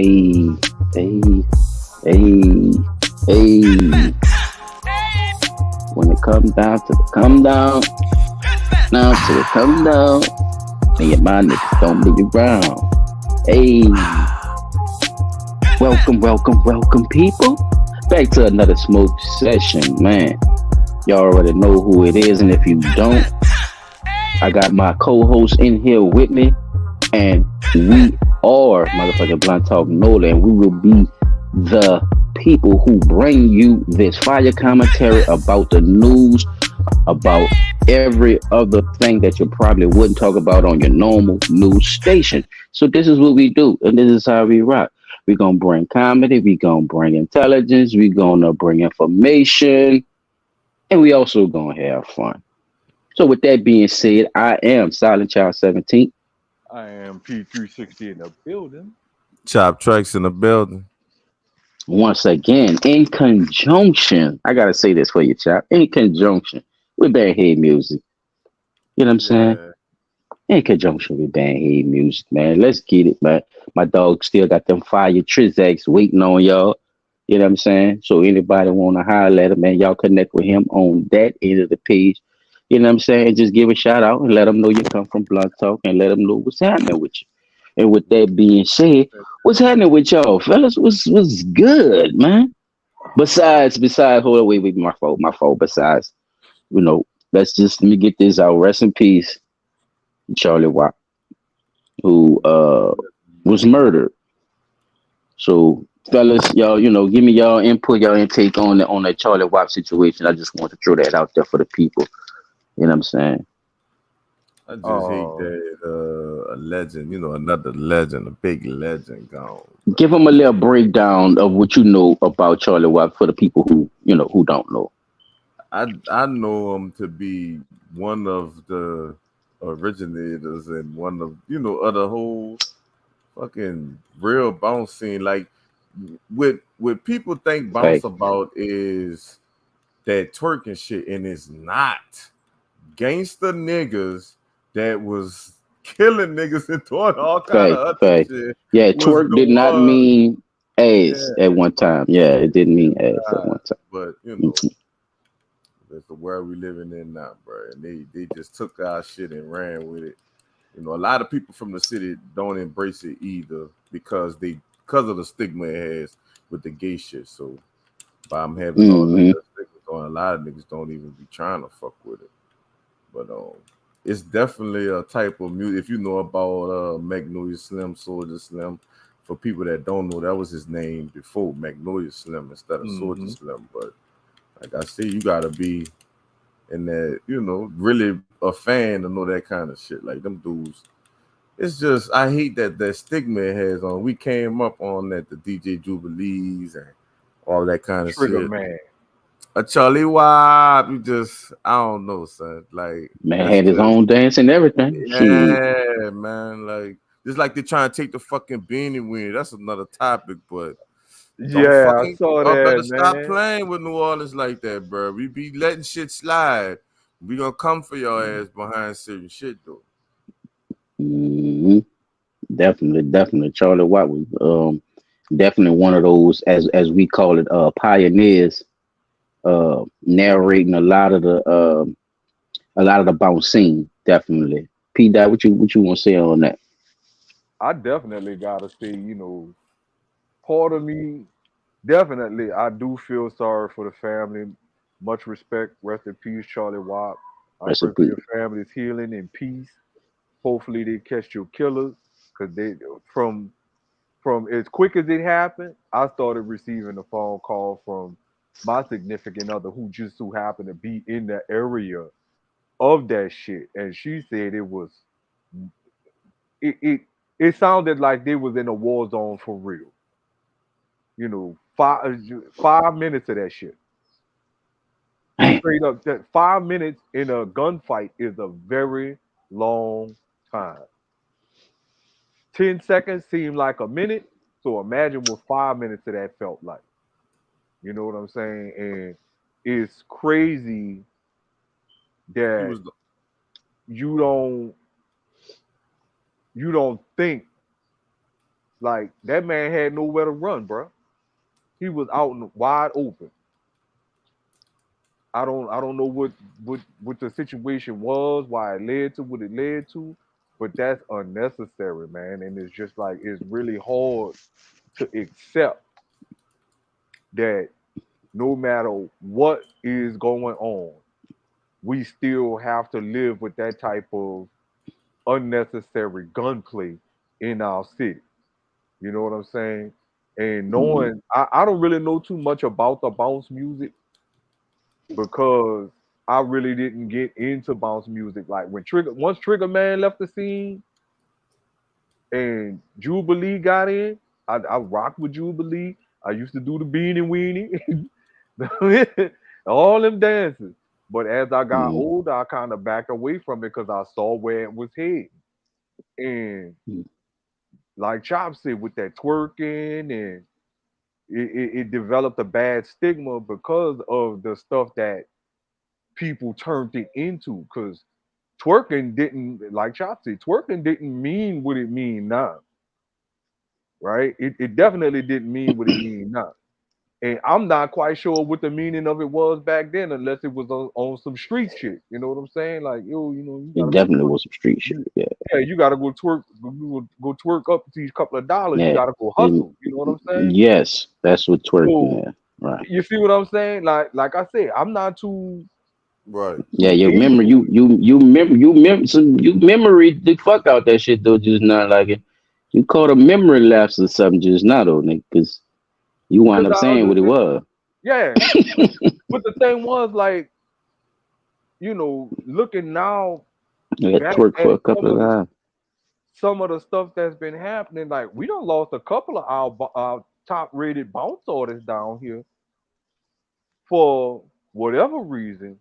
Hey, hey, hey, hey. When it comes down to the come down, now to the come down, and your mind niggas don't be around. Hey, welcome, people. Back to another smoke session, man. Y'all already know who it is, and if you don't, I got my co-host in here with me, and we are motherfucking Blunt Talk Nola, and we will be the people who bring you this fire commentary about the news, about every other thing that you probably wouldn't talk about on your normal news station. So this is what we do, and this is how we rock. We're gonna bring comedy, we're gonna bring intelligence, we're gonna bring information, and we also gonna have fun. So with that being said, I am Silent Child 17. I am P360 in the building. Chop tracks in the building. Once again, in conjunction, I gotta say this for you, Chop. In conjunction with Band Head Music. You know what I'm saying? Yeah. In conjunction with Band Head Music, man. Let's get it, man. My dog still got them fire Trizacs waiting on y'all. You know what I'm saying? So anybody wanna holler at him, man, y'all connect with him on that end of the page. You know what I'm saying? Just give a shout out and let them know you come from Blunt Talk and let them know what's happening with you. And with that being said, what's happening with y'all, fellas? What's good, man? Besides, hold on, wait, my fault. Besides, let me get this out. Rest in peace, Charlie Watt, who was murdered. So, fellas, y'all, give me y'all input, y'all intake on that Charlie Watt situation. I just want to throw that out there for the people. You know what I'm saying? I just hate Um, that a legend, another legend, a big legend gone. Give them a little breakdown of what you know about Charlie Watt for the people who don't know. I know him to be one of the originators and one of the whole fucking real bounce scene. Like what people think bounce Like, about is that twerking shit, and it's not. Gangster niggas that was killing niggas and doing all kind fact, of other fact. shit Yeah, was twerk the did not one. mean ass Yeah, at one time. Yeah, it didn't mean ass at uh, one time. but Mhm. that's the world we living in now, bro. And they just took our shit and ran with it. A lot of people from the city don't embrace it either because of the stigma it has with the gay shit. So by them having all the Mhm. stigma going, a lot of niggas don't even be trying to fuck with it. But it's definitely a type of music. If you know about Magnolia Slim, Soldier Slim, for people that don't know, that was his name before Magnolia Slim instead of Soldier mm-hmm. Slim. But like I say, you gotta be in that, really a fan to know that kind of shit. Like them dudes. It's just I hate that stigma it has on. We came up on that the DJ Jubilees and all that kind of Trigger shit. Man. A Charlie Wop, you just I don't know, son. Like Man that's had his just own dance and everything. Shit. yeah, man. Like just like they're trying to take the fucking beanie weenie. That's another topic, but don't Yeah, I fucking saw better that, stop man. playing with New Orleans like that, bro. We be letting shit slide. We gonna come for your ass behind certain shit though. hmm Definitely. Charlie Watt was definitely one of those, as we call it, pioneers, narrating a lot of the bounce scene. Definitely. P. Dot, what you want to say on that? I definitely gotta say, part of me, definitely, I do feel sorry for the family. Much respect. Rest in peace, Charlie Watt. I pray for Recipe. your family's healing and peace. Hopefully, they catch your killers, because from from as quick as it happened, I started receiving a phone call from my significant other who just so happened to be in the area of that shit, and she said it it sounded like they was in a war zone for real. 5 minutes of that shit. Man, Straight up, that 5 minutes in a gunfight is a very long time. 10 seconds seemed like a minute, so imagine what 5 minutes of that felt like. You know what I'm saying? And it's crazy He that was the you don't you don't think Like that man had nowhere to run, bro. He was out and wide open. I don't know what the situation was, why it led to what it led to, but that's unnecessary, man. And it's just like it's really hard to accept that no matter what is going on, we still have to live with that type of unnecessary gunplay in our city. You know what I'm saying? And Mhm. knowing, I don't really know too much about the bounce music because I really didn't get into bounce music. Like when once Trigger Man left the scene and Jubilee got in, I rocked with Jubilee. I used to do the beanie weenie, all them dances. But as I got Mhm. older, I kind of backed away from it because I saw where it was heading. And like Chop said, with that twerking and it developed a bad stigma because of the stuff that people turned it into. Because twerking didn't, like Chop said, twerking didn't mean what it mean now, right? It definitely didn't mean what it mean now. And I'm not quite sure what the meaning of it was back then, unless it was on some street shit. You know what I'm saying? Like, yo, you It gotta go definitely twerk. was some street shit. You, Yeah, yeah, you gotta go twerk. Go twerk up to these couple of dollars. You yeah. gotta go And hustle. You know what I'm saying? yes, that's what twerking So is. Right. you see what I'm saying? Like I said, I'm not Right. Yeah, too you remember ignorant. you memory the fuck out that shit though. Just not like it. You caught a memory lapse or something just now though, nigga, because you wind Cause up I saying what it understand. was. Yeah, but the thing was like, looking now You had back twerk for at a couple of times. some of the stuff that's been happening, like we done lost a couple of our top rated bounce artists down here for whatever reason.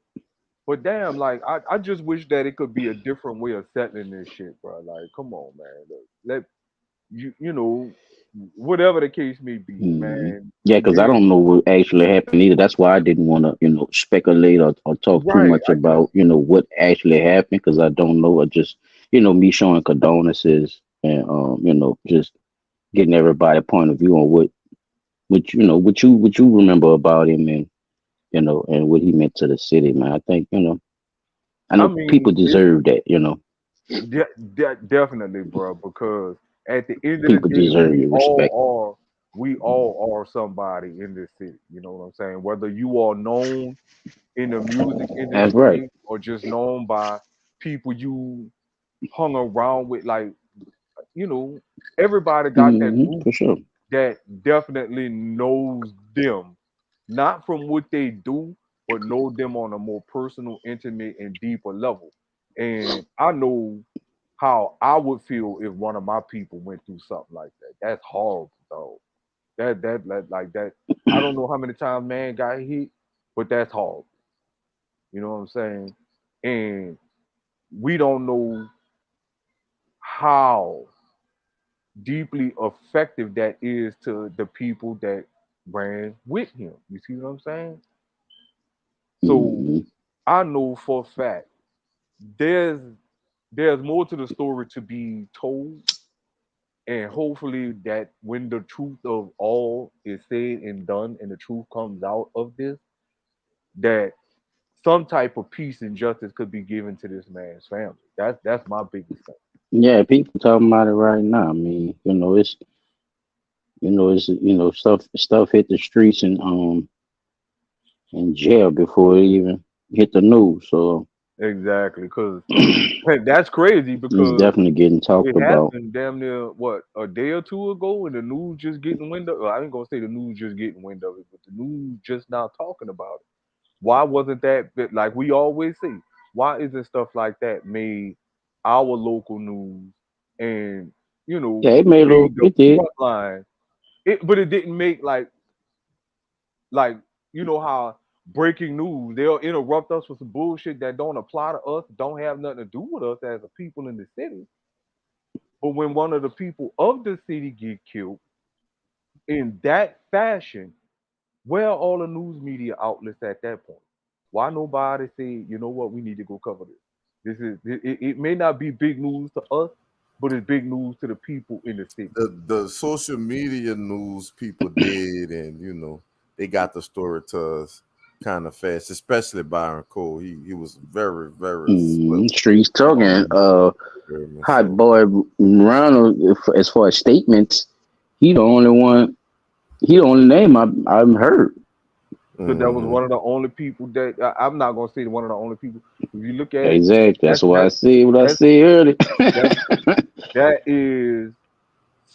But damn, like I just wish that it could be a different way of settling this shit, bro. Like, come on, man. Let whatever the case may be, Hmm. man. Yeah, because I They don't know what actually happened either. That's why I didn't want to, speculate or talk too right. much about, what actually happened because I don't know. Or just, me showing condolences and, just getting everybody point of view on what you remember about him and, and what he meant to the city, man. I think, I I know people mean, it's deserve that. definitely, bro. Because at the end of the People day, deserve your respect. we all are somebody in this city. You know what I'm saying? Whether you are known in the music That's right. industry or just known by people you hung around with, like you know, everybody got that group For sure. that definitely knows them, not from what they do, but know them on a more personal, intimate, and deeper level. And I know how I would feel if one of my people went through something like that. That's horrible, though. Like that. I don't know how many times man got hit, but that's horrible. You know what I'm saying? And we don't know how deeply effective that is to the people that ran with him. You see what I'm saying? So Hmm. I know for a fact there's there's more to the story to be told, and hopefully that when the truth of all is said and done, and the truth comes out of this, that some type of peace and justice could be given to this man's family. That's my biggest thing. Yeah, people talking about it right now. I mean, it's stuff hit the streets and in jail before it even hit the news. So Exactly, because it's that's crazy because definitely getting talked it about. happened damn near what a day or two ago, and the news just getting wind of. Well, I ain't gonna say the news just getting wind of it, but the news just now talking about it. Why wasn't like we always say? Why isn't stuff like that made our local news and Yeah, it made a made little. the It did. front line? But it didn't make like how breaking news they'll interrupt us with some bullshit that don't apply to us, don't have nothing to do with us as a people in the city. But when one of the people of the city get killed in that fashion, where are all the news media outlets at that point? Why nobody say, you know what, we need to go cover this? It may not be big news to us, but it's big news to the people in the city. The social media news people did, and they got the story to us kind of fast, especially Byron Cole. He was very very swift Streets talking. on him, Hot so boy Ronald. As far as statements, he the only one. He the only name I've heard. Because that was mhm. one of the only people that I'm not gonna say one of the only people. If you look at it, Exactly. That's that's why I that's said what I that's said earlier. that's that is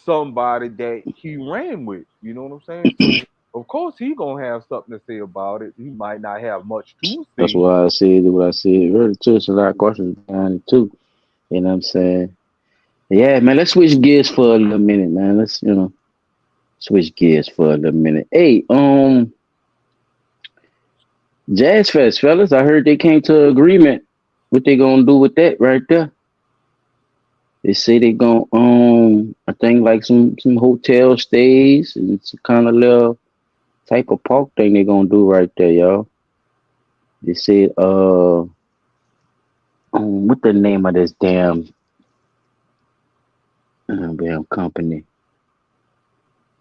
somebody that he ran with. You know what I'm saying? So of course he gonna have something to say about it. He might not have much to That's say. why I said what I said earlier too. There's a lot of questions behind it too. You know what I'm saying? Yeah, man. Let's switch gears for a little minute, man. Let's switch gears for a little minute. Hey, Jazz Fest, fellas. I heard they came to an agreement. What they gonna do with that right there? They say they gonna I think like some hotel stays and some kind of little type of park thing they gonna do right there, y'all. They said what the name of this damn company?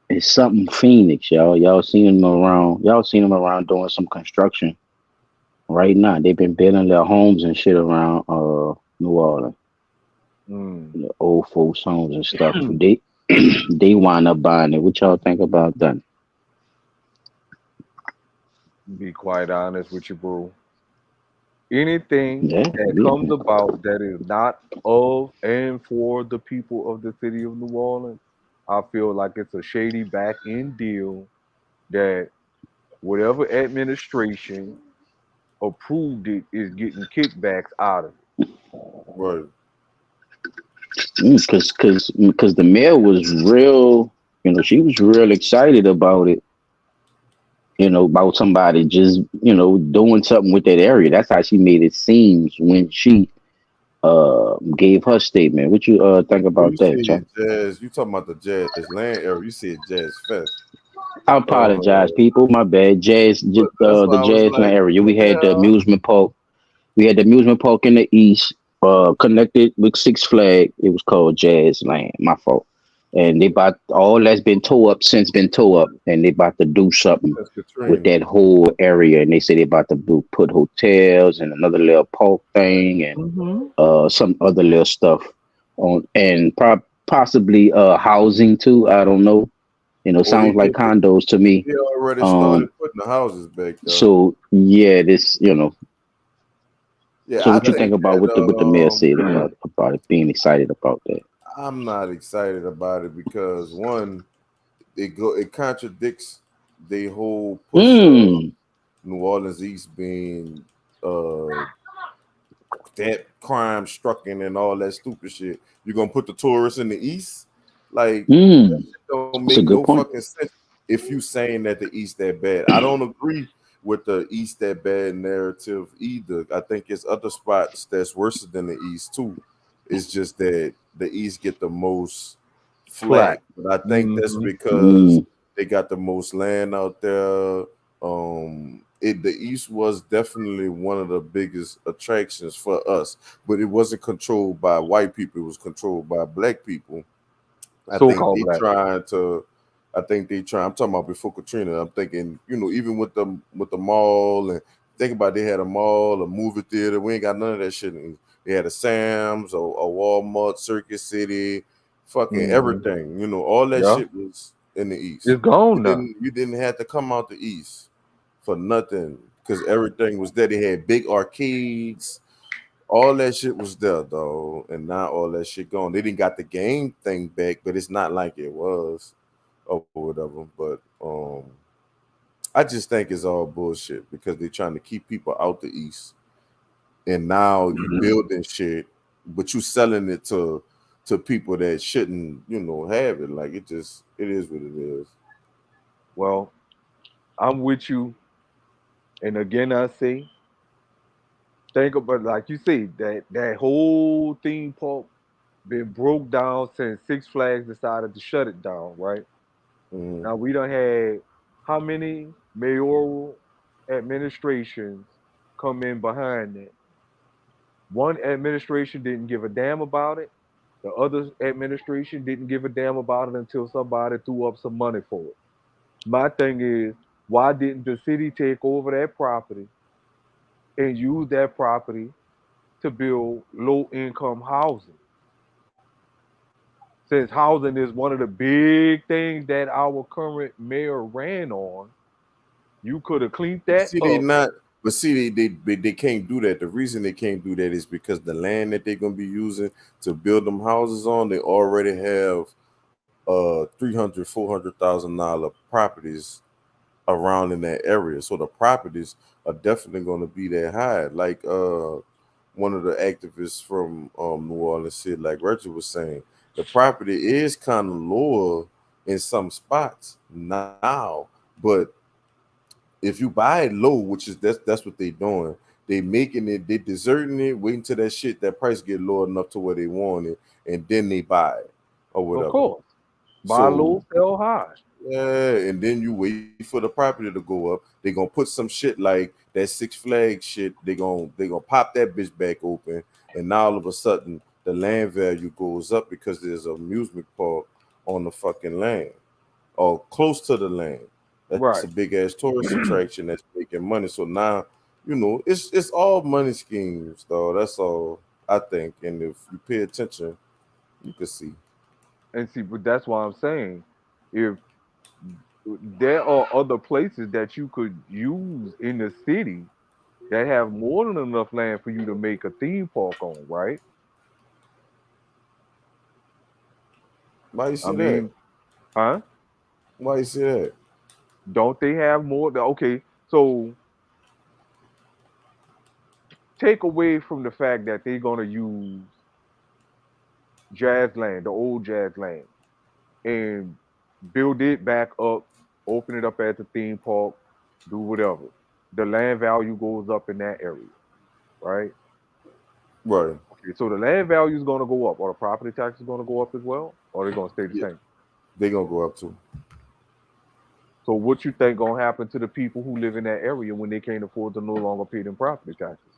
It's something Phoenix, y'all. Y'all seen them around. Y'all seen them around doing some construction right now. They've been building their homes and shit around New Orleans, Mm. the old folks homes and stuff. They they wind up buying it. What y'all think about that? Be quite honest with you, bro. Anything Yeah, that yeah. comes about that is not of and for the people of the city of New Orleans, I feel like it's a shady back end deal that whatever administration approved it is getting kickbacks out of it. Right. Because the mayor was real. She was real excited about it. About somebody just doing something with that area. That's how she made it seem when she gave her statement. What you think Oh, you about that, Chuck? said jazz. You talking about the jazz land area? You said jazz fest. I apologize, Uh, people. My bad. but that's why The I was Jazzland like, area. what We the had the hell? amusement park. We had the amusement park in the east, connected with Six Flag. It was called Jazzland. My fault. And they about all that's been tore up since been tore up, and they about to do something That's with Katrina. that whole area. And they say they about to put hotels and another little park thing and Mm-hmm. some other little stuff on, and possibly housing too. I don't know. Oh, he Sounds like did. condos to me. He already Um, started putting the houses back there. so yeah, this. So Yeah, I what you think think about that what the mayor said about it being excited about that? I'm not excited about it because one, it contradicts the whole push of Mm, New Orleans East being uh that crime stricken and all that stupid shit. You're gonna put the tourists in the east? Like that mm. shit don't make That's a no good point. fucking sense if you saying that the east that bad. I don't agree with the east that bad narrative either. I think it's other spots that's worse than the east too. It's just that the east get the most Flat. flack. But I think that's Mm-hmm. because Mm, they got the most land out there. The East was definitely one of the biggest attractions for us, but it wasn't controlled by white people. It was controlled by black people. I So think called they black. trying to. I think they try. I'm talking about before Katrina. I'm thinking, even with the mall and think about they had a mall, a movie theater. We ain't got none of that shit. They had a Sam's, a Walmart, Circuit City, fucking Mm-hmm. everything. All that Yeah. shit was in the East. It's You gone now. didn't you didn't have to come out the East for nothing because everything was there. They had big arcades, all that shit was there though, and now all that shit gone. They didn't got the game thing back, but it's not like it was or whatever. But I just think it's all bullshit because they're trying to keep people out the east, and now you building shit, but you selling it to people that shouldn't, have it. Like it is what it is. Well, I'm with you. And again, I say, think about like you say that whole theme park been broke down since Six Flags decided to shut it down. Right Mhm. now, we done had how many mayoral administrations come in behind that? One administration didn't give a damn about it. The other administration didn't give a damn about it until somebody threw up some money for it. My thing is, why didn't the city take over that property and use that property to build low income housing? Since housing is one of the big things that our current mayor ran on, you could have cleaned that See, they up. not, but see, they can't do that. The reason they can't do that is because the land that they're gonna be using to build them houses on, they already have 300, $400,000 properties around in that area. So the properties are definitely going to be that high. Like one of the activists from New Orleans said, like Reggie was saying, the property is kind of lower in some spots now, but if you buy it low, which is that's what they doing. They making it, they deserting it, waiting till that price get low enough to where they want it, and then they buy it or Of whatever. course, buy So low, sell high. yeah, and then you wait for the property to go up. They gonna put some shit like that Six Flags shit. They gonna pop that bitch back open, and now all of a sudden the land value goes up because there's an amusement park on the fucking land or close to the land. That's a Right. big ass tourist attraction that's making money. So now, it's all money schemes, though. That's all I think. And if you pay attention, you can see. And see, but that's why I'm saying, if there are other places that you could use in the city that have more than enough land for you to make a theme park on, right? Why you I say that? mean, huh? Why you say that? Don't they have more? Okay, so take away from the fact that they're gonna use jazz land, the old jazz land, and build it back up, open it up as a theme park, do whatever. The land value goes up in that area, right? Right. Okay, so the land value is going to go up, or the property tax is going to go up as well, or they're going to stay the Yeah, same. they gonna go up too. So what you think going to happen to the people who live in that area when they can't afford to no longer pay them property taxes?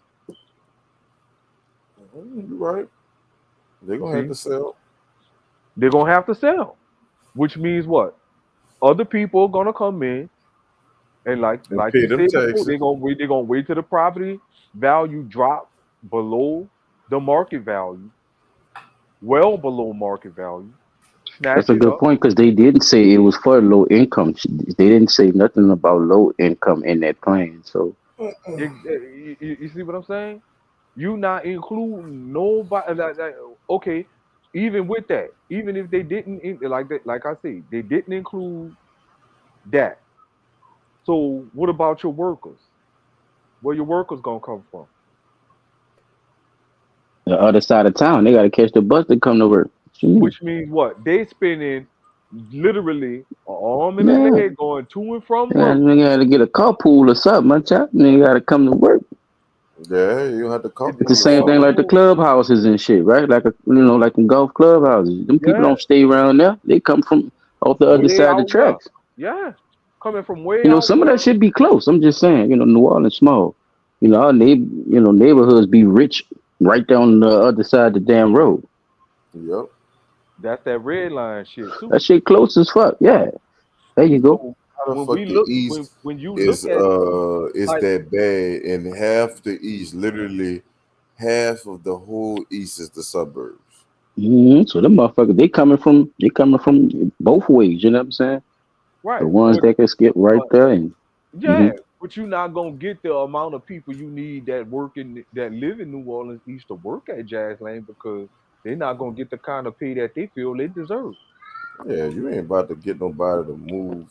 You right. They gonna have See, to sell they're going to have to sell, which means what? Other people are going to come in and and like pay you them said before, taxes. they're going to wait till the property value drop below the market value, well below market value, That's snatch a it good up. point because they didn't say it was for low income. They didn't say nothing about low income in that plan. So You see what I'm saying? You not including nobody. Okay, even with that, even if they didn't like that, like I said, they didn't include that. So what about your workers? Where your workers gonna come from? the other side of town, they got to catch the bus to come to work. What you mean? Which means what? They spending literally an arm and a Yeah, leg going to and from work. they got to get a carpool or something. My child, they got to come to work. Yeah, you have to It's the carpool or same thing something. like the clubhouses and shit, right? Like like in golf clubhouses. Them people Yeah, don't stay around there. They come from off the other way side of the out west. tracks. Yeah, coming from way out Some of that west. should be close. I'm just saying, New Orleans small. Our neighborhoods be rich right down the other side of the damn road. Yep. That's that red line shit too. That shit close as fuck. Yeah, there you go. So How the when we fuck the look, East when you look is at it, is like that bad? And half the East, literally half of the whole East is the suburbs. So them motherfuckers, they coming from both ways. You know what I'm saying? The right, ones that can skip right but there and. yeah, Mhm. but you're not gonna get the amount of people you need that work in that live in New Orleans East to work at Jazz Lane because they're not gonna get the kind of pay that they feel they deserve. Yeah, you ain't about to get nobody to move.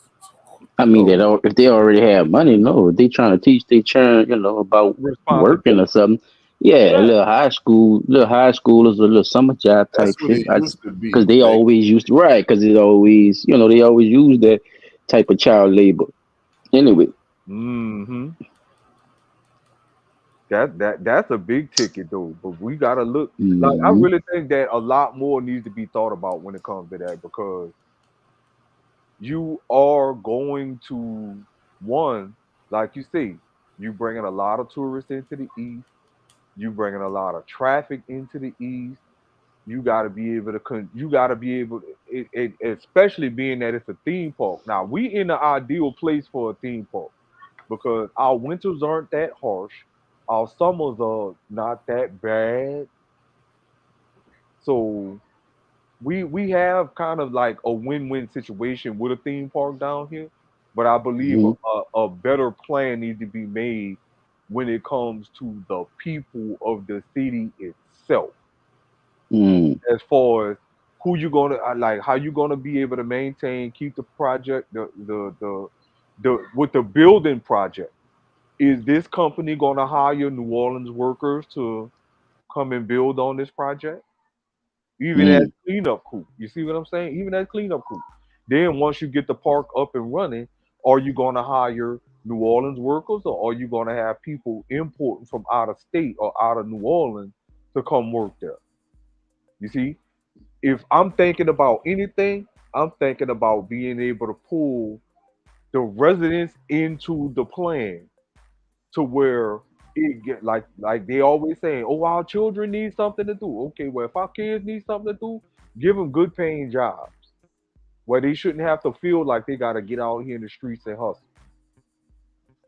I mean, No, if they already have money, no. If they trying to teach their children, about working or Responsibility. something, yeah, a Yeah, little high schoolers, a little summer job that's type what shit. it used to Because be they back. always used to, right? Because it always, they always use that type of child labor. Anyway, hmm that's a big ticket though. But we gotta look. Like I hmm really think that a lot more needs to be thought about when it comes to that because you are going to one, like you say, you bringing a lot of tourists into the east. You bringing a lot of traffic into the east. You got to be able to. You got to be able, especially being that it's a theme park. Now we in the ideal place for a theme park because our winters aren't that harsh, our summers are not that bad, so we have kind of like a win-win situation with a theme park down here. But I believe Hmm. a better plan needs to be made when it comes to the people of the city itself, Mm. as far as who you gonna like, how you gonna be able to maintain, keep the project, the with the building project. Is this company gonna hire New Orleans workers to come and build on this project? Even as Mm. cleanup crew. You see what I'm saying? Even as cleanup crew. Then once you get the park up and running, are you gonna hire New Orleans workers, or are you gonna have people importing from out of state or out of New Orleans to come work there? You see, if I'm thinking about anything, I'm thinking about being able to pull the residents into the plan to where it get like they always saying, oh, our children need something to do. Okay, well, if our kids need something to do, give them good paying jobs where they shouldn't have to feel like they got to get out here in the streets and hustle,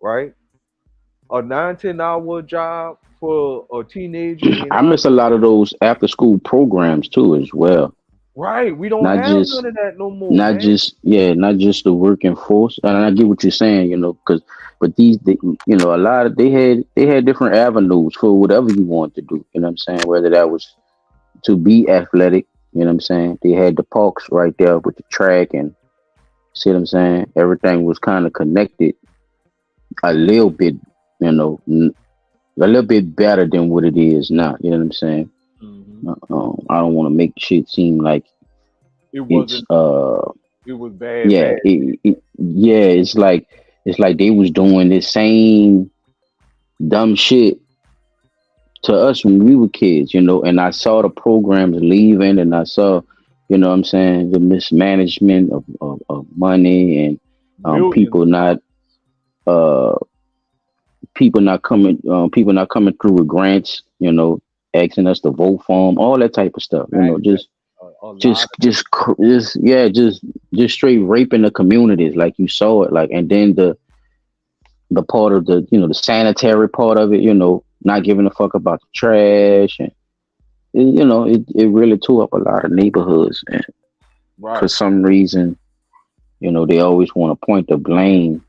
right? A 9, 10 hour job for a teenager in I high miss a lot school. of those after school programs too, as well. Right, we don't Not have just none of that no more, not man. just yeah, not just the working force. And I get what you're saying, because but a lot of they had different avenues for whatever you want to do. You know what I'm saying? Whether that was to be athletic, you know what I'm saying? They had the parks right there with the track and see what I'm saying? Everything was kind of connected a little bit, you know, a little bit better than what it is now. You know what I'm saying? Hmm. I don't want to make shit seem like It it's wasn't. It was bad, yeah, bad. yeah, it's like they was doing the same dumb shit to us when we were kids, and I saw the programs leaving and I saw, what I'm saying, the mismanagement of money and Millions people of not dollars. uh people not coming through with grants, asking us to vote for them, all that type of stuff, Exactly. just A lot just of just cr- just yeah just straight raping the communities like you saw it, like, and then the part of the sanitary part of it, not giving a fuck about the trash, and it really tore up a lot of neighborhoods, and for right, some reason, they always want to point the blame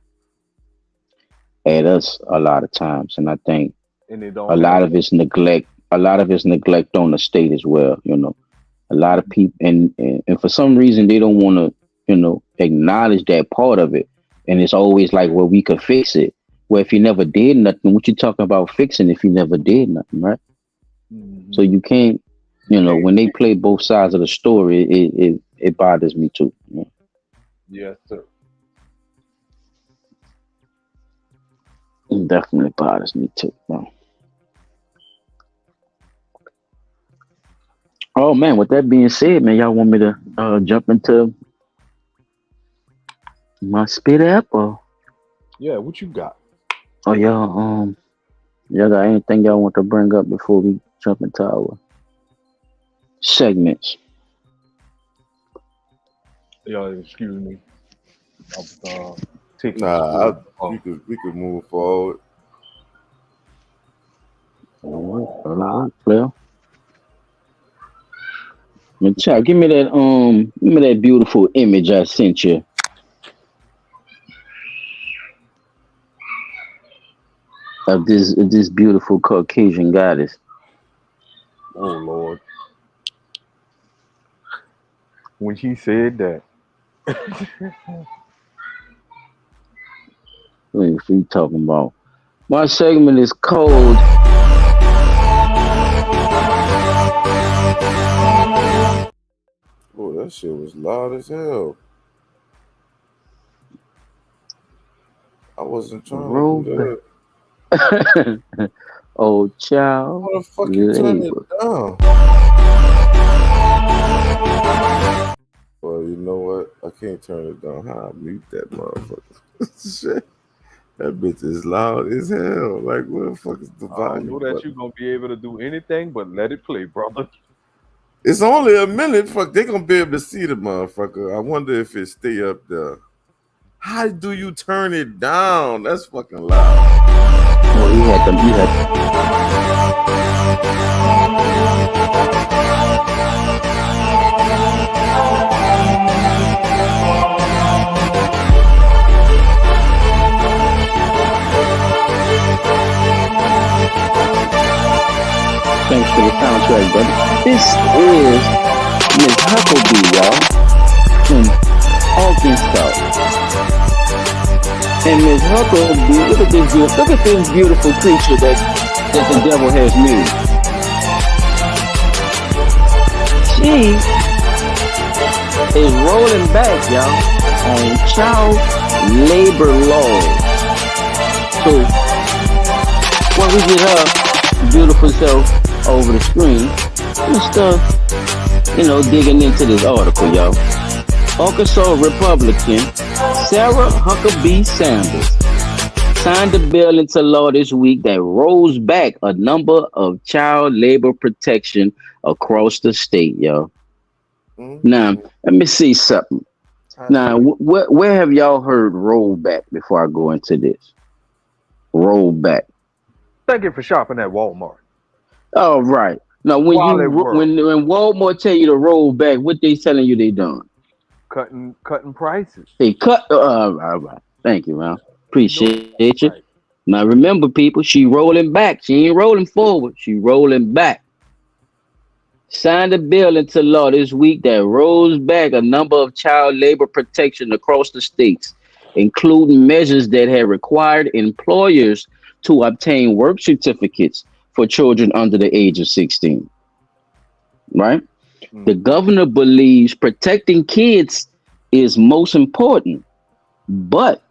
at us a lot of times, and I think and they don't a have lot of it's neglect. A lot of it's neglect on the state as well. A lot of people, and for some reason they don't want to, acknowledge that part of it. And it's always like, well, we could fix it. Well, if you never did nothing, what you talking about fixing if you never did nothing, right? So hmm you can't, you can't when they fix. play both sides of the story, it bothers me too. Yes, sir. It definitely bothers me too. Bro. Oh man, with that being said, man, y'all want me to jump into my spit app, Yeah, what you got? or y'all got anything y'all want to bring up before we jump into our segments? Yeah, excuse me. I was taking the Nah, school. we could move forward. All right, Well, child, give me that beautiful image I sent you of this beautiful Caucasian goddess. Oh Lord, when he said that, What are you talking about? My segment is called Oh, that shit was loud as hell. I wasn't trying to do Throwback. that. Oh, child How the fuck you turn it labor. down? Well, you know what? I can't turn it down. How I mute that motherfucker? Shit. That bitch is loud as hell. Like, where the fuck is the I don't know volume that you're button? gonna be able to do anything but let it play, brother. It's only a minute. Fuck, they gonna be able to see the motherfucker. I wonder if it stay up there. How do you turn it down? That's fucking loud. Well, he had them. He had. Thanks for the soundtrack, brother. This is Miss Huckabee, y'all, from Arkansas. And Miss Huckabee, look at this beautiful creature that the devil has made. She is rolling back, y'all, on child labor laws. So when we get her beautiful self over the screen, and stuff, digging into this article, y'all. Arkansas Republican Sarah Huckabee Sanders signed a bill into law this week that rolls back a number of child labor protection across the state, y'all. Now, let me see something. Now, where have y'all heard rollback before I go into this? Rollback. Thank you for shopping at Walmart. All right. Now, when Wallet World. when Walmart tell you to roll back, what they telling you they doing? Cutting prices. They cut. All right. Thank you, man. Appreciate you. Right. Now, remember, people, she rolling back. She ain't rolling forward. She rolling back. Signed a bill into law this week that rolls back a number of child labor protection across the states, including measures that had required employers to obtain work certificates for children under the age of 16. Right? The governor believes protecting kids is most important, but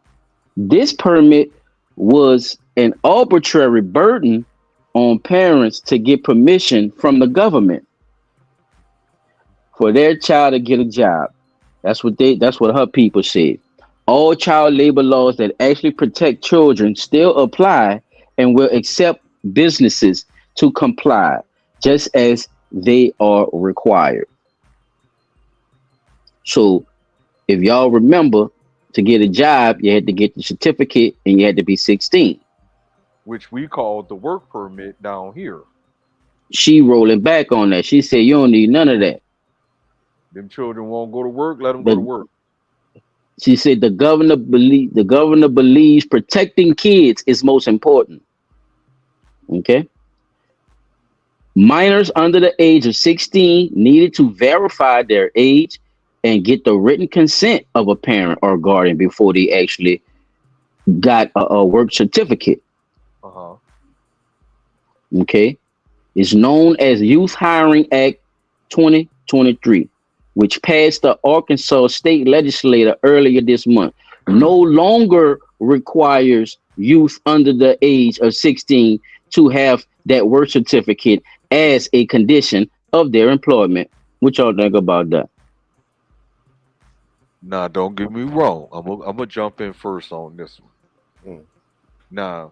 this permit was an arbitrary burden on parents to get permission from the government for their child to get a job. That's what her people said. All child labor laws that actually protect children still apply and will accept businesses to comply, just as they are required. So if y'all remember, to get a job, you had to get the certificate and you had to be 16. Which we call the work permit down here. She rolling back on that. She said you don't need none of that. Them children won't go to work, let them go to work. She said the governor believes protecting kids is most important. Okay. Minors under the age of 16 needed to verify their age and get the written consent of a parent or guardian before they actually got a work certificate. Okay. It's known as Youth Hiring Act 2023, which passed the Arkansas state legislature earlier this month. No longer requires youth under the age of 16 to have that work certificate as a condition of their employment. What y'all think about that? Now, don't get me wrong. I'm gonna jump in first on this one. Now,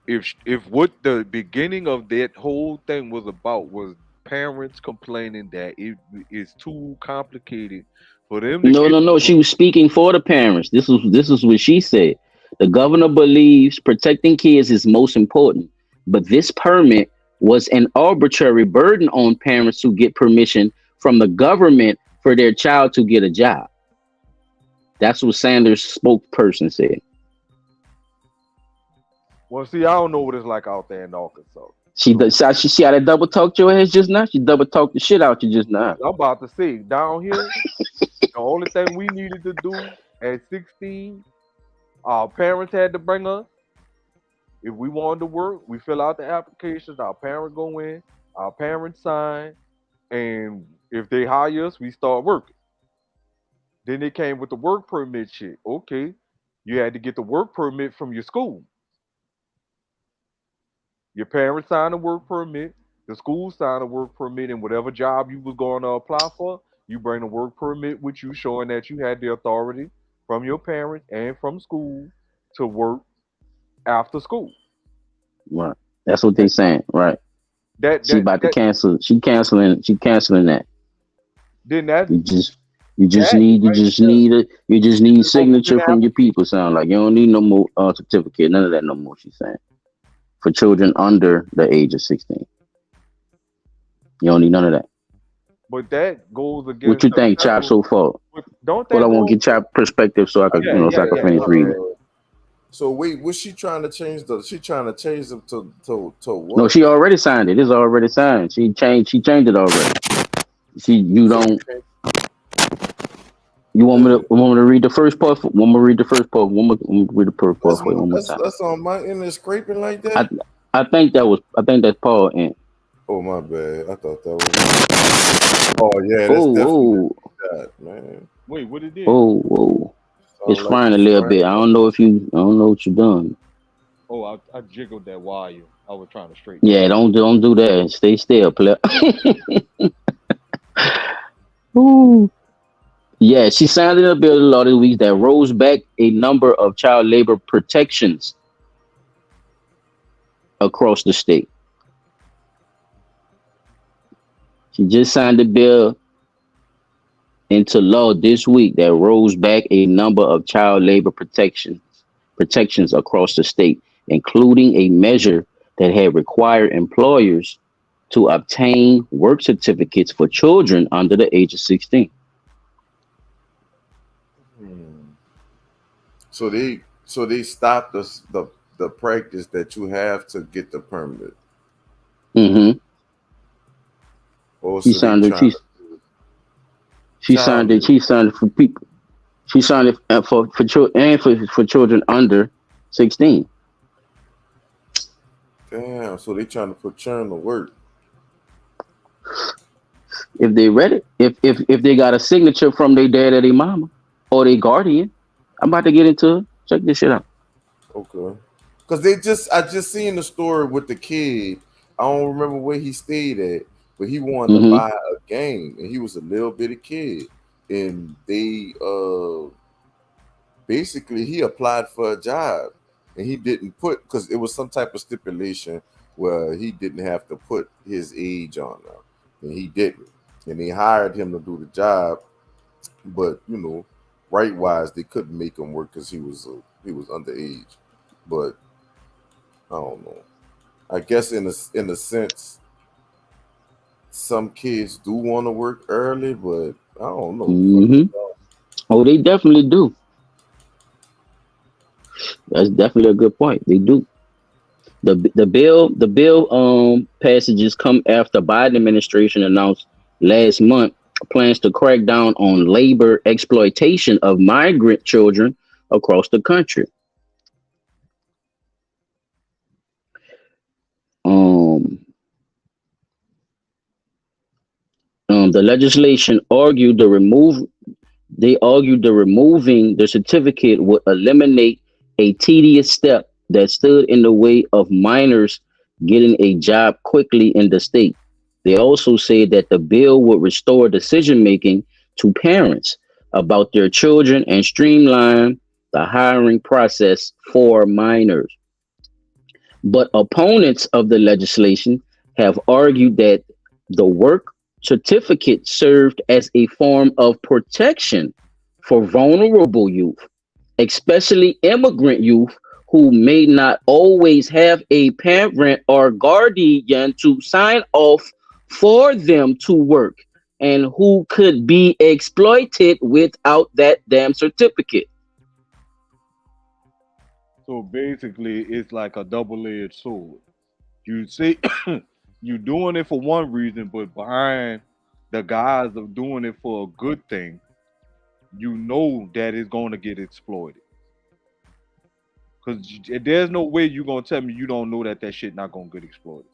if what the beginning of that whole thing was about was parents complaining that it is too complicated for them to get No. She was speaking for the parents. This is what she said. The governor believes protecting kids is most important, but this permit was an arbitrary burden on parents to get permission from the government for their child to get a job. That's what Sanders' spokesperson said. Well, see, I don't know what it's like out there in Arkansas. She had to double talk your ass just now. She double talked the shit out you just now. I'm about to say, down here, the only thing we needed to do at 16, our parents had to bring us. If we wanted to work, we fill out the applications. Our parents go in, our parents sign, and if they hire us, we start working. Then they came with the work permit shit. Okay, you had to get the work permit from your school. Your parents signed a work permit, the school signed a work permit, and whatever job you was going to apply for, you bring the work permit with you, showing that you had the authority from your parents and from school to work after school. Right. That's what they saying. Right. That She that about to that cancel. She canceling. She canceling that. then that You just you just that need right there you just is need the most good signature from your application. people. Sound like you don't need no more certificate. None of that no more. She's saying for children under the age of 16, you don't need none of that. But that goes What against you the think, Chop? federal. So far, Don't well, I that want to go? get Chop perspective so I could Yeah, so yeah, I could yeah. finish reading it. So wait, what's she trying to change? She trying to change them to No, what? she already signed it. It's already signed. She changed it already. You So don't. You the want me to read the first part? Want me to read the first part? Want me to read the first part for you one more time? that's on my internet scraping like I that. I think that's Paul and Oh my bad. I thought that was. Oh yeah, that's oh definitely oh that man. Wait, what it did? oh. It's Sound like frying a it's little frying. bit. I don't know what you done. Oh, I jiggled that wire. I was trying to straighten it Yeah, out. don't do that. Stay still, player. Ooh. Yeah, she signed in a bill law this week that rolls back a number of child labor protections across the state. She just signed a bill into law this week that rolls back a number of child labor protections across the state, including a measure that had required employers to obtain work certificates for children under the age of 16. Hmm. So they stopped the practice that you have to get the permit. Hmm. Or She so they signed it. trying to do She child signed it. labor. She signed it for people. She signed it for children and for children under 16. Damn, so they trying to put churn to work. If they read it, if they got a signature from their dad or their mama or their guardian, I'm about to get into it. Check this shit out. Okay. Cause I just seen the story with the kid. I don't remember where he stayed at, but he wanted to Hmm. buy a game and he was a little bitty kid. And they basically he applied for a job and he didn't put because it was some type of stipulation where he didn't have to put his age on there. And he didn't. And they hired him to do the job, but right wise they couldn't make him work because he was underage. But I don't know. I guess in a sense, some kids do want to work early, but I don't know. For the Hmm. Oh, they definitely do. That's definitely a good point. They do. The bill passages come after Biden administration announced last month plans to crack down on labor exploitation of migrant children across the country. Um, the legislation argued they argued the removing the certificate would eliminate a tedious step that stood in the way of minors getting a job quickly in the state. They also said that the bill would restore decision making to parents about their children and streamline the hiring process for minors. But opponents of the legislation have argued that the work certificate served as a form of protection for vulnerable youth, especially immigrant youth who may not always have a parent or guardian to sign off for them to work and who could be exploited without that damn certificate. So basically, it's like a double-edged sword. You see, you doing it for one reason, but behind the guise of doing it for a good thing, you know that it's going to get exploited. Because there's no way you're going to tell me you don't know that that shit not going to get exploited.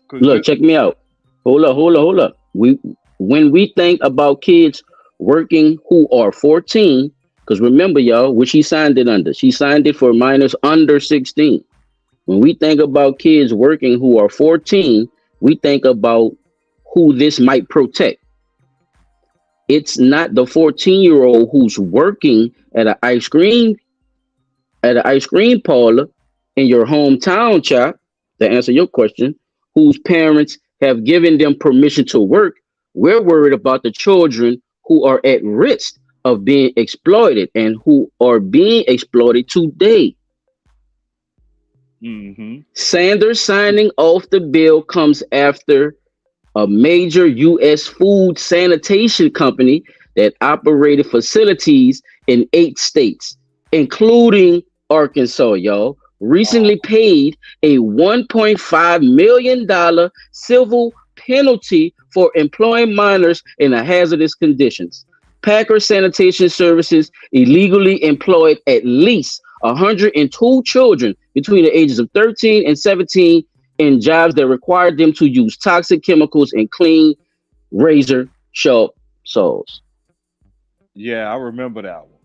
Because Look, check me out. Hold up. When we think about kids working who are 14, because remember, y'all, what she signed it under. She signed it for minors under 16. When we think about kids working who are 14, we think about who this might protect. It's not the 14-year-old who's working at an ice cream parlor in your hometown, chap, to answer your question. whose parents have given them permission to work. We're worried about the children who are at risk of being exploited and who are being exploited today. Mm-hmm. Sanders signing off the bill comes after a major U.S. food sanitation company that operated facilities in 8 states, including Arkansas, y'all, recently Oh, paid a $1.5 million civil penalty for employing minors in hazardous conditions. Packer Sanitation Services illegally employed at least 102 children between the ages of 13 and 17 in jobs that required them to use toxic chemicals and clean razor sharp saws. yeah, I remember that one.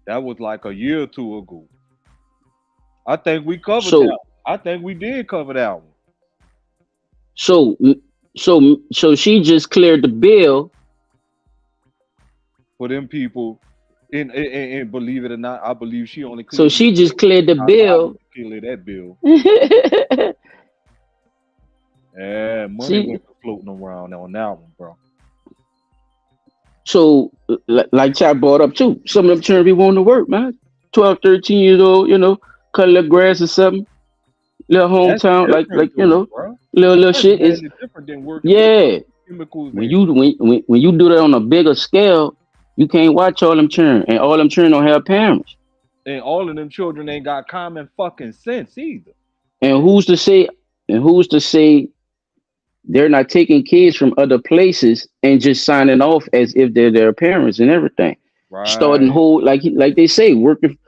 That was like a year or two ago. I think we covered that So, one. I think we did cover that one so, so she just cleared the bill. for them people. And believe it or not, I believe she only So cleared the she just bill. cleared the Not Bobby bill. cleared that bill. Yeah, money she went floating around on that one, bro. so like Chad brought up too. Some of them children be wanting to work, man. 12, 13 years old, cut a little grass or something, little That's hometown, different though, bro. little That's shit is mainly different than working with yeah. chemicals When you do that on a bigger scale, you can't watch all them children, and all them children don't have parents. and all of them children ain't got common fucking sense either. And who's to say? And who's to say they're not taking kids from other places and just signing off as if they're their parents and everything? Starting Right. whole like they say, working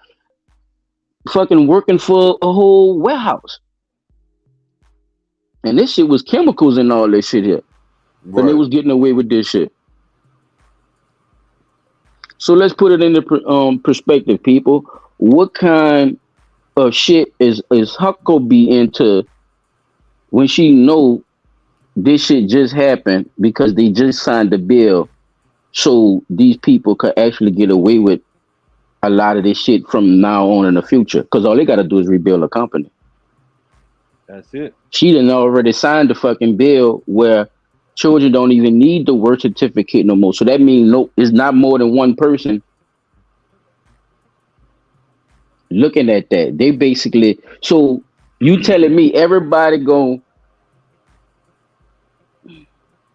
for a whole warehouse. And this shit was chemicals and all this shit here. But they Right. was getting away with this shit. So let's put it into perspective, people. What kind of shit is Huckabee into when she know this shit just happened because they just signed the bill so these people could actually get away with a lot of this shit from now on in the future? Because all they got to do is rebuild a company. That's it. She done already signed the fucking bill where children don't even need the birth certificate no more. So that means no, it's not more than one person looking at that. They basically so you telling me everybody going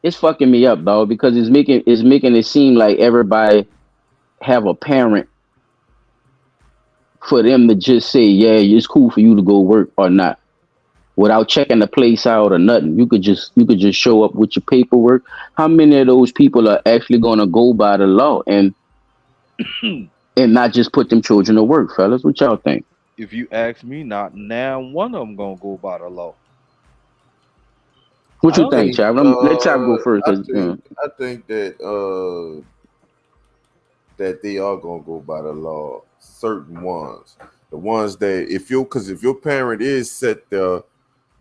it's fucking me up, dog, because it's making it seem like everybody have a parent for them to just say, yeah, it's cool for you to go work or not, without checking the place out or nothing. You could just show up with your paperwork. How many of those people are actually gonna go by the law and not just put them children to work, fellas? What y'all think? If you ask me, not now one of them gonna go by the law. What I you None of think, think Chad? Let Chad go first, I cause think I think that they are gonna go by the law. Certain ones, the ones that if your parent is set there,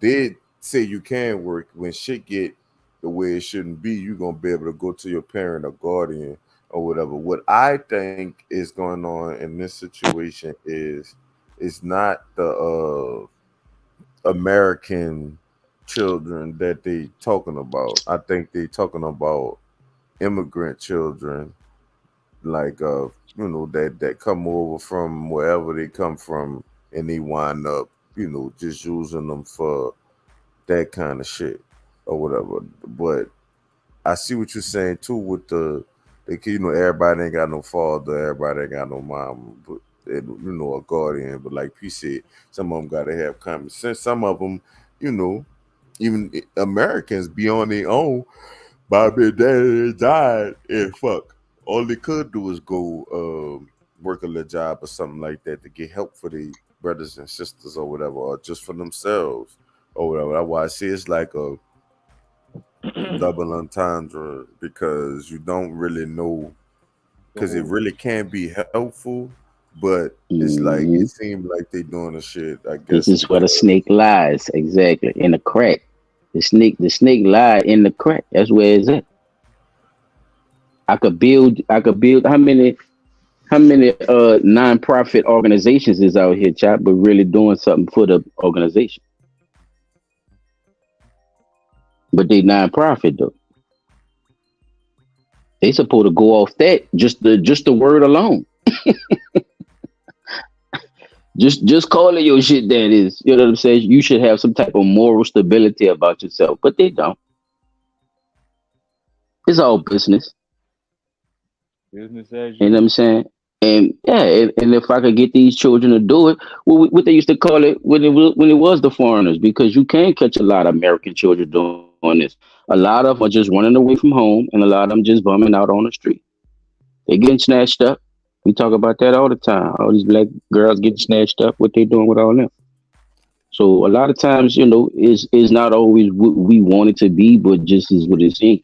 they say you can work. When shit get the way it shouldn't be, you're gonna be able to go to your parent or guardian or whatever. What I think is going on in this situation is it's not the American children that they talking about. I think they talking about immigrant children, like that come over from wherever they come from, and they wind up just using them for that kind of shit or whatever. But I see what you're saying too with the kid. Everybody ain't got no father, everybody ain't got no mom, but a guardian. But like P said, some of them got to have common sense. Some of them, you know, even Americans be on their own. Bobby and daddy died, and fuck, all they could do is go work a little job or something like that to get help for their brothers and sisters or whatever, or just for themselves or whatever. That's why I say it's like a double entendre because you don't really know the because it whole really can be helpful, but it's like it mhm, seems like they doing the shit, I this guess, is where the because snake lies exactly in the crack. The snake lied in the crack. That's where it's at. I could build how many non-profit organizations is out here, chap, but really doing something for the organization. but they non-profit though. They supposed to go off that just the word alone. Just calling your shit that is, you know what I'm saying? You should have some type of moral stability about yourself, but they don't. It's all business. Business as You know what I'm usual. saying? And yeah, and if I could get these children to do it, what they used to call it when it was the foreigners, because you can catch a lot of American children doing this. A lot of them are just running away from home, and a lot of them just bumming out on the street. They getting snatched up. We talk about that all the time. All these black girls getting snatched up. What they doing with all them? So a lot of times, is not always what we want it to be, but just is what it seems.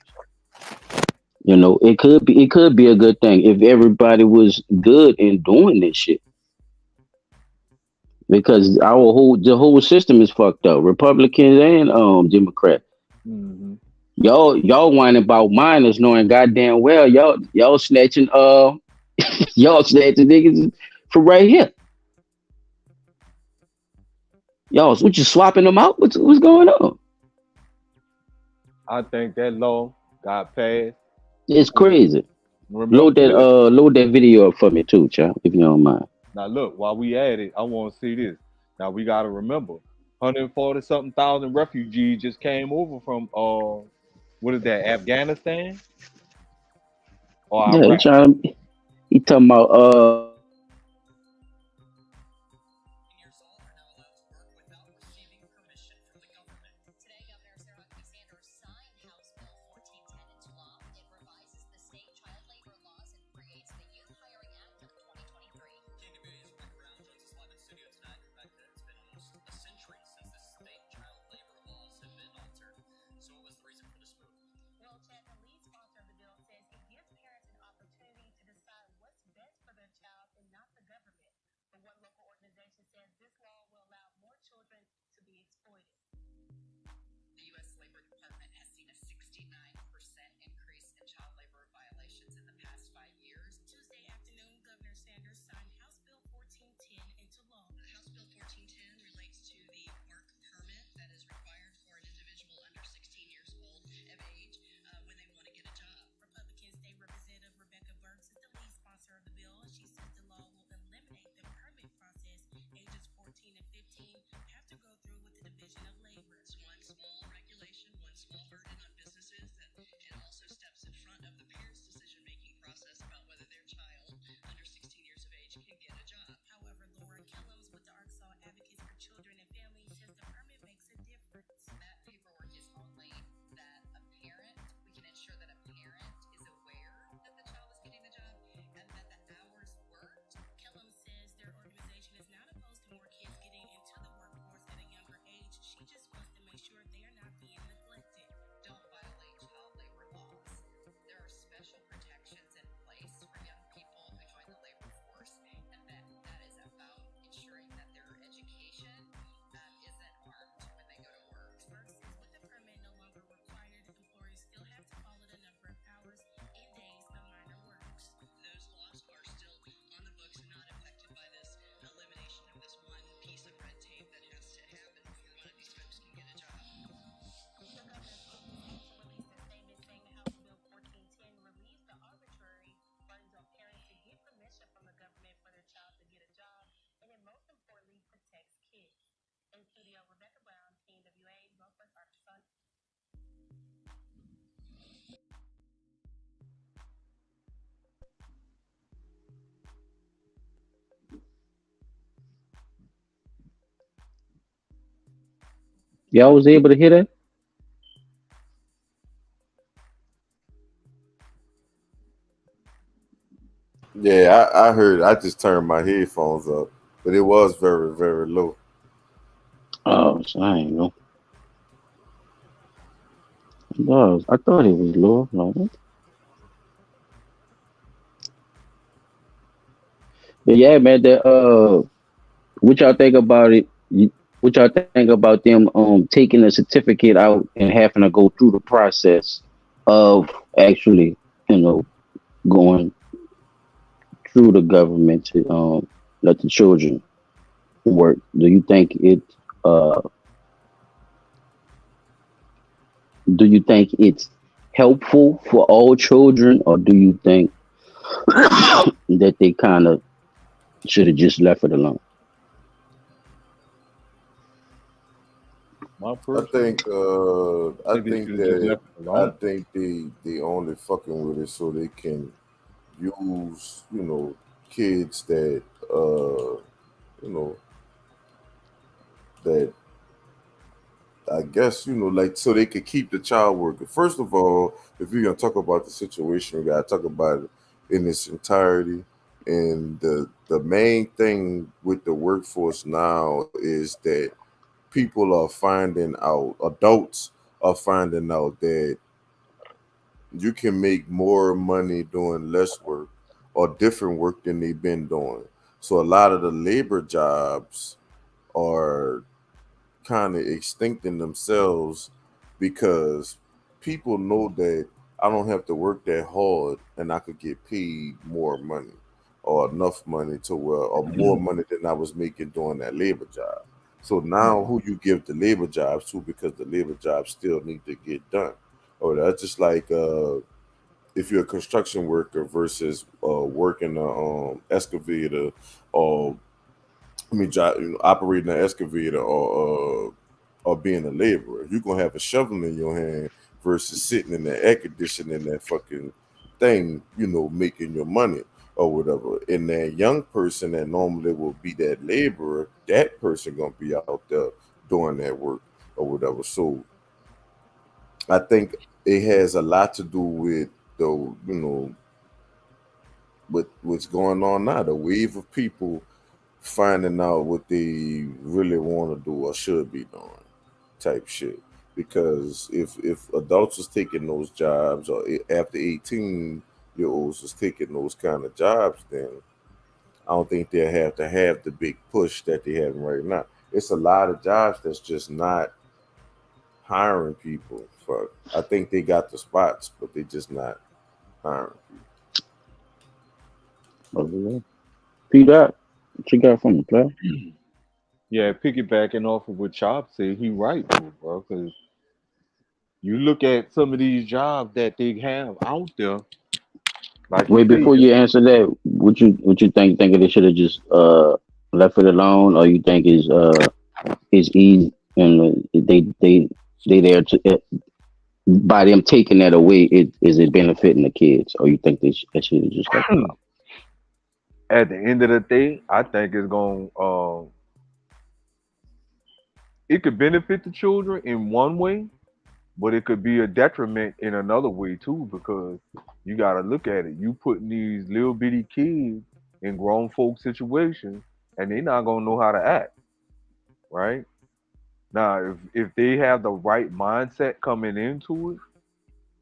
It could be a good thing if everybody was good in doing this shit, because the whole system is fucked up. Republicans and Democrats. Hmm. Y'all whining about minors knowing goddamn well y'all snatching y'all snatching niggas from right here. Y'all, what, you swapping them out? What's going on? I think that law got passed. It's And crazy. remember this. Load that video up for me too, child, if you don't mind. Now look, while we at it, I want to see this. Now we got to remember, 140 something thousand refugees just came over from what is that, Afghanistan or Yeah, Iraq? he talking about y'all was able to hear that. Yeah, I heard. I just turned my headphones up, but it was very, very low. Oh, so I ain't know. I thought it was low. Like, but yeah, man, what y'all think about it? What y'all think about them taking a certificate out and having to go through the process of actually, you know, going through the government to let the children work? Do you think uh Do you think it's helpful for all children, or do you think that they kind of should have just left it alone? My I personal, think I think it think should have just that left it I alone. think they only fucking with it so they can use, kids that you know that I guess, like so they could keep the child working. First of all, if you're gonna talk about the situation, we gotta talk about it in its entirety. And the main thing with the workforce now is that people are finding out, adults are finding out that you can make more money doing less work or different work than they've been doing. So a lot of the labor jobs are kind of extincting themselves because people know that I don't have to work that hard and I could get paid more money or enough money to where or more money than I was making doing that labor job. So now who you give the labor jobs to because the labor jobs still need to get done. Or that's just like if you're a construction worker versus working a excavator or operating an excavator or being a laborer. You're gonna have a shovel in your hand versus sitting in the air conditioning that fucking thing, making your money or whatever. And that young person that normally will be that laborer, that person gonna be out there doing that work or whatever. So I think it has a lot to do with the with what's going on now, the wave of people finding out what they really want to do or should be doing type shit. Because if adults was taking those jobs or after 18-year-olds was taking those kind of jobs, then I don't think they'll have to have the big push that they having right now. It's a lot of jobs that's just not hiring people. For I think they got the spots, but they just not hiring people. Over there. See that? What you got from the play? Yeah, piggybacking off of what Chop said, he right though, bro. Because you look at some of these jobs that they have out there, like you Wait, say, before you answer that, what you think they should have just left it alone, or you think is easy and they there to by them taking that away, it benefiting the kids, or you think they should have just left it at the end of the day, I think it's going it could benefit the children in one way, but it could be a detriment in another way too, because you got to look at it. You putting these little bitty kids in grown folk situations, and they're not gonna know how to act, right? Now, if they have the right mindset coming into it,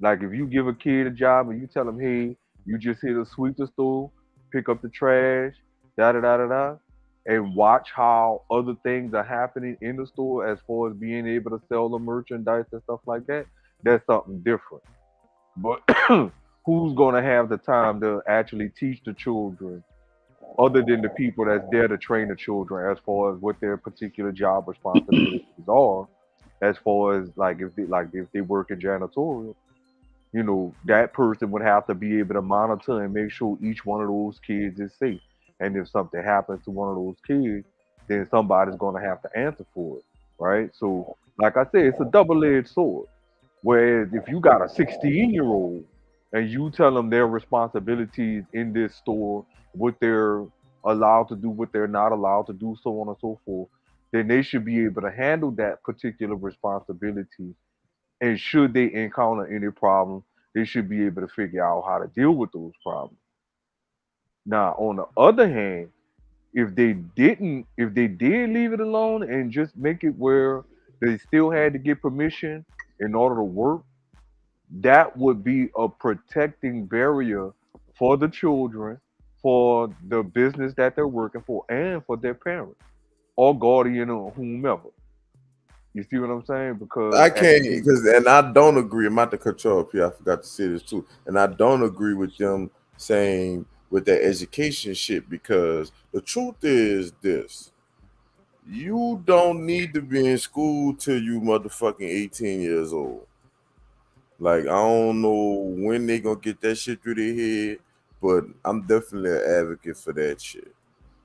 like if you give a kid a job and you tell them, hey, you just here to sweep the store, pick up the trash, da da da da da, and watch how other things are happening in the store as far as being able to sell the merchandise and stuff like that, that's something different. But who's gonna have the time to actually teach the children other than the people that's there to train the children as far as what their particular job responsibilities are, as far as like if they work in janitorial, that person would have to be able to monitor and make sure each one of those kids is safe. And if something happens to one of those kids, then somebody's going to have to answer for it, right? So, like I said, it's a double-edged sword. Whereas if you got a 16-year-old and you tell them their responsibilities in this store, what they're allowed to do, what they're not allowed to do, so on and so forth, then they should be able to handle that particular responsibility, and should they encounter any problem, they should be able to figure out how to deal with those problems. Now, on the other hand, if they did leave it alone and just make it where they still had to get permission in order to work, that would be a protecting barrier for the children, for the business that they're working for, and for their parents or guardian or whomever. You see what I'm saying? Because I at the can't end, because, and I don't agree. I'm about to cut you off here. I forgot to say this too, and I don't agree with them saying with that education shit because the truth is this: you don't need to be in school till you motherfucking 18 years old. Like I don't know when they gonna get that shit through their head, but I'm definitely an advocate for that shit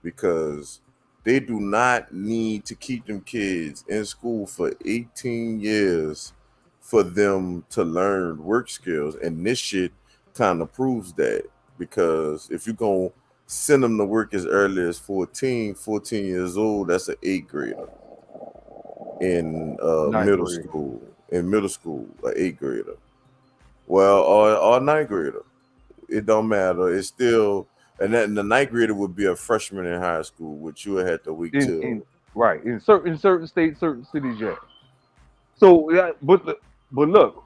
because they do not need to keep them kids in school for 18 years for them to learn work skills, and this shit kind of proves that because if you gonna send them to work as early as 14 years old, that's an eighth grader in Ninth middle grade. school. In middle school, an eighth grader. Well, or ninth grader. It don't matter. It's still and the ninth grader would be a freshman in high school, which you would have to wait In till. right in certain states, certain cities, yeah. So yeah, but look,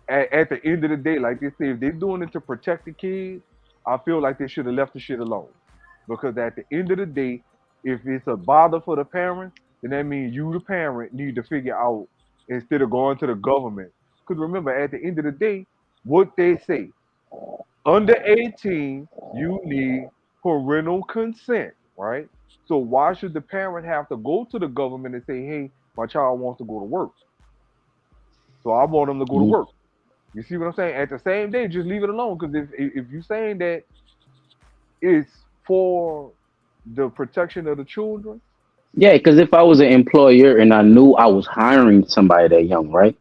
at the end of the day, like they say, if they're doing it to protect the kids, I feel like they should have left the shit alone. Because at the end of the day, if it's a bother for the parents, then that means you, the parent, need to figure out instead of going to the government. Because remember, at the end of the day, what they say, under 18, you need parental consent, right? So why should the parent have to go to the government and say, hey, my child wants to go to work, so I want them to go to Mhm. work? You see what I'm saying? At the same day, just leave it alone. Because if you're saying that it's for the protection of the children, Yeah, because if I was an employer and I knew I was hiring somebody that young, right?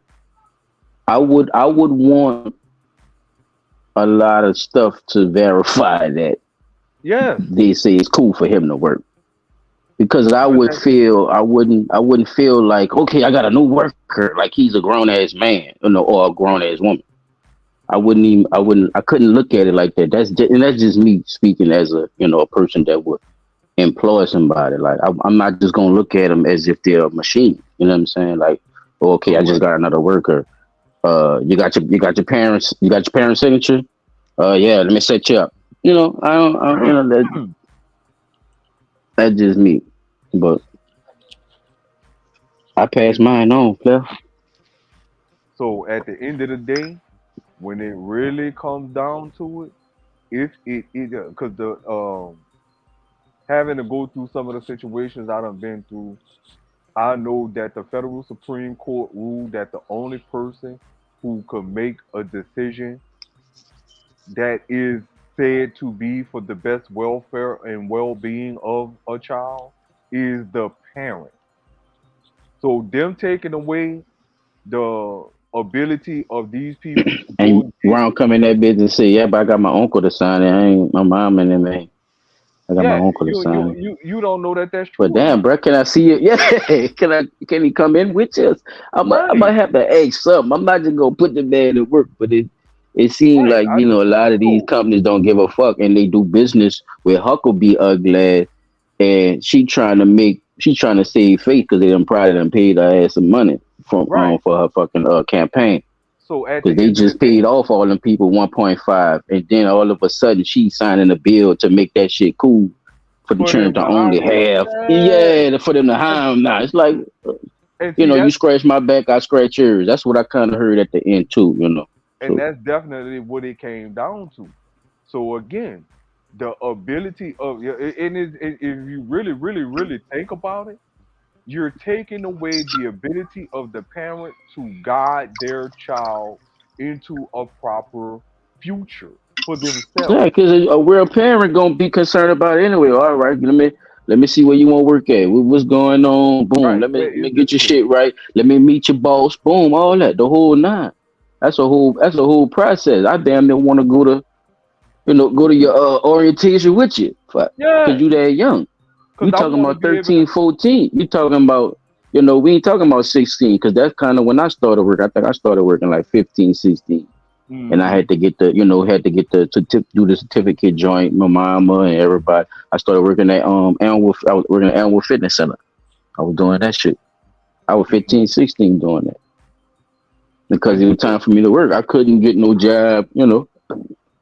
I would want a lot of stuff to verify that yes, they say it's cool for him to work. Because I because would feel I wouldn't feel like, okay, I got a new worker, like he's a grown ass man, or a grown ass woman. I couldn't look at it like that. That's just me speaking as a person that would employ somebody. Like I'm not just gonna look at them as if they're a machine. You know what I'm saying? Like, okay, I just correct, got another worker. You got your parents' signature. Yeah, let me set you up. That's just me. But I passed it's, mine on, Cliff. so at the end of the day, when it really comes down to it, if it because the having to go through some of the situations I done been through, I know that the federal Supreme Court ruled that the only person who could make a decision that is said to be for the best welfare and well-being of a child is the parent. So them taking away the ability of these people to go And and get, round come in that business and say, yeah, but I got my uncle to sign it. I ain't my mom and them ain't. I got my yeah, uncle to you sign you it. you you don't know that that's But true or damn, not. bro, can I see it? Yeah, can he come in with us? I Right, might have to ask something. I'm not just gonna put the man to work, but it seems right. like I just a want lot to of these know. companies don't give a fuck and they do business with Huckabee Ugly, and she trying to save face because they done probably done paid her ass some money from Right. for her fucking campaign. So at the Because they end of the just paid day, off all them people 1.5, and then all of a sudden she's signing a bill to make that shit cool for the for church them to to only hire, have, yeah, yeah, for them to and, hire him now. It's like, and see you that's scratch my back, I scratch yours. That's what I kind of heard at the end too. and So that's definitely what it came down to. So again, the ability of yeah, if you really, really, really think about it, you're taking away the ability of the parent to guide their child into a proper future for yeah, themselves. because a real parent gonna be concerned about it anyway. All right, let me see where you want to work at. What's going on? Boom. Right. Let me get your shit right. Let me meet your boss. Boom. All that. The whole nine. That's a whole process. I damn near want to go to your orientation with you. Because Yeah, you that young. because You I talking want to about be able to. 13, 14. You talking about, we ain't talking about 16, because that's kind of when I started work. I think I started working like 15, 16. And I Hmm. had to get do the certificate joint, my mama and everybody. I started working at I was working at Animal Fitness Center. I was doing that shit. I was 15, 16 doing that. Because And it was time for me to work. I couldn't get no job. You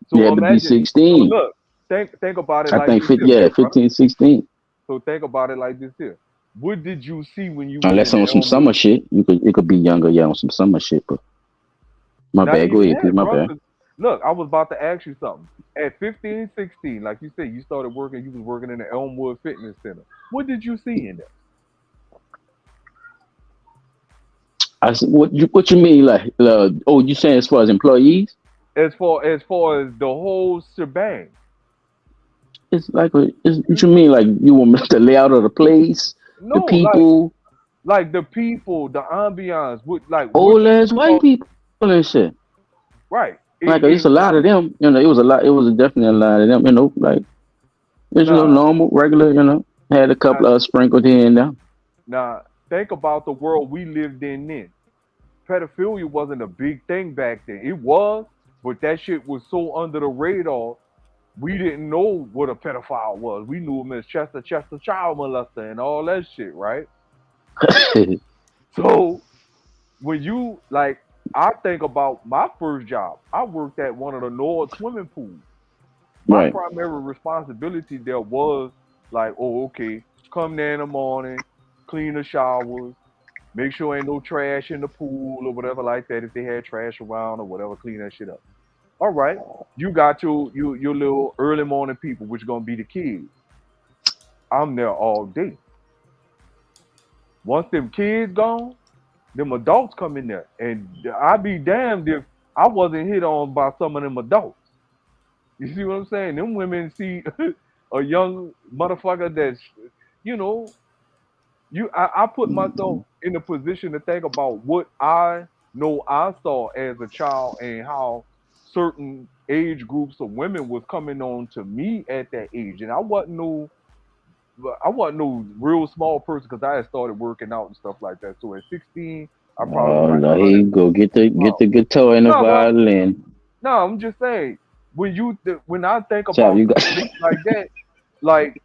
so had to be imagine. So 16. look, think about it I like think this here, yeah, big brother. 15, 16. So think about it like this here. What did you see when you was Unless in on some Elmwood? summer shit. It could be younger, yeah, on some summer shit, but my Not bad. Go even ahead, Pete. that, My bro. bad. 'Cause look, I was about to ask you something. At 15, 16, like you said, you started working. You was working in the Elmwood Fitness Center. What did you see in there? I said, what you mean? Like, oh, you saying as far as employees? As far as the whole shebang. It's like, what you mean? Like, you want me the layout of the place, the No, people, like the people, the ambiance, what old you ass would white call people and shit. right. Like, it's a What lot of you them. You know, it was a lot. It was definitely a lot of them. You know, like it's nah normal, regular. You know, had a nah couple of sprinkled here and there. nah. Think about the world we lived in then. Pedophilia wasn't a big thing back then. It was, but that shit was so under the radar. We didn't know what a pedophile was. We knew him as Chester child molester and all that shit, right? So when you like, I think about my first job. I worked at one of the North swimming pools. My Right. primary responsibility there was like, oh, okay, come there in the morning, clean the showers, make sure ain't no trash in the pool or whatever like that. If they had trash around or whatever, clean that shit up. All right, you got your little early morning people, which gonna be the kids. I'm there all day. Once them kids gone, them adults come in there, and I'd be damned if I wasn't hit on by some of them adults. You see what I'm saying? Them women see a young motherfucker that's, you know, I put myself in a position to think about what I know I saw as a child and how certain age groups of women was coming on to me at that age, and I wasn't no real small person because I had started working out and stuff like that. So at 16, I probably was Oh, like no, here you go. Get the guitar and the no, but violin. no, I'm just saying when I think Chap, about you got. situations like that, like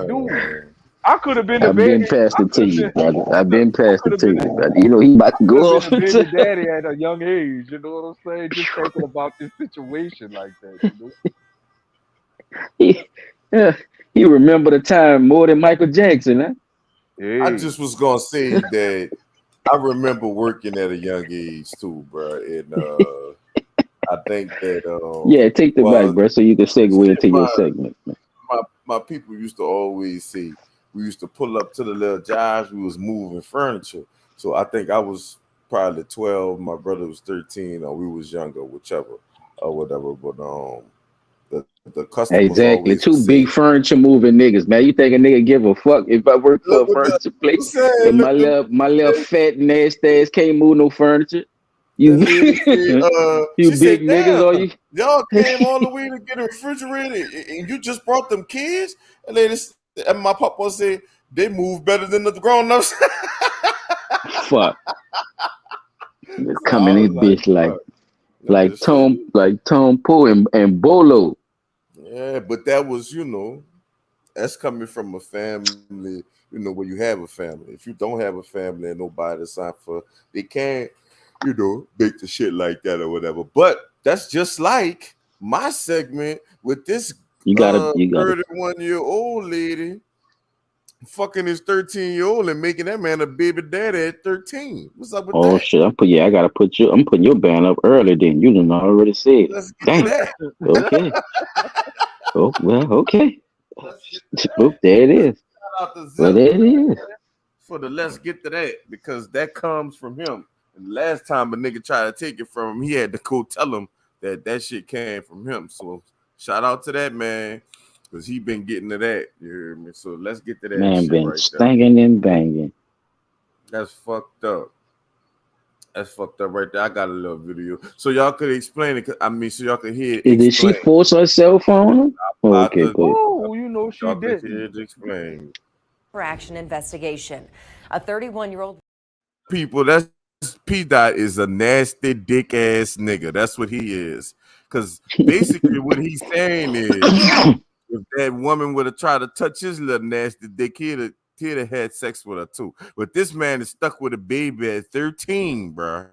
dude, Man, I could have been a I've been baby. past I it could to have you, been. brother. I've Look, been I past could it have to been you, a. brother. You know he about to I could have go been off a baby into. daddy at a young age. You know what I'm saying? Just thinking about this situation like that. You know? he, yeah, he remember the time more than Michael Jackson, huh? I Hey, just was gonna say that I remember working at a young age too, bro. And I think that Yeah, take the mic, well, bro, so you can segue shit, into your segment, man. my people used to always say we used to pull up to the little jobs. We was moving furniture. So I think I was probably 12. My brother was 13, or we was younger, whichever or whatever. But the customers Exactly. always Two would big say, furniture moving niggas, man. You think a nigga give a fuck if I work for "Look a what the furniture place I'm saying. and Look, the my little lady, fat nasty ass can't move no furniture? the You lady said, you she said, big niggas, damn, are you? y'all came all the way to get a refrigerator, and you just brought them kids." And lady, and my papa said, "They move better than the grown ups." Fuck. So Come in I this was like, bitch like "Fuck." I'm just saying. Tom Poe and Bolo. Yeah, but that was, that's coming from a family, where you have a family. If you don't have a family and nobody to sign for, they can't, make the shit like that or whatever. But that's just like my segment with this You gotta 31-year-old lady fucking his 13-year-old and making that man a baby daddy at 13. What's up with oh that? shit, I'm putting your band up early then. You done already said it. Let's get to Damn. that. Okay. Oh well, okay. Let's get to Oh, that. there it is. Shout out to Well, Zip there it is. for the let's get to that because that comes from him. And the last time a nigga tried to take it from him, he had to go tell him that shit came from him. So shout out to that man because he been getting to that. You hear me? So let's get to that Man shit been right there. stinging and banging. That's fucked up. That's fucked up right there. I got a little video. So y'all could explain it. So y'all could hear it Did she explain. force herself on him? Oh, About okay, to, go ahead. oh, she y'all could hear didn't. it explain. For action investigation. A 31-year-old People, that's P Dot is a nasty dick ass nigga. That's what he is. Because basically what he's saying is if that woman would have tried to touch his little nasty dick, he'd have had sex with her too. But this man is stuck with a baby at 13, bro.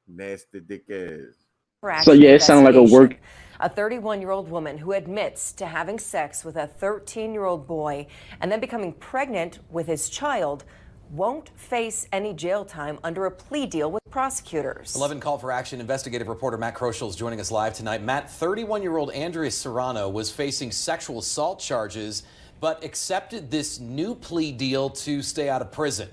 Nasty dick ass. for So action yeah, it sounded like a work. investigation. A 31-year-old woman who admits to having sex with a 13-year-old boy and then becoming pregnant with his child won't face any jail time under a plea deal with prosecutors. 11 call for action. Investigative reporter Matt Kroschel is joining us live tonight. Matt, 31-year-old Andrea Serrano was facing sexual assault charges, but accepted this new plea deal to stay out of prison.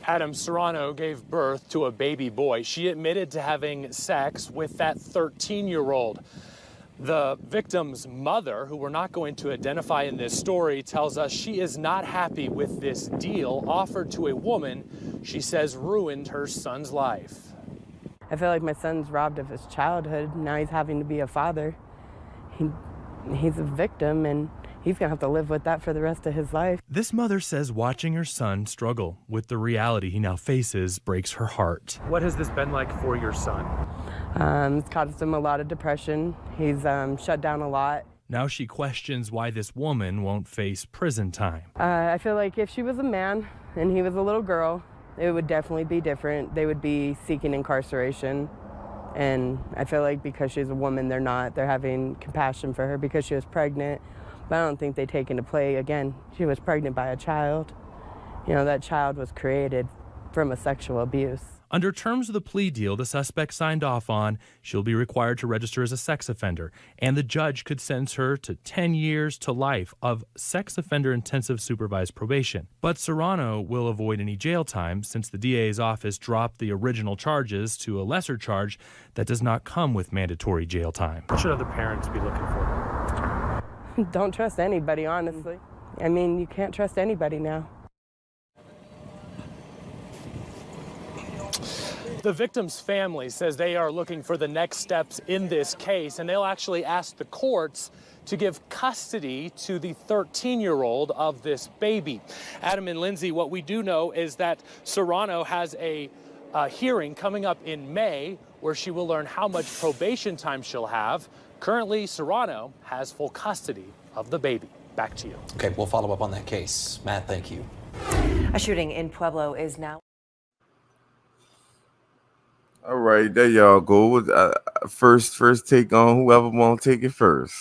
Adam, Serrano gave birth to a baby boy. She admitted to having sex with that 13-year-old. The victim's mother, who we're not going to identify in this story, tells us she is not happy with this deal offered to a woman she says ruined her son's life. I feel like my son's robbed of his childhood. Now he's having to be a father. He's a victim, and he's gonna have to live with that for the rest of his life. This mother says watching her son struggle with the reality he now faces breaks her heart. What has this been like for your son? It's caused him a lot of depression. He's shut down a lot. Now she questions why this woman won't face prison time. I feel like if she was a man and he was a little girl, it would definitely be different. They would be seeking incarceration. And I feel like because she's a woman, they're not. They're having compassion for her because she was pregnant. But I don't think they take into play, again, she was pregnant by a child. You know, that child was created from a sexual abuse. Under terms of the plea deal the suspect signed off on, she'll be required to register as a sex offender, and the judge could sentence her to 10 years to life of sex offender intensive supervised probation. But Serrano will avoid any jail time since the DA's office dropped the original charges to a lesser charge that does not come with mandatory jail time. What should other parents be looking for? Don't trust anybody, honestly. I mean, you can't trust anybody now. The victim's family says they are looking for the next steps in this case, and they'll actually ask the courts to give custody to the 13-year-old of this baby. Adam and Lindsay, what we do know is that Serrano has a hearing coming up in May where she will learn how much probation time she'll have. Currently, Serrano has full custody of the baby. Back to you. Okay, we'll follow up on that case. Matt, thank you. A shooting in Pueblo is now. All right, there y'all go. First take on whoever want to take it first.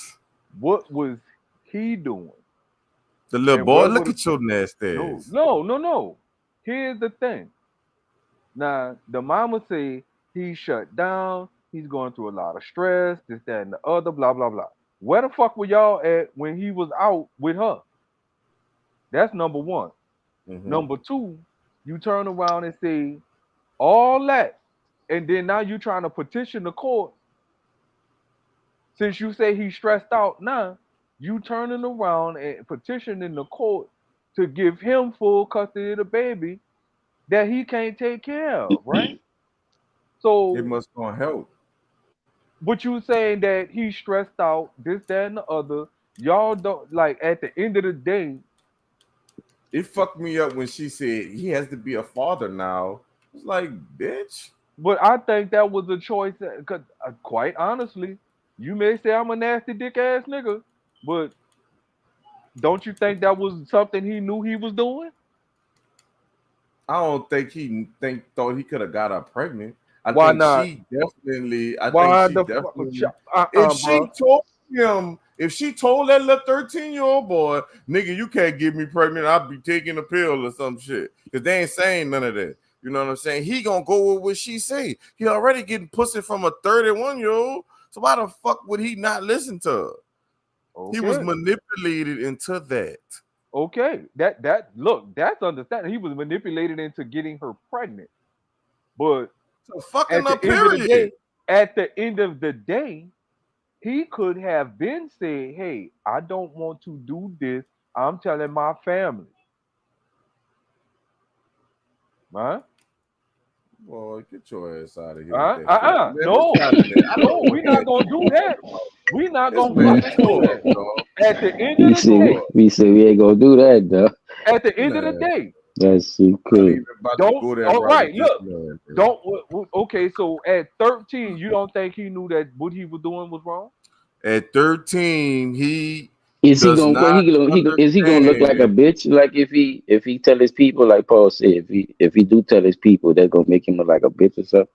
What was he doing? The little And boy, what look would- at your nasty ass. No. Here's the thing. Now, the mama say he's shut down. He's going through a lot of stress, this, that, and the other, blah, blah, blah. Where the fuck were y'all at when he was out with her? That's number one. Mm-hmm. Number two, you turn around and say all that, and then now you trying to petition the court. Since you say he's stressed out now, you turning around and petitioning the court to give him full custody of the baby that he can't take care of, right? So It must gonna help. but you saying that he's stressed out, this, that, and the other. Y'all don't like at the end of the day. It fucked me up when she said he has to be a father now. It's like, bitch. But I think that was a choice. Cause quite honestly, you may say I'm a nasty dick ass nigga, but don't you think that was something he knew he was doing? I don't think he thought he could have got her pregnant. Why not? She definitely. If she told that little 13-year-old boy, nigga, you can't get me pregnant, I'll be taking a pill or some shit. Because they ain't saying none of that. You know what I'm saying? He gonna go with what she say. He already getting pussy from a 31-year-old. So why the fuck would he not listen to her? Okay. He was manipulated into that. Okay. That look, that's understandable. He was manipulated into getting her pregnant. But so fucking up, period. At the end of the day, he could have been saying, hey, I don't want to do this. I'm telling my family. Right? Boy, get your ass out of here. No, we're not gonna do that. We're not gonna do that. At the end of the day, we said we ain't gonna do that, though. At the end of the day, that's cool. Don't. All right, look. Don't. Okay, so at 13, you don't think he knew that what he was doing was wrong? At 13, he is he gonna look like a bitch? Like if he tell his people, like Paul said, if he do tell his people, they're gonna make him look like a bitch or something.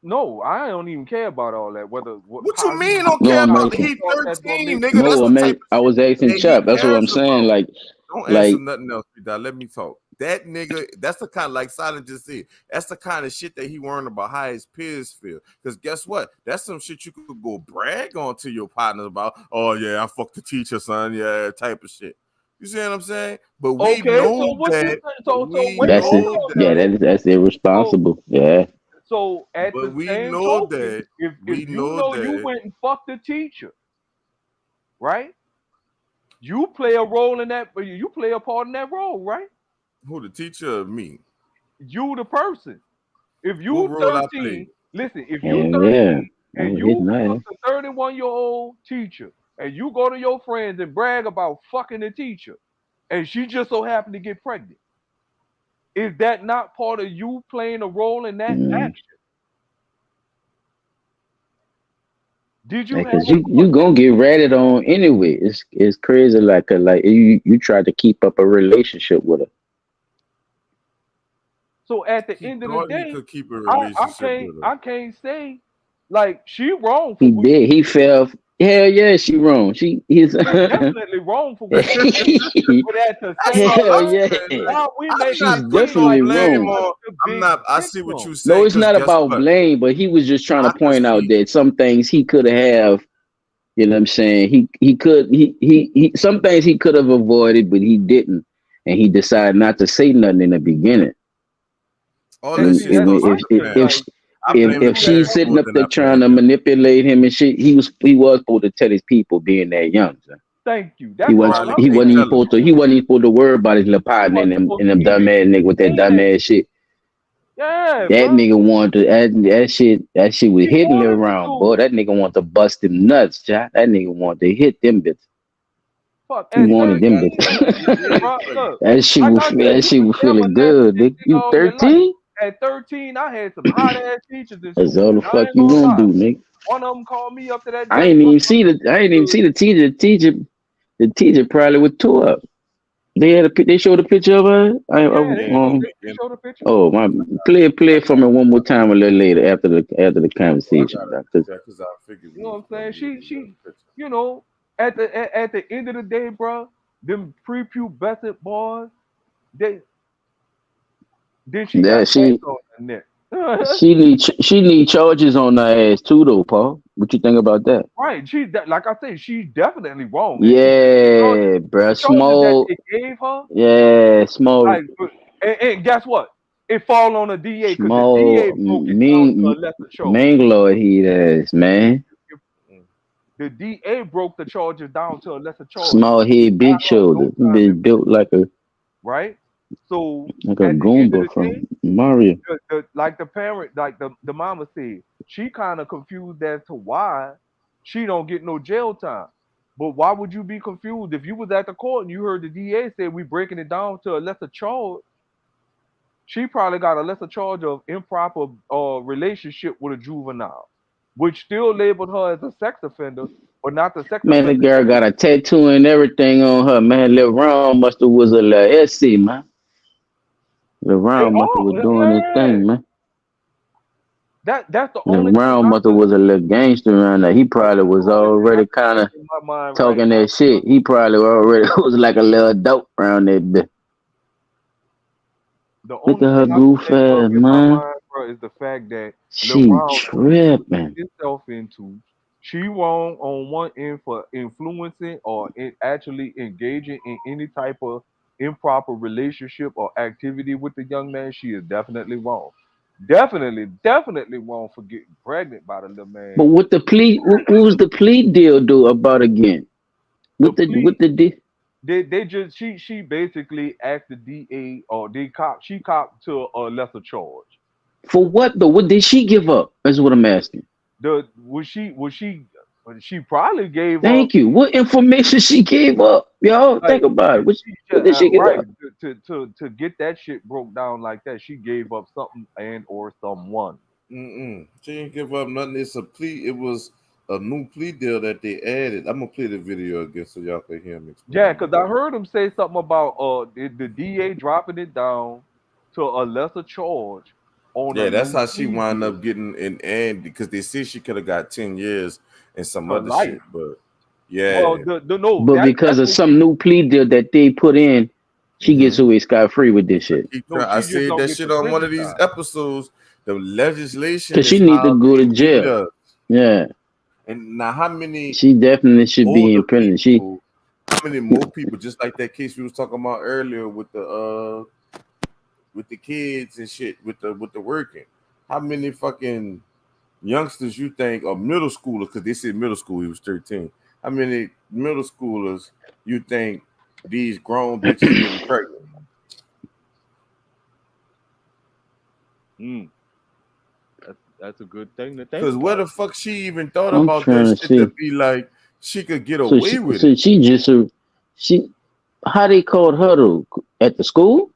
No, I don't even care about all that. What you mean don't care about? He 13, nigga. No, man, I was asking Chuck. That's what I'm saying. Like, don't answer nothing else, dog. Let me talk. That nigga, that's the kind of, like Silent just said, that's the kind of shit that he worrying about how his peers feel. Because guess what? That's some shit you could go brag on to your partners about. Oh, yeah, I fucked the teacher, son. Yeah, type of shit. You see what I'm saying? But we Okay, so know what you that. so We wait, That's it. hold know on Yeah, that. now. that's irresponsible. Yeah. So at But the we same know token, that. if We you know know you that. went and fucked the teacher, right? You play a role in that, you play a part in that role, right? Who the teacher or me? You the person. If What you role I play? 13, listen, if you And 13 yeah, I and was hitting you that. fuck a 31-year-old teacher and you go to your friends and brag about fucking the teacher and she just so happened to get pregnant, is that not part of you playing a role in that Mm. action? Did you Yeah, have cause a you gonna get ratted on anyway. It's crazy. Like you try to keep up a relationship with her. so at the He end of the thought he day, could keep a I, relationship with her. I can't say like she wrong for He what did. He fell. Hell yeah, she wrong. He's she definitely wrong for what she did. But at the That's same all hell I'm time, yeah. saying. Like, why we I'm making not She's it putting seem no like definitely she blame wrong. was on. the I'm big not. I see what victim? you're No, saying. it's Because not guess about what? blame, but he was just trying to I could point out see. that some things he could have. You know what I'm saying? He some things he could have avoided, but he didn't, and he decided not to say nothing in the beginning. All And that When see, shit that's starts my with if the thing. parents. if Like I if you blame the if do that, she's parents sitting more up than there I trying blame to him. manipulate him and shit, he was supposed to tell his people being that young. Son. thank you. He That's was all Probably I'm he can't wasn't even tell saying. him. supposed to he wasn't even supposed to worry about his little You partner wasn't supposed and to them even dumbass nigga with that saying that dumbass shit. shit. Yeah, That bro. nigga wanted to that shit was She hitting me wanted to around, do boy. That nigga wanted to bust them nuts, Jack. That nigga wanted to hit them bitches. fuck He at He wanted just them got 13. pregnant. She bitches. is Bro, pregnant. look, like I said, That you shit could was live a feeling good, nigga. narcissistic You all your life. 13? At 13, I had some hot ass teachers in That's school, all the and I fuck ain't you gonna gonna lie. do, nigga. One of them called me up to that I desk. ain't My even see brother stood. the teacher. The teacher probably was tore up. They showed a picture of her. Yeah, Yeah, in the they beginning. showed a picture. Oh my, play it for me one more time a little later after the I conversation, gotta doctor. check because I figured You you know was what I'm gonna saying? need She, the picture. you know, at the end of the day, bro, them prepubescent boys, they then she got That tats on her neck. she need charges on her ass too though, Paul. What you think about that? Right. Like I said, she's definitely wrong. And Yeah, the bruh. charges that Small. they gave her, Yeah, small. like, and guess what? It fall on the DA because the DA Small. broke it down to a lesser charge. Manglord he ass, man. Mm. The DA broke the charges down to a lesser charge. Small head, Got big her no shoulders. time in Bitch built right? So like a at the end of Goomba the day, from Mario. like the parent, like the mama said, she kind of confused as to why she don't get no jail time. But why would you be confused if you was at the court and you heard the DA say we breaking it down to a lesser charge? She probably got a lesser charge of improper relationship with a juvenile, which still labeled her as a sex offender, but not the sex Man, the offender girl that got a tattoo and everything on her, man. Lil Ron must have was a little SC, man. Lil they Ron must have all was doing his man. thing, man. That's the Lil only thing Ron I must have could was a little gangster around there. He that's probably the was only thing I already can kind think of in my mind right talking now. that shit. He probably already was like a little dope around that bitch. The Look only at her thing I can goof think of ass, in my man. mind, bro, is the fact that She LeBron know what he was tripping. getting himself into. She wrong on one end for influencing or actually engaging in any type of improper relationship or activity with the young man. She is definitely wrong. Definitely wrong for getting pregnant by the little But man. what the plea? What was the plea deal do about again? The With plea, the deal? they just she basically asked the DA or she copped to a lesser charge. For what though? What did she give up? That's what I'm asking. The was she probably gave up Thank you. What information she gave up? Y'all like think about it. What did she give right up? to get that shit broke down like that. She gave up something and or someone. She didn't give up nothing. It's a plea. It was a new plea deal that they added. I'm gonna play the video again so y'all can hear him Yeah, explain it. because I heard him say something about the DA dropping it down to a lesser charge on a Yeah, that's new how she plea wound deal up getting in, and because they see she could have got 10 years and some for other life. shit, but Well, yeah, the no But because that's of what some new plea deal that they put in, she gets mm-hmm. away scot free with this shit. no. I She just said don't that get shit the on one prison of these time. episodes. The legislation Cause she is need to how go they to treat jail. us. Yeah, And now, how many she definitely should be older in prison. people many more people, just like that case we was talking about earlier with the kids and shit, with the working? How many fucking youngsters you think, or middle schoolers, because they said middle school, he was 13. How many middle schoolers you think these grown bitches getting pregnant? That's a good thing to think Because where about. the fuck she even thought I'm about that trying to shit to see. be like she could get So away with so it? she just she how they called her at the school?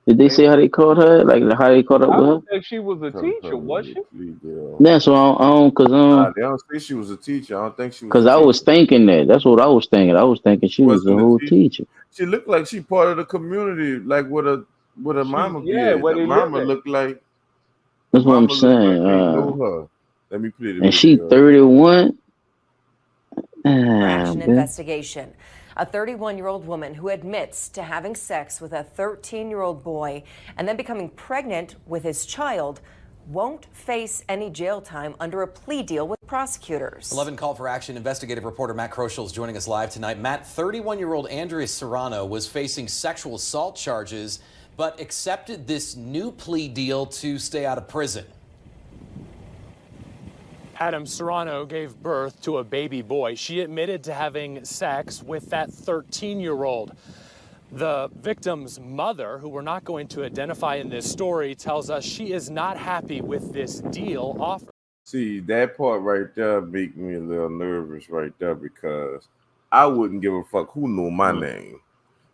Did they They, say how they called her? Like how they caught up I with her? don't think she was a Because teacher, was she? That's what I don't Nah, they don't say she was a teacher. I don't think she was a cause I was teacher. thinking that. That's what I was thinking. I was thinking she was a Wasn't a whole teacher. teacher. She looked like she part of the community, like what a mama be at. Where The they live mama at. looked like That's what I'm saying. they know her. Let me play the And she video. 31. Action Man. investigation. A 31-year-old woman who admits to having sex with a 13-year-old boy and then becoming pregnant with his child won't face any jail time under a plea deal with prosecutors. 11 call for action. Investigative reporter Matt Kroschel is joining us live tonight. Matt, 31-year-old Andrea Serrano was facing sexual assault charges, but accepted this new plea deal to stay out of prison. Adam, Serrano gave birth to a baby boy. She admitted to having sex with that 13-year-old. The victim's mother, who we're not going to identify in this story, tells us she is not happy with this deal offered. See, that part right there make me a little nervous right there, because I wouldn't give a fuck who know my name,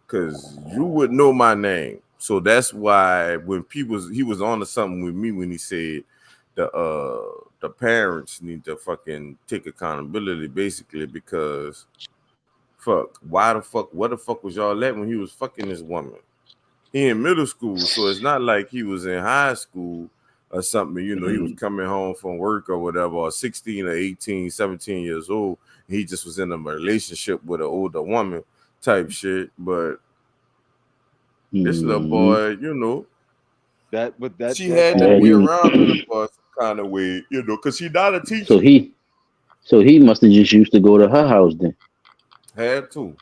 because you would know my name. So that's why when he was on to something with me when he said the parents need to fucking take accountability, basically, because fuck, what the fuck was y'all at when he was fucking this woman? He in middle school, so it's not like he was in high school or something, you know, he was coming home from work or whatever, or 16 or 18, 17 years old. He just was in a relationship with an older woman type shit. But this little boy, you know, she had that way around her for some kind of way, you know, because she's not a teacher. So he must have just used to go to her house then. Had to.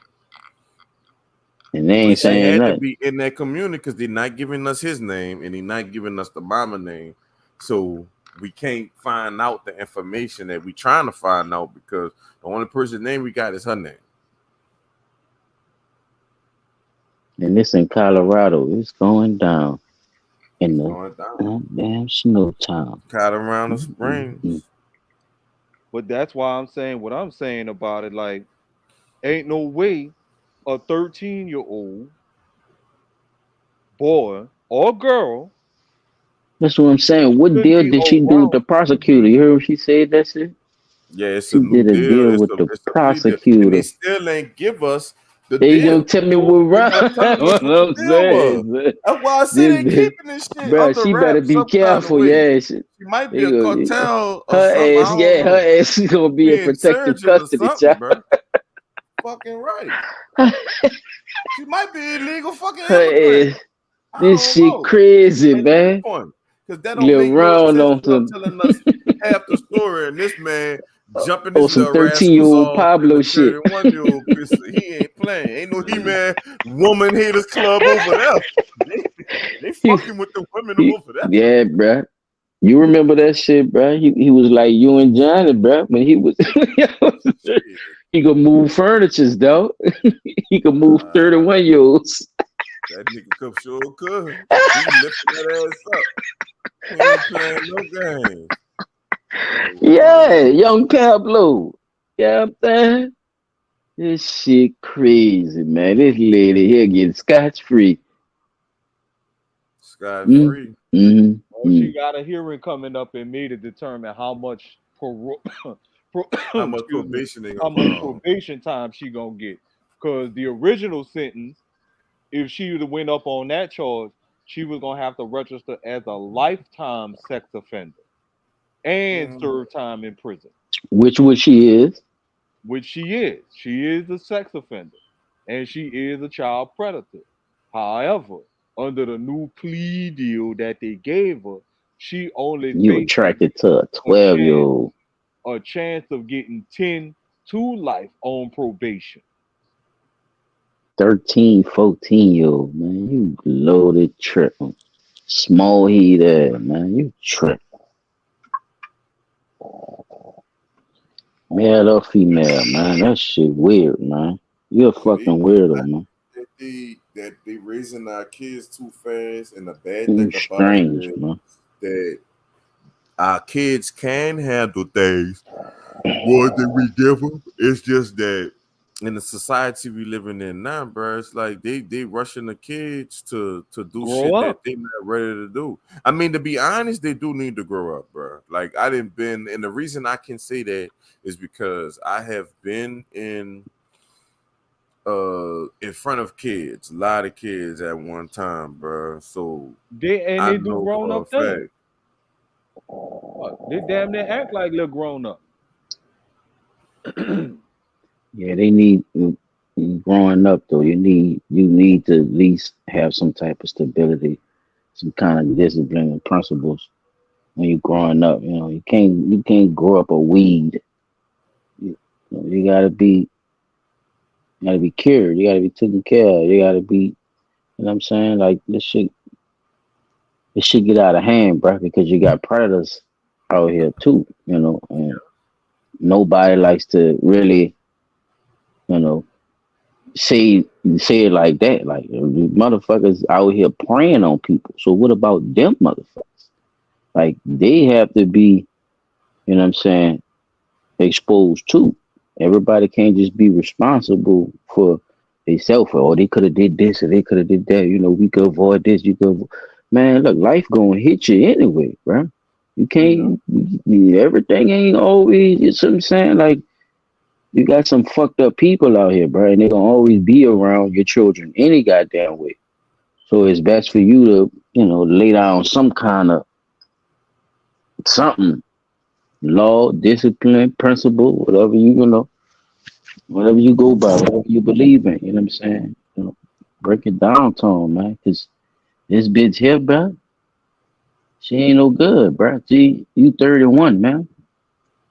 And they ain't saying had nothing. to be in that community because they're not giving us his name and they're not giving us the mama name. So we can't find out the information that we trying to find out, because the only person's name we got is her name. And this in Colorado. It's going down in the damn snow town. Colorado Springs. But that's why I'm saying what I'm saying about it. Like, ain't no way a 13-year-old boy or girl. That's what I'm saying. What deal did she do with the prosecutor? You heard what she said? That's it. Yeah, it's she a new did a deal with the it's a prosecutor. And they still ain't give us the they deal. Gonna tell me what wrong. What I'm saying. That's why I say they keeping this shit bro, under she wraps better be some careful. kind of way. Yeah, she might be a cartel or her something. ass, yeah, her ass is gonna be in protective custody, child. Bro. Fucking right. She might be illegal fucking her immigrant. ass, this shit crazy, man. Because that don't make no sense. Y'all telling us half the story, and this man jumping this some little 13-year-old Pablo shit. 31-year-old he ain't playing. Ain't no He-Man woman haters club over there. They fucking with the women over there. Yeah, bro. You remember that shit, bro? He was like you and Johnny, bro. When he was he could move furnitures, though. He could move 31-year-olds. That nigga come sure could. He lifting that ass up. He ain't playing no games. Yeah, young Pablo. Yeah, I'm saying. This shit crazy, man. This lady here getting scotch-free. Scot-free. She got a hearing coming up in May to determine how much probation time she gonna get. Because the original sentence, if she would have went up on that charge, she was gonna have to register as a lifetime sex offender and serve time in prison. Which she is. Which she is. She is a sex offender, and she is a child predator. However, under the new plea deal that they gave her, she only you attracted to a 12-year-old. A chance of getting 10 to life on probation. 13, 14-year-old, man. You loaded tripping. Small heat ass, man. You tripping. Male or female, man. That shit weird, man. You a And fucking weirdo, man. that they raising our kids too fast, and the bad You thing about it strange, is man. that our kids can handle things more than we give them. It's just that in the society we living in now, bro, it's like they rushing the kids to do Grow shit that up. they not ready to do. I mean, to be honest, they do need to grow up, bro. Like I didn't been, and the reason I can say that is because I have been in front of kids, a lot of kids at one time, bro. So I They do know grown for a up things. fact. They damn near act like little grown up. Yeah, they need growing up though. You need to at least have some type of stability, some kind of discipline and principles when you're growing up. You know, you can't grow up a weed. You gotta be cured. You gotta be taken care of. You gotta be, you know what I'm saying? Like this shit get out of hand, bro, because you got predators out here too. You know, and nobody likes to really, you know, say say it like that. Like the motherfuckers out here preying on people. So what about them motherfuckers? Like they have to be, you know what I'm saying, exposed too. Everybody can't just be responsible for themselves. Or they could have did this or they could have did that. You know, we could avoid this. Man, look, life gonna hit you anyway, bro. You Yeah. can't. Everything ain't always. You know what I'm saying? Like you got some fucked up people out here, bro, and they gonna always be around your children any goddamn way. So it's best for you to, lay down some kind of something, law, discipline, principle, whatever you go by, whatever you believe in. You know what I'm saying? Break it down to 'em, man, because this bitch here, bro, she ain't no good, bro. See, you 31, man.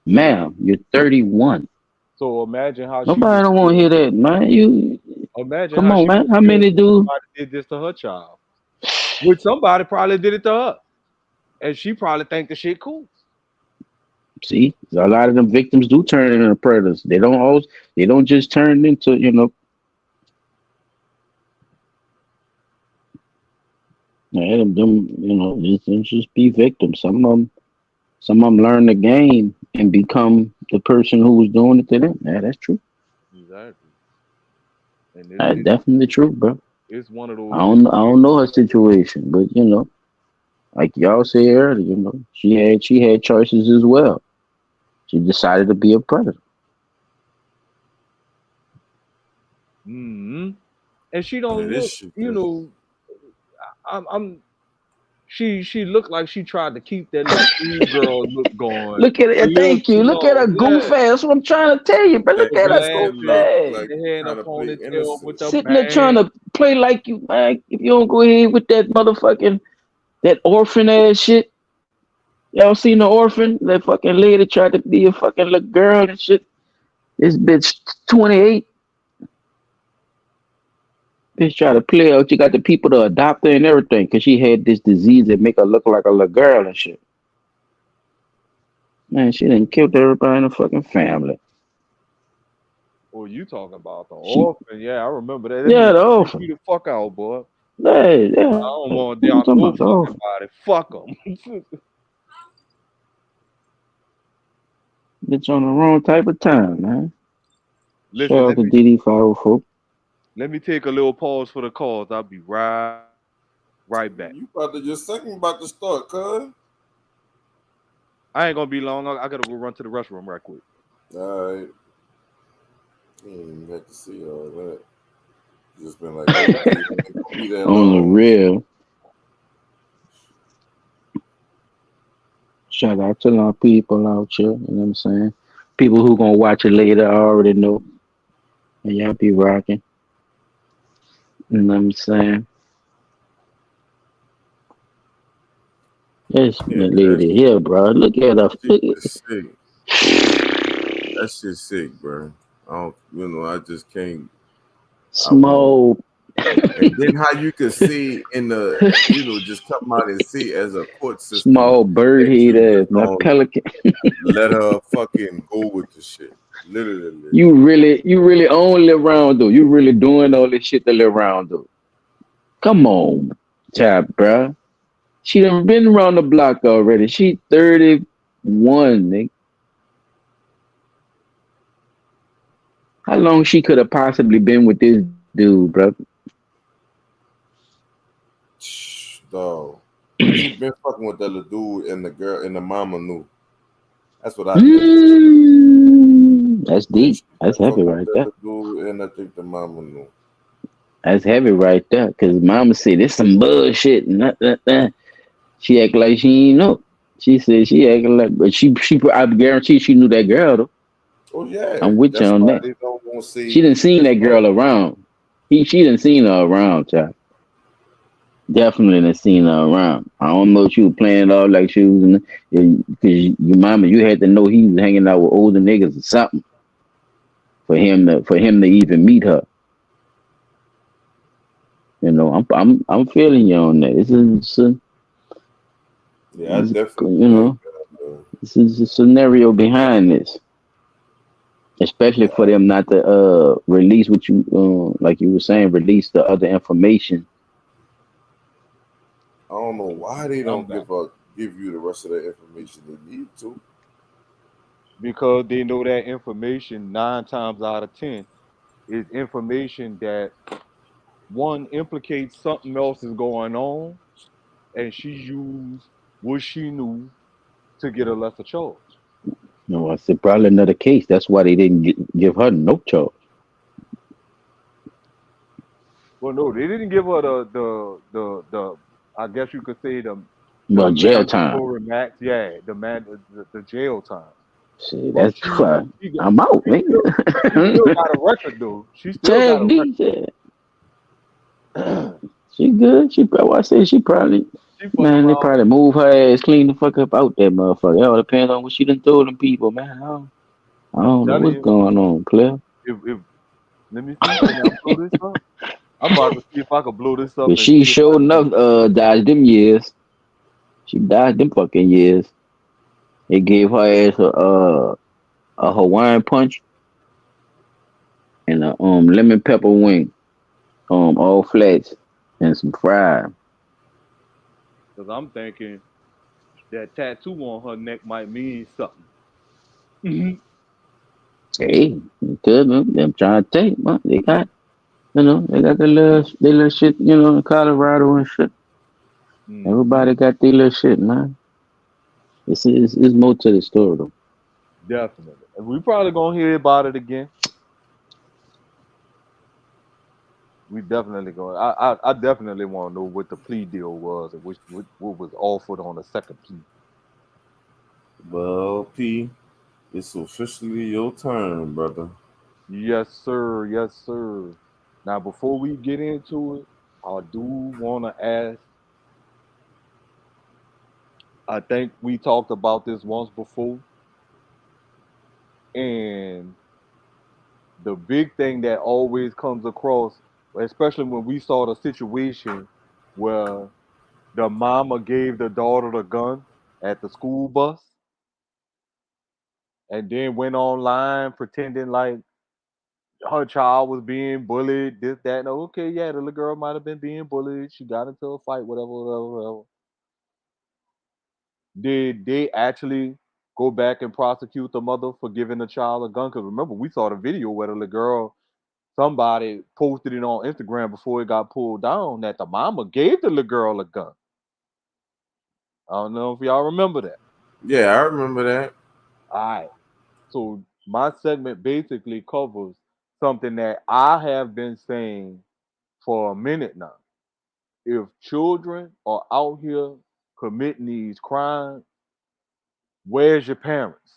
Ma'am, you're 31. So imagine how she Nobody would don't want to feel. hear that, man. You Imagine come how on, she man. would How feel many if do? somebody did this to her child. Which somebody probably did it to her. And she probably think the shit cool. See, a lot of them victims do turn into predators. They don't just turn into, yeah, them, just be victims. Some of them learn the game and become the person who was doing it to them. Yeah, that's true. Exactly. And That's definitely true, bro. it's one of I those don't, I don't situations. know her situation, but like y'all said earlier, she had choices as well. She decided to be a predator. Hmm. And she Yeah, don't this look, shit you is know, I'm she looked like she tried to keep that little schoolgirl look going. Look at A it. little Thank you. too Look at long. her goof Yeah. ass. That's what I'm trying to tell you, but that look The at her she goof glasses, look ass. like the hair in a trying to play ponytail with innocent. the Sitting there trying bang. to play like you, man. If you don't go ahead with that motherfucking that orphan ass shit, y'all seen the orphan? That fucking lady tried to be a fucking little girl and shit. This bitch 28. Bitch tried to play out. She got the people to adopt her and everything because she had this disease that make her look like a little girl and shit. Man, she done killed everybody in the fucking family. Oh, you talking about the She, orphan? Yeah, I remember that. That yeah, bitch the freaked me orphan. the fuck out, boy. Hey, I yeah. don't want What you down talking no about? The fucking orphan. body. Fuck them. Bitch on the wrong type of time, man. Listen, Shout out to DD504. let me take a little pause for the calls. I'll be right back. You about to just second about to start, cuz. I ain't gonna be long. I gotta go run to the restroom right quick. All right. You ain't even had to see all that. Just been like, okay, it ain't gonna be that On the long. real. Shout out to our people out here. You know what I'm saying? People who gonna watch it later I already know. And y'all be rocking. You know what I'm saying? This Yeah, that lady here, bro. Look at her. shit is sick. That shit's sick, bro. I don't, I just can't. I won't. Small, And then how you could see in the, just come out and see as a court system small bird that head you ass, just my don't pelican. let her fucking go with the shit. Literally. You really own live around though. You really doing all this shit to live around though. Come on, child, bruh. She done been around the block already. She 31, nigga. How long she could have possibly been with this dude, bro? Dog. She been fucking with that little dude and the girl and the mama knew. That's what I think. That's I think deep. she been That's heavy fucking with right that there. little dude and I think the mama knew. That's heavy right there. Cause mama said this some bullshit. She act like she ain't know. She said she acting like, but I guarantee she knew that girl though. Oh yeah. I'm with you That's on why that. they don't want to She see didn't seen his that mother. girl around. She didn't seen her around, child. Definitely done seen her around. I don't know if she was playing it off like she was because your mama, you had to know he was hanging out with older niggas or something for him to even meet her. I'm feeling you on that. Yeah, I definitely You like know, that. this is a scenario behind this, especially Yeah, for them not to release what you like you were saying, release the other information. I don't know why they I'm don't back give you the rest of the information they need to. because they know that information 9 times out of 10 is information that one implicates something else is going on, and she used what she knew to get a lesser charge. No, I said probably another case. That's why they didn't give her no charge. Well, no, they didn't give her the I guess you could say the Well, jail time. mandatory max. Yeah, the jail time. Shit, But that's fine. I'm out, she still she still nigga. got a record though. She still got a Tag D said she good. I said she probably, she fuck man, they around. probably move her ass clean the fuck up out that motherfucker. It all depends on what she done told them people, man. I I'm don't know telling what's you, going on, player. if let me see, can I blow this up? I'm about to see if I can blow this up But and she see if I sure can. enough dodged them years. She dodged them fucking years. They gave her ass a Hawaiian punch and a lemon pepper wing, all flats and some fried. Because I'm thinking that tattoo on her neck might mean something. Mm-hmm. Hey, good man. I'm trying to tell you, man. They got their little shit, in Colorado and shit. Mm-hmm. Everybody got their little shit, man. It's more to the story though. Definitely. And we probably gonna hear about it again. We definitely going. I definitely want to know what the plea deal was and what was offered on the second plea. Well, P, it's officially your turn, brother. Yes, sir. Yes, sir. Now, before we get into it, I do want to ask. I think we talked about this once before, and the big thing that always comes across, especially when we saw the situation where the mama gave the daughter the gun at the school bus and then went online pretending like her child was being bullied, this, that, and okay, yeah, the little girl might have been being bullied. She got into a fight, whatever, whatever, whatever. Did they actually go back and prosecute the mother for giving the child a gun? Because remember, we saw the video where the little girl, somebody posted it on Instagram before it got pulled down that the mama gave the little girl a gun. I don't know if y'all remember that. Yeah, I remember that. All right. So my segment basically covers something that I have been saying for a minute now. If children are out here committing these crimes, where's your parents?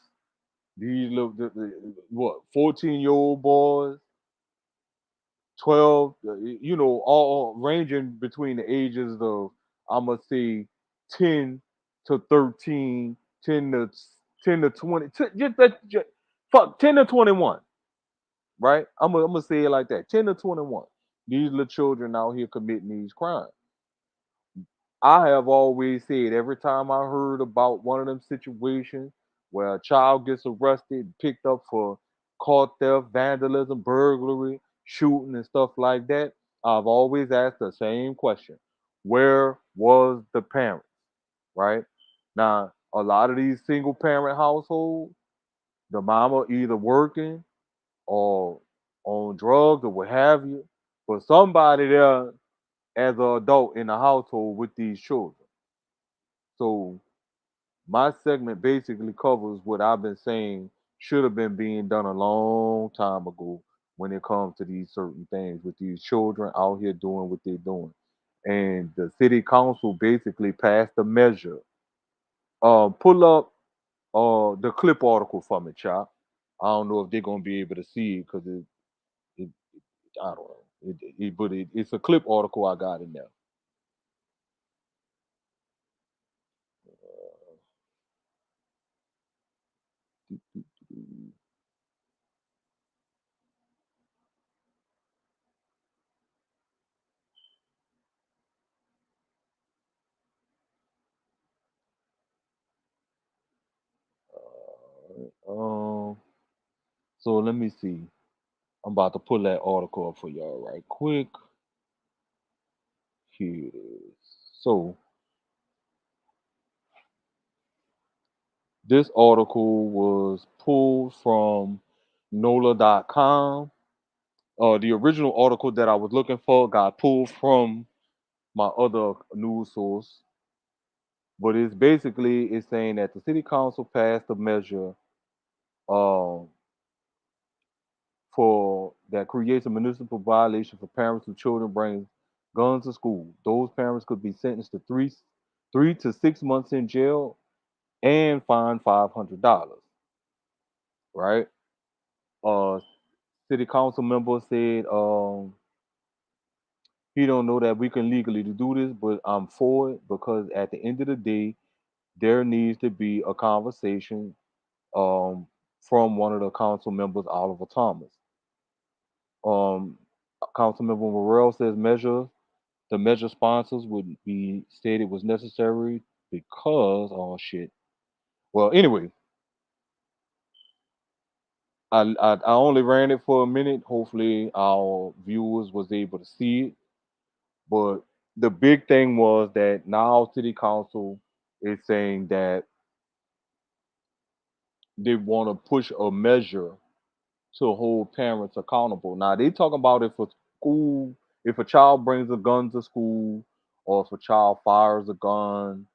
These little, what, 14-year-old boys, 12, all ranging between the ages of, I'm going to say, 10 to 13, 10 to 20, just fuck 10 to 21, right? I'm gonna say it like that. 10 to 21. These little children out here committing these crimes. I have always said every time I heard about one of them situations where a child gets arrested, picked up for car theft, vandalism, burglary, shooting, and stuff like that, I've always asked the same question: where was the parent? Right now, a lot of these single parent households, the mama either working or on drugs or what have you, but somebody there as an adult in the household with these children. So my segment basically covers what I've been saying should have been being done a long time ago when it comes to these certain things with these children out here doing what they're doing. And the city council basically passed a measure. Pull up the clip article from it, chop. I don't know if they're gonna be able to see it because it I don't know. It's a clip article I got in there. So let me see. I'm about to pull that article up for y'all right quick. Here it is. So this article was pulled from NOLA.com. The original article that I was looking for got pulled from my other news source, but it's saying that the city council passed a measure um, for that creates a municipal violation for parents whose children bring guns to school. Those parents could be sentenced to three to 6 months in jail and fined $500. Right? Uh, City council member said he don't know that we can legally do this, but I'm for it because at the end of the day, there needs to be a conversation um, from one of the council members, Oliver Thomas. Um, Councilmember Morrell says the measure sponsors would be said it was necessary because oh shit. Well, anyway, I only ran it for a minute. Hopefully, our viewers was able to see it. But the big thing was that now City Council is saying that they want to push a measure to hold parents accountable. Now they talking about if a school, if a child brings a gun to school, or if a child fires a gun,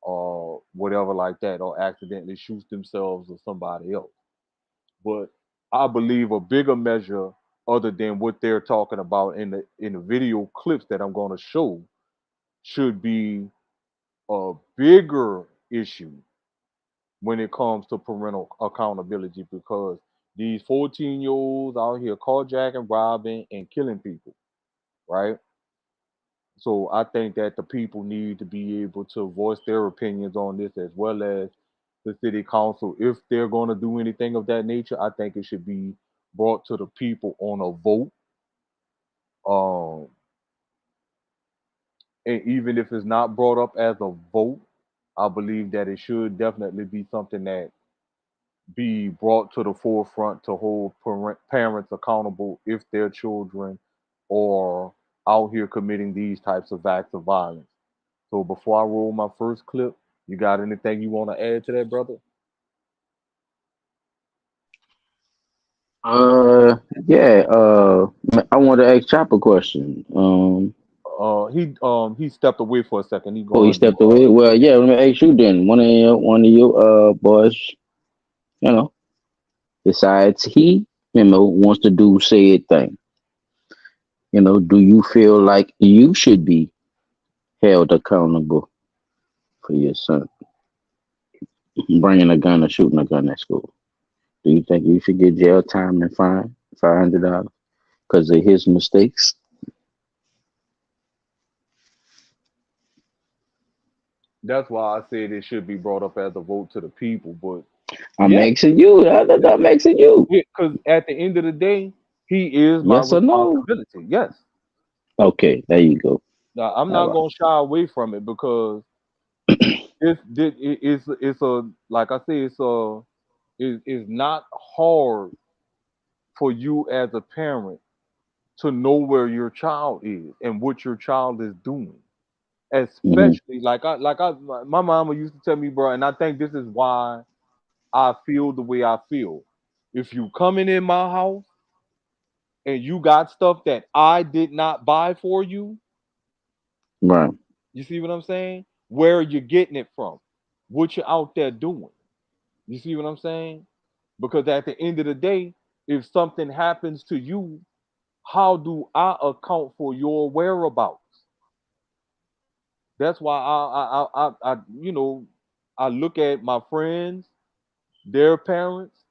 or whatever like that, or accidentally shoots themselves or somebody else. But I believe a bigger measure, other than what they're talking about in the video clips that I'm going to show, should be a bigger issue when it comes to parental accountability because these 14-year-olds out here carjacking, robbing, and killing people, right? So I think that the people need to be able to voice their opinions on this as well as the city council. If they're going to do anything of that nature, I think it should be brought to the people on a vote. Um, and even if it's not brought up as a vote, I believe that it should definitely be something that be brought to the forefront to hold parents accountable if their children are out here committing these types of acts of violence. So before I roll my first clip, you got anything you want to add to that, brother? Uh, yeah. I want to ask Chop a question. He stepped away for a second. He Oh, he going to stepped away. Well, yeah. Let me ask you then. One of your boys, you know, decides he, wants to do said thing. Do you feel like you should be held accountable for your son bringing a gun or shooting a gun at school? Do you think you should get jail time and fine $500 because of his mistakes? That's why I said it should be brought up as a vote to the people. But I'm Yeah, asking you. I'm asking you. because at the end of the day, he is my Yes or no? responsibility. Yes. Okay, there you go. Now, I'm All not right. gonna shy away from it because it's a, like I say, it's not hard for you as a parent to know where your child is and what your child is doing. Mm-hmm. Especially my mama used to tell me, bro, and I think this is why I feel the way I feel. If you coming in my house and you got stuff that I did not buy for you, Right. you see what I'm saying? Where are you getting it from? What you out there doing? You see what I'm saying? Because at the end of the day, if something happens to you, how do I account for your whereabouts? That's why I look at my friends, their parents.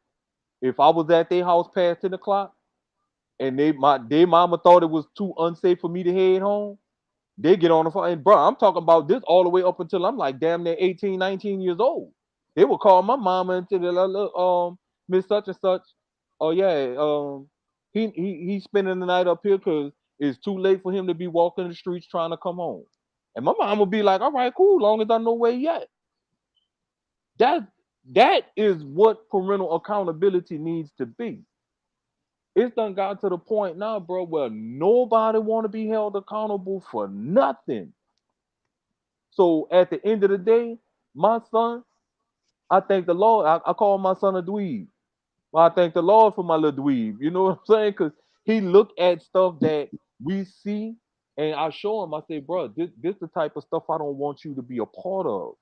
If I was at their house past 10 o'clock and their mama thought it was too unsafe for me to head home, they get on the phone. And bro, I'm talking about this all the way up until I'm like damn near 18, 19 years old. They would call my mama into the Miss Such and Such. Oh yeah, he's spending the night up here because it's too late for him to be walking the streets trying to come home. And my mom would be like, all right, cool, long as I know where yet. That that is what parental accountability needs to be. It's done got to the point now, bro, where nobody want to be held accountable for nothing. So at the end of the day, my son, I thank the Lord. I call my son a dweeb. Well, I thank the Lord for my little dweeb. You know what I'm saying? Because he look at stuff that we see, and I show him. I say, bro, this the type of stuff I don't want you to be a part of.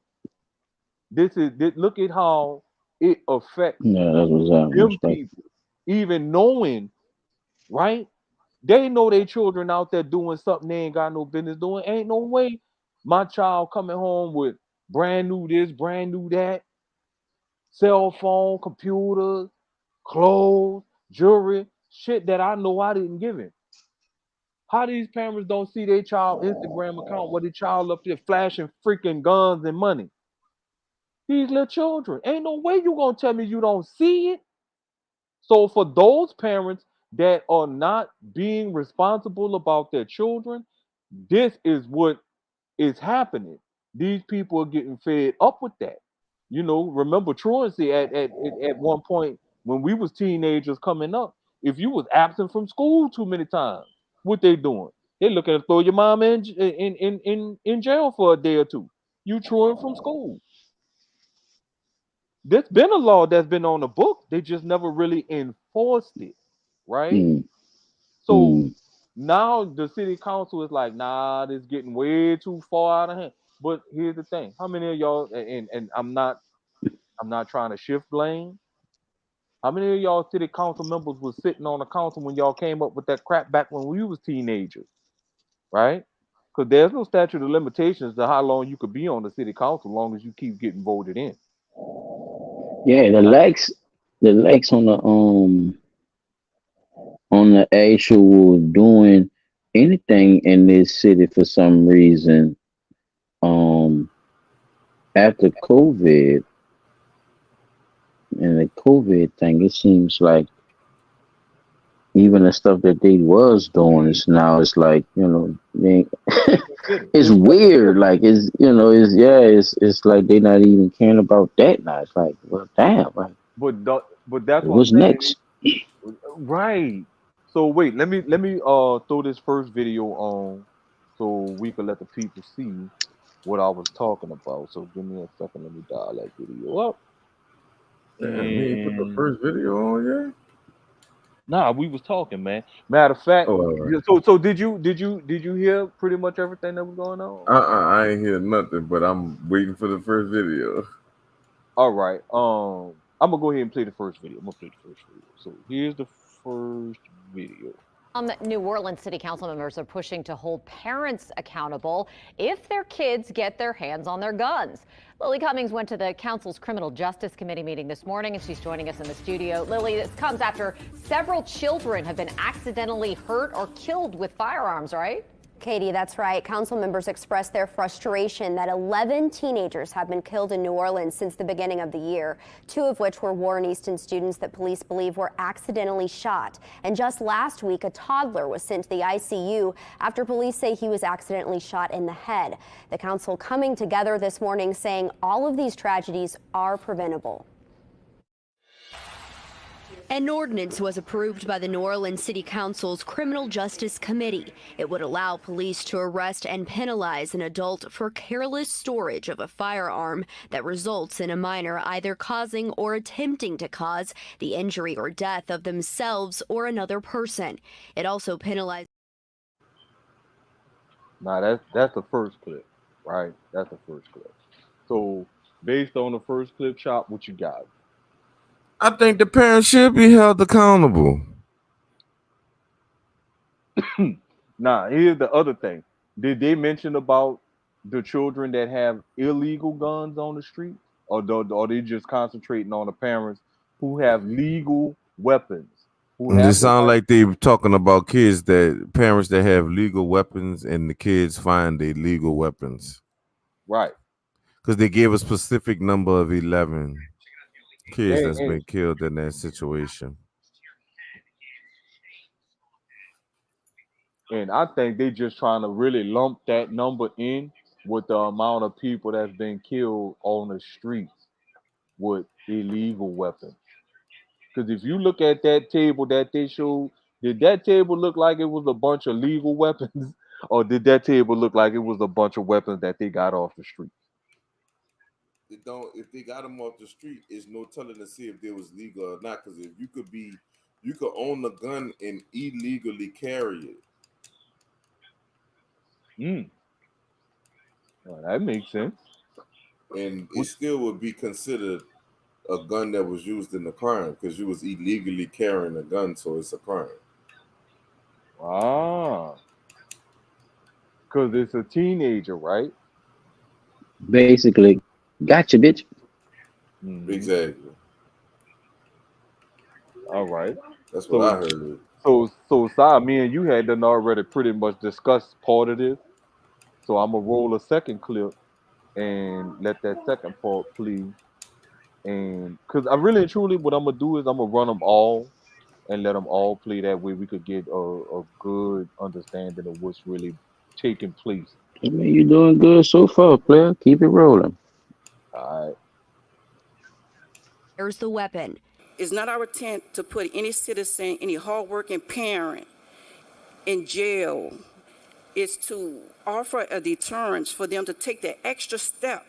Look at how it affects Yeah, that's what's up. them Respect. people, even knowing, right? They know their children out there doing something they ain't got no business doing. Ain't no way my child coming home with brand new this, brand new that, cell phone, computers, clothes, jewelry, shit that I know I didn't give him. How these parents don't see their child Instagram account where the child up there flashing freaking guns and money? These little children. Ain't no way you gonna tell me you don't see it. So for those parents that are not being responsible about their children, this is what is happening. These people are getting fed up with that. You know, remember truancy at one point when we was teenagers coming up, if you was absent from school too many times, what they doing? They looking to throw your mom in jail for a day or two. You truant from school. There's been a law that's been on the book. They just never really enforced it, right? Mm, So mm. now the city council is like, nah, this is getting way too far out of hand. But here's the thing: how many of y'all? And I'm not trying to shift blame. How many of y'all city council members was sitting on the council when y'all came up with that crap back when we was teenagers, right? Because there's no statute of limitations to how long you could be on the city council, as long as you keep getting voted in. Yeah, the legs on the actual doing anything in this city for some reason. Um, After COVID and the COVID thing, it seems like even the stuff that they was doing is now it's like it's It's weird. Like it's like they're not even caring about that now. It's like, well, damn, like but that's what I'm what's saying. next? Right. So wait, let me throw this first video on so we can let the people see what I was talking about. So give me a second, let me dial that video up. Damn, he ain't put the And first video on yet. nah, we was talking, man. Matter of fact, Oh, all right. yeah, so did you hear pretty much everything that was going on? I ain't hear nothing, but I'm waiting for the first video. All right. I'm gonna go ahead and play the first video. I'm gonna play the first video. So here's the first video. New Orleans City Council members are pushing to hold parents accountable if their kids get their hands on their guns. Lily Cummings went to the council's Criminal Justice Committee meeting this morning, and she's joining us in the studio. Lily, this comes after several children have been accidentally hurt or killed with firearms, right? Katie, that's right. Council members expressed their frustration that 11 teenagers have been killed in New Orleans since the beginning of the year, 2 of which were Warren Easton students that police believe were accidentally shot. And just last week, a toddler was sent to the ICU after police say he was accidentally shot in the head. The council coming together this morning saying all of these tragedies are preventable. An ordinance was approved by the New Orleans City Council's Criminal Justice Committee. It would allow police to arrest and penalize an adult for careless storage of a firearm that results in a minor either causing or attempting to cause the injury or death of themselves or another person. It also penalizes. Now that's the first clip, right? That's the first clip. So based on the first clip, Chop, what you got? I think the parents should be held accountable. Now, here's the other thing. Did they mention about the children that have illegal guns on the street? Or are they just concentrating on the parents who have legal weapons? It sounds like they talking about parents that have legal weapons and the kids find they legal weapons. Right. Because they gave a specific number of 11 kids that's been killed in that situation. And I think they just trying to really lump that number in with the amount of people that's been killed on the streets with illegal weapons. Because if you look at that table that they showed, did that table look like it was a bunch of legal weapons? Or did that table look like it was a bunch of weapons that they got off the street? If they got them off the street, it's no telling to see if they was legal or not. Because if you could own a gun and illegally carry it. Well, that makes sense. And it still would be considered a gun that was used in the crime because you was illegally carrying a gun, so it's a crime. Ah. Because it's a teenager, right? Basically, gotcha, bitch. Exactly. All right. That's what I heard. So, Si, me and you had done already pretty much discussed part of this. So I'm gonna roll a second clip and let that second part play. And because I really and truly, what I'm gonna do is I'm gonna run them all and let them all play. That way, we could get a good understanding of what's really taking place. I mean, you're doing good so far, player. Keep it rolling. All right. There's the weapon. It's not our intent to put any citizen, any hardworking parent in jail. It's to offer a deterrence for them to take the extra step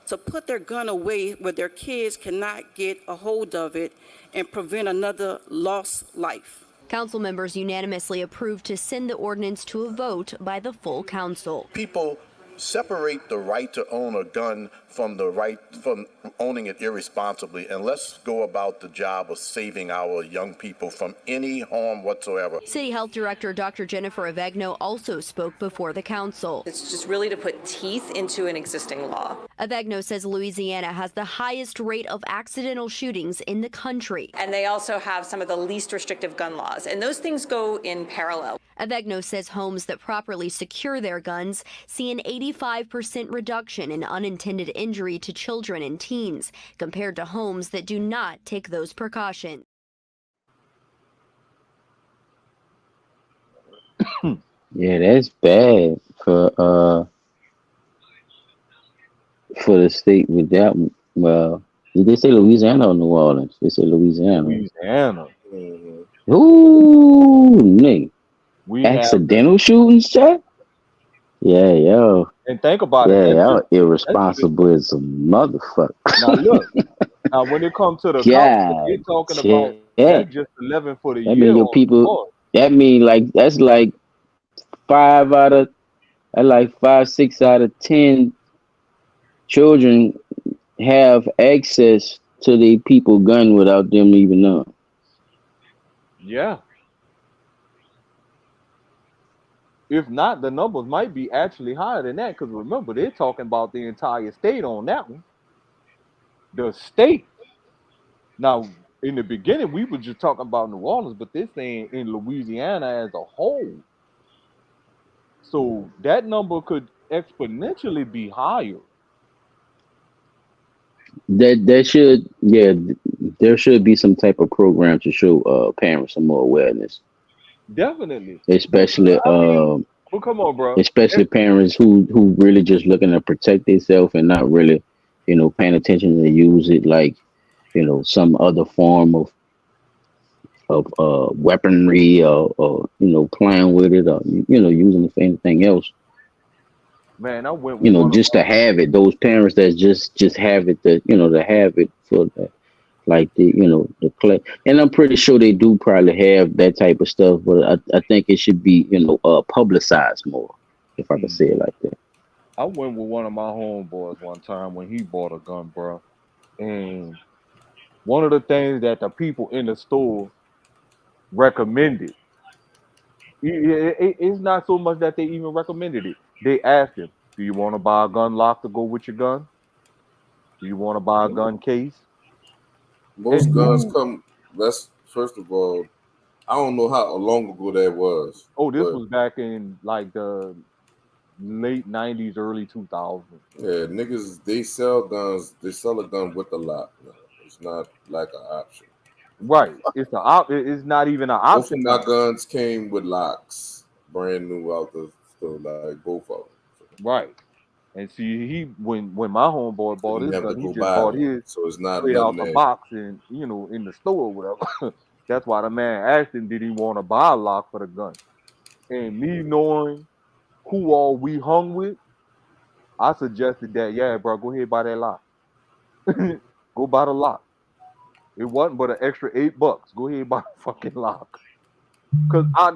to put their gun away where their kids cannot get a hold of it and prevent another lost life. Council members unanimously approved to send the ordinance to a vote by the full council. People separate the right to own a gun from the right from owning it irresponsibly, and let's go about the job of saving our young people from any harm whatsoever. City Health Director Dr. Jennifer Avegno also spoke before the council. It's just really to put teeth into an existing law. Avegno says Louisiana has the highest rate of accidental shootings in the country. And they also have some of the least restrictive gun laws, and those things go in parallel. Avegno says homes that properly secure their guns see an 85% reduction in unintended injury to children and teens compared to homes that do not take those precautions. Yeah, that's bad for the state with that. Well, did they say Louisiana or New Orleans? They said Louisiana. Louisiana. Ooh, nigga. Accidental shootings, Chuck? Yeah, yo. And think about it. Yeah, y'all irresponsible as a motherfucker. Now look, now when it comes to the council, they're talking about that's just 11 for the year. That mean your people. That mean that's like 6 out of 10 children have access to the people gun without them even knowing. Yeah. If not, the numbers might be actually higher than that. Because remember, they're talking about the entire state on that one. The state. Now, in the beginning, we were just talking about New Orleans, but they're saying in Louisiana as a whole. So that number could exponentially be higher. That should, yeah, there should be some type of program to show parents some more awareness, Definitely. But especially I mean, but come on, bro. especially parents who really just looking to protect themselves and not really, paying attention to use it like, some other form of weaponry, or playing with it, or using it for anything else. Man, I went with one of Just to have it. Those parents that just have it, to have it for the, like the clay. And I'm pretty sure they do probably have that type of stuff, but I think it should be publicized more, if I could my. say it like that. I went with one of my homeboys one time when he bought a gun, bro. And one of the things that the people in the store recommended, it's not so much that they even recommended it. They asked him, "Do you want to buy a gun lock to go with your gun? Do you want to buy a gun case?" Most And guns dude, come. That's first of all. I don't know how long ago that was, oh, this but was back in like the late '90s, early 2000s. yeah, niggas they sell guns. They sell a gun with a lock. Now. It's not like an option. Right. It's not even an Both of option my now. guns came with locks, brand new out the store, like both of them. Right. And see, he when my homeboy So bought you his have to gun, he go just buy bought one. his So it's not straight out nothing the that box and in the store or whatever. That's why the man asked him, did he want to buy a lock for the gun? And me knowing who all we hung with, I suggested that, yeah, bro, go ahead buy that lock. Go buy the lock. It wasn't but an extra $8. Go ahead buy the fucking lock. Cause I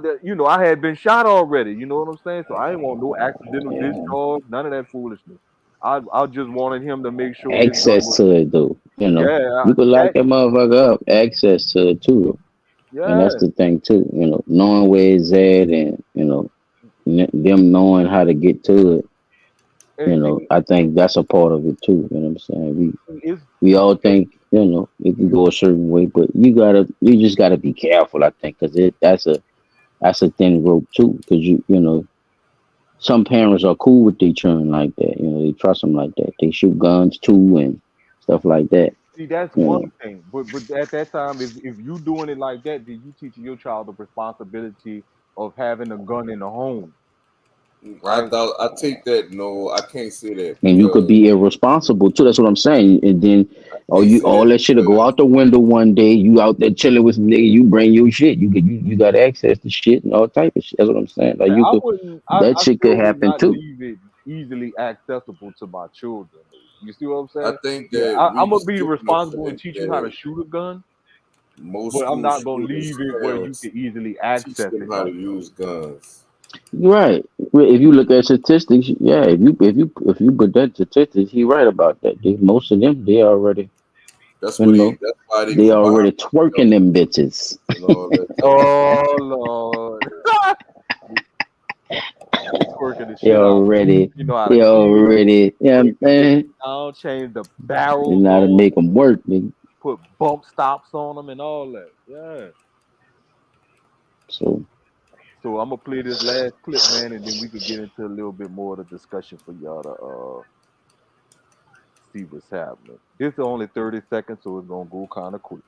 had been shot already. You know what I'm saying? So I ain't want no accidental discharge, none of that foolishness. I just wanted him to make sure his gun Access was. to it though, Yeah, you could lock that. that motherfucker up. Access to it too, and that's Yeah, the thing too. Knowing where it's at, and them knowing how to get to it. and see, I think that's a part of it too. You know what I'm saying? it's We all think it can go a certain way, but you just gotta be careful. I think because that's a thin rope too. Because some parents are cool with their children like that. They trust them like that. They shoot guns too and stuff like that. see that's You one know, thing. But at that time, if you doing it like that, then you teaching your child the responsibility of having a gun in the home, I right? thought I take that. No, I can't say that and you could because be irresponsible too. That's what I'm saying. And then, can't you say all that that shit will go because out the window one day. You out there chilling with some nigga. You bring your shit. You got access to shit and all type of shit. That's what I'm saying. Like Yeah, you I could wouldn't. that I shit could still would happen not too. leave it easily accessible to my children. You see what I'm I saying? think Yeah, that I'm we've gonna be skipped the responsible and fact teach you how to that shoot a gun, most but I'm school not gonna shooters' leave it where you parents can easily teach access them it how to like that. use guns. Right. Well, if you look at statistics, yeah. If you put that statistics, he right about that. Most of them they already That's you what know That's why they they combine already themselves twerking them bitches. and all that type of shit. Oh Lord, they twerking the They shit out. already You know how to they clean them, already. You know what break I'm the bitches saying? down, change the You barrels know how to on, make them work, nigga. put bump stops on them, and all that. Yeah. So So I'm gonna play this last clip, man, and then we could get into a little bit more of the discussion for y'all to see what's happening. This is only 30 seconds, so it's gonna go kind of quick.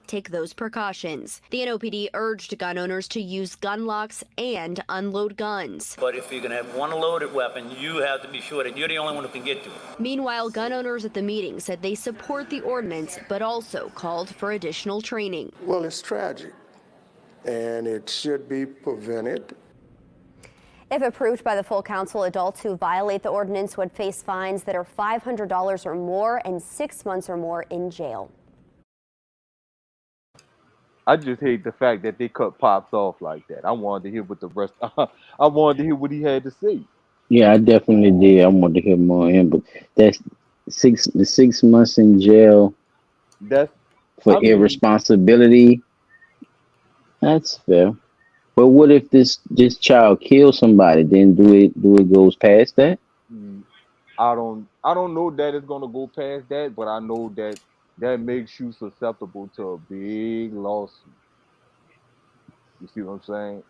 Take those precautions. The NOPD urged gun owners to use gun locks and unload guns. But if you're going to have one loaded weapon, you have to be sure that you're the only one who can get to it. Meanwhile, gun owners at the meeting said they support the ordinance, but also called for additional training. Well, it's tragic, and it should be prevented. If approved by the full council, adults who violate the ordinance would face fines that are $500 or more and 6 months or more in jail. I just hate the fact that they cut Pops off like that. I wanted to hear what the rest. I wanted to hear what he had to say. yeah, I definitely did. I wanted to hear more of him, but that's the 6 months in jail That's, for I mean, irresponsibility. That's fair. But what if this child kills somebody? Then do it goes past that? mm, I don't know that it's gonna go past that, but I know that that makes you susceptible to a big lawsuit. You see what I'm saying?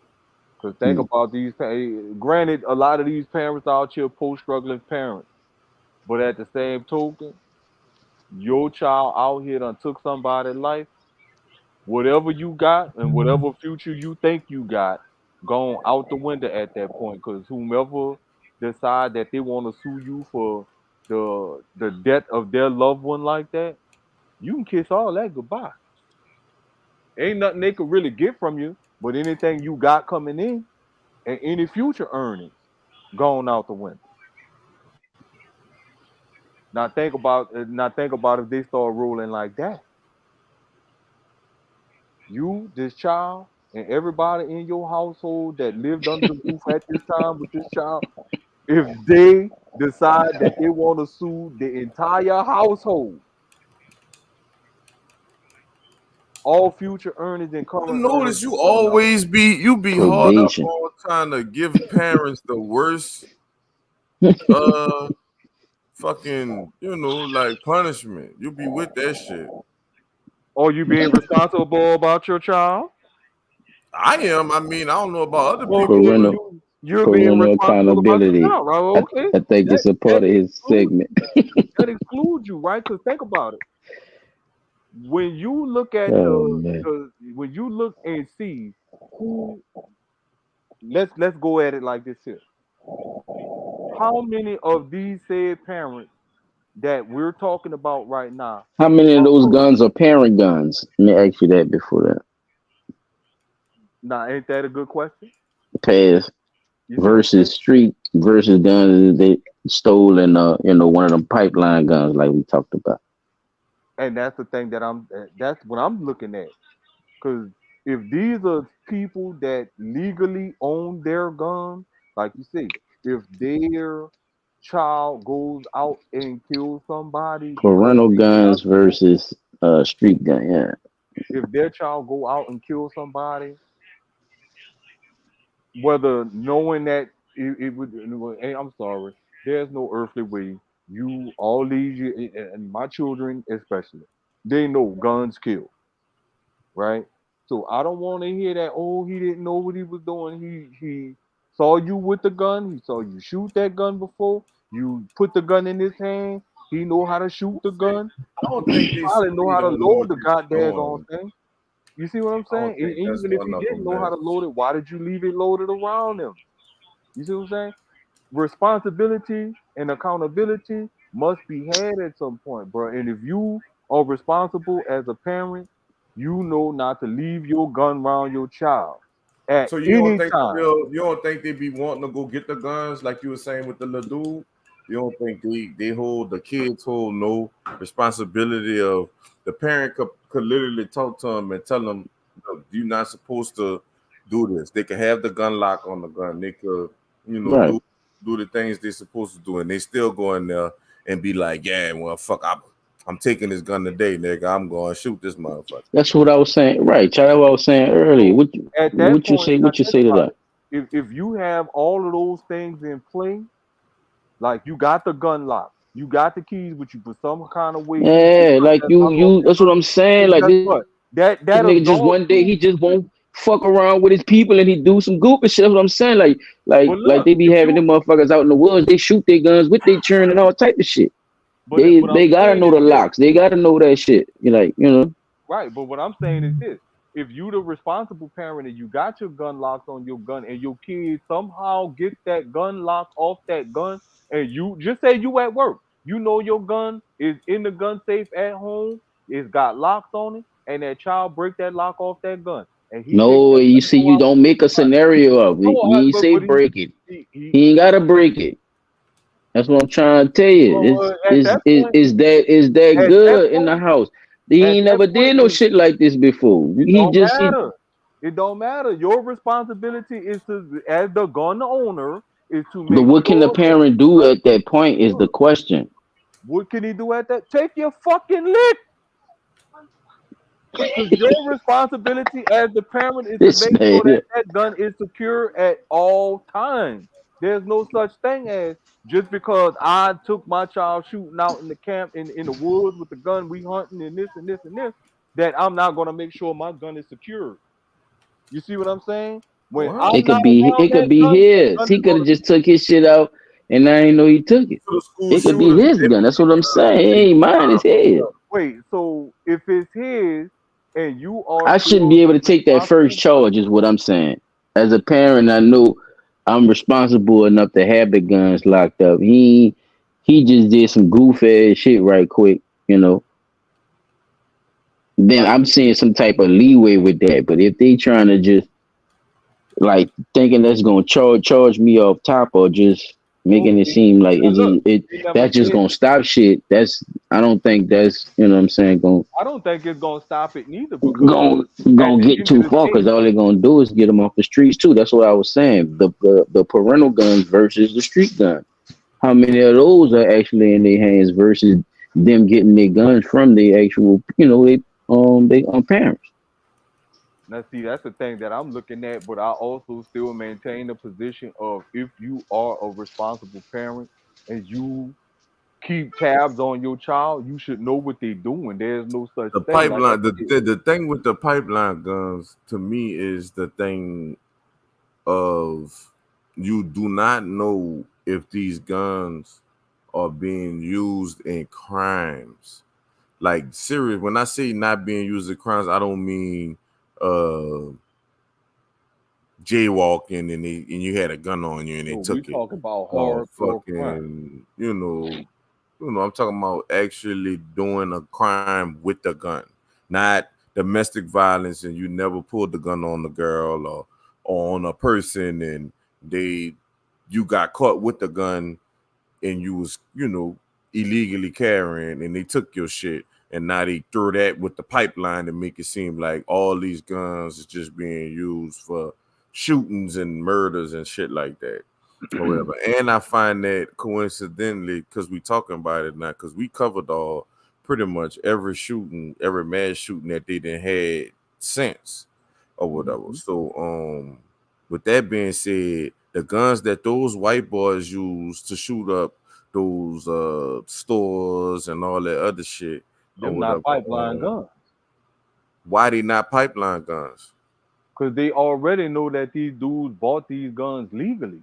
Because think about these. Granted, a lot of these parents out here post-struggling parents, but at the same token, your child out here done took somebody's life. Whatever you got and whatever future you think you got, gone out the window at that point. Because whomever decide that they want to sue you for the death of their loved one like that, you can kiss all that goodbye. Ain't nothing they could really get from you, but anything you got coming in and any future earnings gone out the window. Now think about if they start rolling like that. You, this child, and everybody in your household that lived under the roof at this time with this child, if they decide that they want to sue the entire household, all future earnings and I current earnings notice you coming out. always be hard up Probation. on trying to give parents the worst fucking, like punishment. You be with that shit. Or you being responsible about your child? I am. I mean, I don't know about other Okay, people, but Parental you're being parental responsible about your accountability. child, right? I, Okay, I think that it's a that part of his excludes segment. that excludes you, right? Because think about it. When you look at Oh man. when you look and see who, let's go at it like this here. How many of these said parents that we're talking about right now How many of are those guns are parent guns? Let me ask you that before that. now? Ain't that a good question? Pass You see what I'm saying? versus street versus guns that they stole in one of them pipeline guns like we talked about. And that's the thing that's what I'm looking at. Because if these are people that legally own their gun, like you say, if their child goes out and kills somebody because Parental they got guns to, versus street gun. Yeah. if their child go out and kill somebody, whether knowing that it would, hey, I'm sorry, there's no earthly way you all these and my children especially, they know guns kill, right? So I don't want to hear that. Oh, he didn't know what he was doing. He saw you with the gun. He saw you shoot that gun before. You put the gun in his hand. He know how to shoot the gun. I don't He think they say probably know he how to don't know load what the he's goddamn doing. thing. You see what I'm I don't saying? think that's Even if one he of didn't them, know how man. to load it, why did you leave it loaded around him? You see what I'm saying? Responsibility and accountability must be had at some point, bro. And if you are responsible as a parent, you know not to leave your gun around your child at So any time. you don't think they be wanting to go get the guns like you were saying with the little dude? You don't think they hold the kids hold no responsibility of the parent could literally talk to them and tell them, look, you're not supposed to do this. They could have the gun lock on the gun. They could, Right. do the things they're supposed to do, and they still go in there and be like, yeah, well, fuck, I'm taking this gun today, nigga. I'm going to shoot this motherfucker. That's what I was saying. Right, Charlie. What I was saying earlier. So What at that what you point, say? now What you think say to about that? it. If you have all of those things in play, like you got the gun lock, you got the keys, but you for some kind of way you don't Yeah, touch like that lock off you. that That's what gun, I'm saying. then Like guess this what? That nigga just absolves one day you. he just won't fuck around with his people and he do some goofy shit. That's what I'm saying. But Like look, they be if having you them motherfuckers out in the woods. They shoot their guns with their churn and all type of shit. They what I'm they gotta saying know is the this. locks. They gotta know that shit. You like Right, but what I'm saying is this: if you the responsible parent and you got your gun locked on your gun, and your kid somehow get that gun lock off that gun, and you just say you at work, you know your gun is in the gun safe at home, it's got locks on it, and that child break that lock off that gun, and he take No, that you gun and see, go you out and don't kill make a somebody. scenario of it. No, You ain't say but break it. he He ain't gotta break it. That's what I'm trying to tell you. well, at that point, Is that at that good in the point, house? He at ain't that never point, did no shit like this before. it He don't just he matter. It don't matter. Your responsibility is to, as the gun owner, is to But make what can the sure that parent your do gun at that is point is the secure. question. What can he do at that? Take your fucking lick. Because your responsibility as the parent is to This make sure man, that that gun is secure at all times. There's no such thing as just because I took my child shooting out in the camp in the woods with the gun, we hunting and this and this and this, that I'm not gonna make sure my gun is secure. You see what I'm saying? When What? I'm not around It could that be gun, that his. gun is He could have gonna just took his shit out, and I didn't know he took it. So the school It could be shooters, his they gun. be That's what I'm taking saying. It people's ain't mine. It's guns. his. wait. So if it's his, and you are I shouldn't be still able the to take that first responsible charge. person, Is what I'm saying. As a parent, I know I'm responsible enough to have the guns locked up. He just did some goof ass shit right quick. You know. Then like I'm seeing some type of leeway with that. But if they trying to just like thinking that's gonna charge me off top or just no, making it seem like now look, it they never that's just said. gonna stop shit. That's I don't think that's what I'm saying I don't think it's gonna stop it neither because gonna at gonna the get end of too the far day, because all they're gonna do is get them off the streets too. That's what I was saying. The parental guns versus the street gun. How many of those are actually in their hands versus them getting their guns from the actual they parents. now see that's the thing that I'm looking at, but I also still maintain the position of if you are a responsible parent and you keep tabs on your child, you should know what they're doing. There's no such The thing. Like I pipeline, said, the thing with the pipeline guns to me is the thing of you do not know if these guns are being used in crimes. Like serious, when I say not being used in crimes, I don't mean uh jaywalking and you had a gun on you and they no, we took it. talk about Or hardcore crime. fucking, I'm talking about actually doing a crime with the gun, not domestic violence, and you never pulled the gun on the girl or on a person, and you got caught with the gun, and you was illegally carrying, and they took your shit, and now they threw that with the pipeline to make it seem like all these guns is just being used for shootings and murders and shit like that or whatever. And I find that coincidentally, because we talking about it now, because we covered all pretty much every shooting, every mass shooting that they done had since or whatever. So with that being said, the guns that those white boys use to shoot up those stores and all that other shit or Them not whatever, pipeline guns. why they not pipeline guns? Because they already know that these dudes bought these guns legally.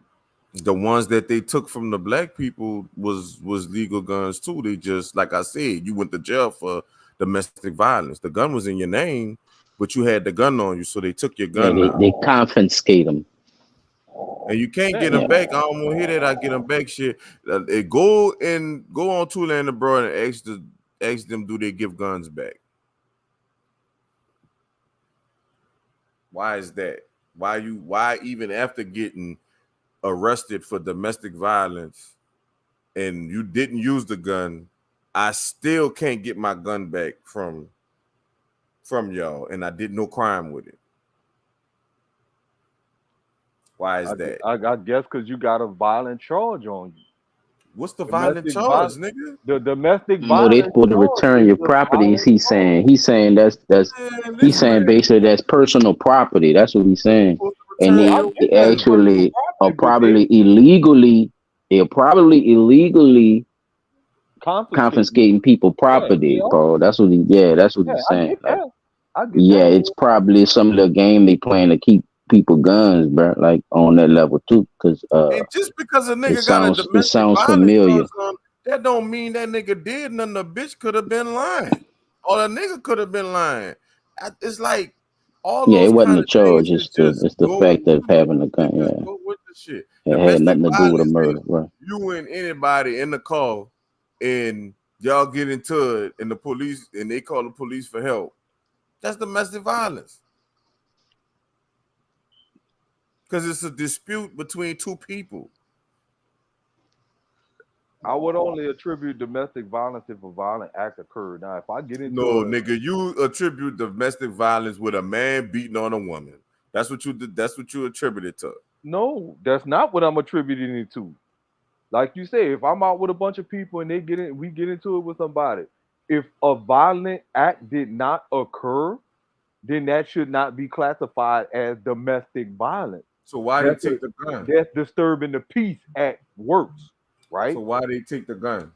The ones that they took from the black people was legal guns too. They just, like I said, you went to jail for domestic violence. The gun was in your name, but you had the gun on you, so they took your Yeah, gun they now, confiscate them. and you can't get Yeah. them Yeah, back. I don't want to hear that. I get them back. Shit, go on Tulane abroad and ask them, do they give guns back? Why is that? Why even after getting arrested for domestic violence and you didn't use the gun, I still can't get my gun back from y'all, and I did no crime with it. Why is that? I guess because you got a violent charge on you. What's the violent Domestic charge, violence. nigga? The domestic no, they violence supposed to charge return is your a properties. violent charge. He's saying Man, he's listen, saying man. basically that's personal property. That's what he's You saying, supposed to and No, return I your get they that weapon. personal actually are property, but they probably illegally confiscating. confiscating people Yeah, they property, are. Paul. That's what Yeah, he's I saying. get Like, that. I get yeah, that. it's probably some of the game they playing to keep people guns, bro. Like on that level too, because And just because a it nigga got a sounds domestic violence familiar. charge on, that don't mean that nigga did nothing. The bitch could have been lying, or the nigga could have been lying. It's like all Yeah, it those wasn't kind a of things charge. is It's just the fact of having a it gun. just Yeah, go with the shit. it had Domestic nothing to do with a violence murder, is bro. you and anybody in the car, and y'all get into it, and the police, and they call the police for help. That's domestic violence because it's a dispute between two people. I would only attribute domestic violence if a violent act occurred. Now, if I get No, into a nigga, you attribute domestic violence with a man beating on a woman. That's what you did. That's what you attribute it to. no, that's not what I'm attributing it to. Like you say, if I'm out with a bunch of people and we get into it with somebody, if a violent act did not occur, then that should not be classified as domestic violence. So why they That's a, take the gun? that's disturbing the peace at works, So right? why they take the gun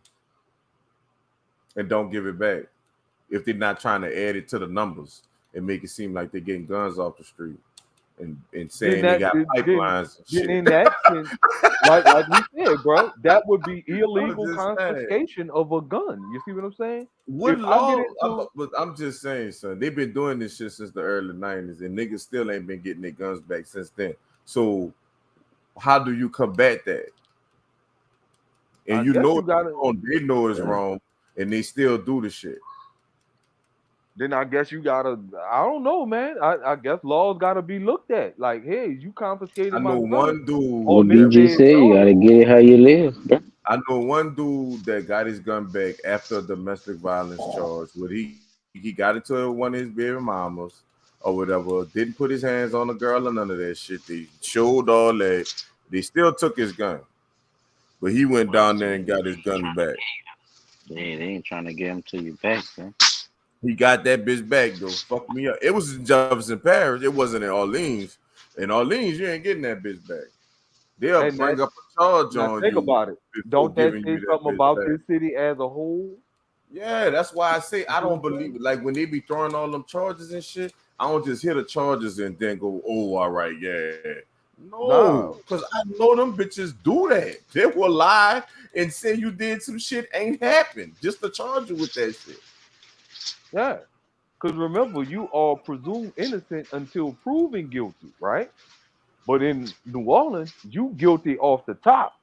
and don't give it back if they're not trying to add it to the numbers and make it seem like they're getting guns off the street and saying they got pipelines and then shit. in that sense, like we said, bro, that would be illegal just saying. confiscation of a gun. You see what I'm saying? What If I law? get into But I'm just saying, son. They've been doing this shit since the early '90s, and niggas still ain't been getting their guns back since then. So, how do you combat that? And I you guess know you it's gotta. wrong, they know it's wrong, and they still do the shit. Then I guess you gotta. I don't know, man. I guess laws gotta be looked at. Like, hey, you I confiscated my know gun. one dude. Oh, What they That, BG said said, you no. gotta get it how you live, bro. I know one dude that got his gun back after a domestic violence charge, where he got into one of his baby mamas or whatever. Didn't put his hands on the girl or none of that shit. They showed all that. They still took his gun, but he went down there and got his gun back. Yeah, they ain't trying to get him to you back, man. He got that bitch back though. Fuck me up. It was in Jefferson Parish. It wasn't in Orleans. In Orleans, you ain't getting that bitch back. They'll And that bring up a charge now on think you about it. before Don't that giving say you that something bitch about back. this city as a whole? Yeah, that's why I say I You know don't what I'm believe saying? it. Like when they be throwing all them charges and shit, I don't just hear the charges and then go, oh, all right, yeah. No, Nah. because I know them bitches do that. They will lie and say you did some shit ain't happened just to charge you with that shit. Yeah. Because remember, you are presumed innocent until proven guilty, right? But in New Orleans, you guilty off the top.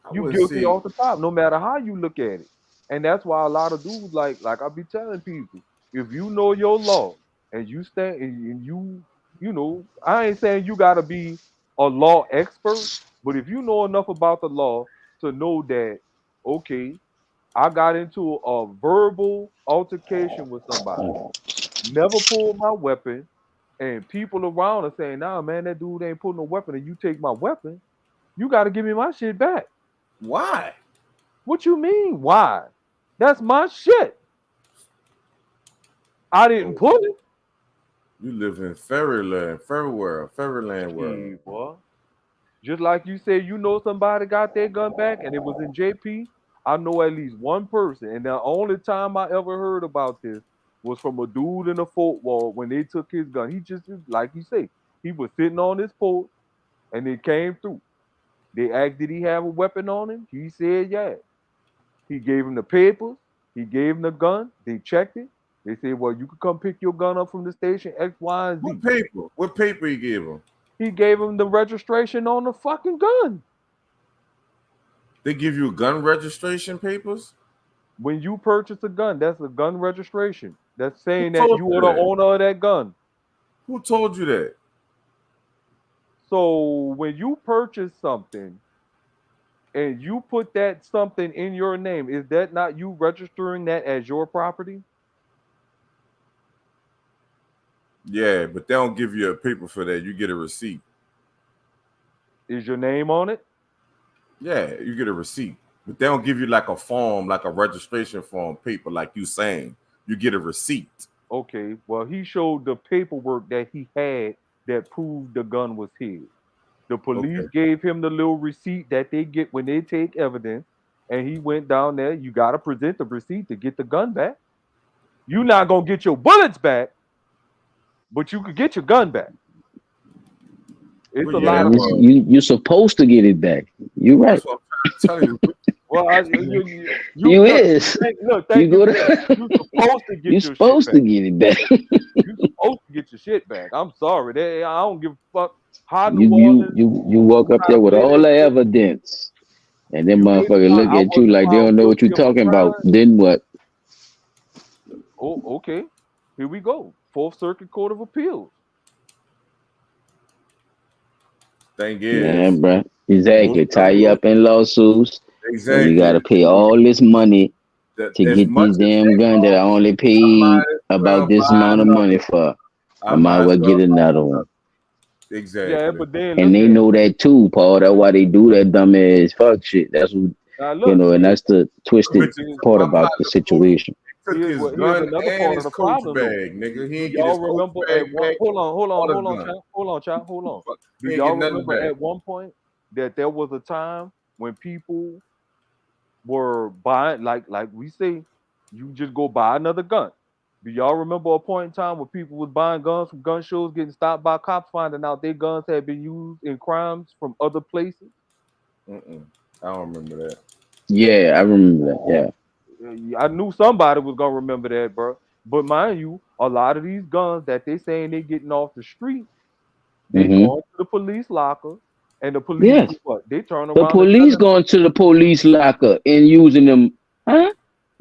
I You wouldn't guilty say off the top, no matter how you look at it. And that's why a lot of dudes like I be telling people, if you know your law and you stand and you know, I ain't saying you gotta be a law expert, but if you know enough about the law to know that, okay, I got into a verbal altercation with somebody, never pulled my weapon, and people around are saying, nah, man, that dude ain't pulling no weapon, and you take my weapon, you gotta give me my shit back. why. What you mean? Why? That's my shit. I didn't Oh, pull it. you live in fairyland, fairyland world. Shit, boy. Just like you said, you know somebody got their gun back and it was in JP. I know at least one person. And the only time I ever heard about this was from a dude in a fort wall when they took his gun. He just, like you say, he was sitting on his porch and they came through. They asked, did he have a weapon on him? He said, yeah. He gave him the papers. He gave him the gun. They checked it. They said, well, you could come pick your gun up from the station X, Y, and Z. What paper? What paper he gave him? He gave him the registration on the fucking gun. They give you gun registration papers? When you purchase a gun, that's a gun registration. That's Who saying that told you you are the that? owner of that gun. Who told you that? So when you purchase something and you put that something in your name, is that not you registering that as your property? Yeah, but they don't give you a paper for that. You get a receipt. Is your name on it? Yeah, you get a receipt. But they don't give you like a form, like a registration form paper, like you saying. You get a receipt. Okay, well, he showed the paperwork that he had that proved the gun was his. The police Okay. gave him the little receipt that they get when they take evidence, and he went down there. You got to present the receipt to get the gun back. You're not going to get your bullets back, but you could get your gun back. It's What a year lot that of. Man, was? you're supposed to get it back. You right. That's what I'm trying to tell you. Well, You look, is. look, You thank you go for that. to. You're supposed to You're get your shit supposed to back. get it back. You're supposed to get your shit back. I'm sorry. I don't give a fuck how New You you Orleans you you walk up try to there with play all that the shit. evidence, and then You made it motherfucker out. look I at you wasn't like they found don't know what guilty you're of a talking about. crime. Then what? Oh, okay. Here we go. Fourth Circuit Court of Appeals. Thing Yeah, is, bruh. most Exactly. of Tie them you up in lawsuits, and you exactly. got to pay So all this money that to as get much this as damn they gun that I cost, only I paid might as about well this buy amount of money another. for. I I might might well as get well buy another one. another. Yeah, Exactly. but then And look they at it. know that too, Paul. That's why they do that dumbass fuck shit. That's what Now look, and that's the Them twisted bitches here's, took part my about the partner Pooh. situation. They took his here's gun another and part of his the coach problem though. bag, nigga. He Do ain't get his y'all coach remember bag at one back or the gun. hold on. Fuck. Do He ain't y'all get nothing remember back. at one point that there was a time when people were buying like we say, you just go buy another gun. Do y'all remember a point in time where people was buying guns from gun shows, getting stopped by cops, finding out their guns had been used in crimes from other places? I don't remember that. Yeah, I remember that. I knew somebody was gonna remember that, bro. But mind you, a lot of these guns that they saying they getting off the street, Yeah. they going to the police locker, and the police Yes. do what? They turn The around and tell police them, going to the police locker and using them. Huh?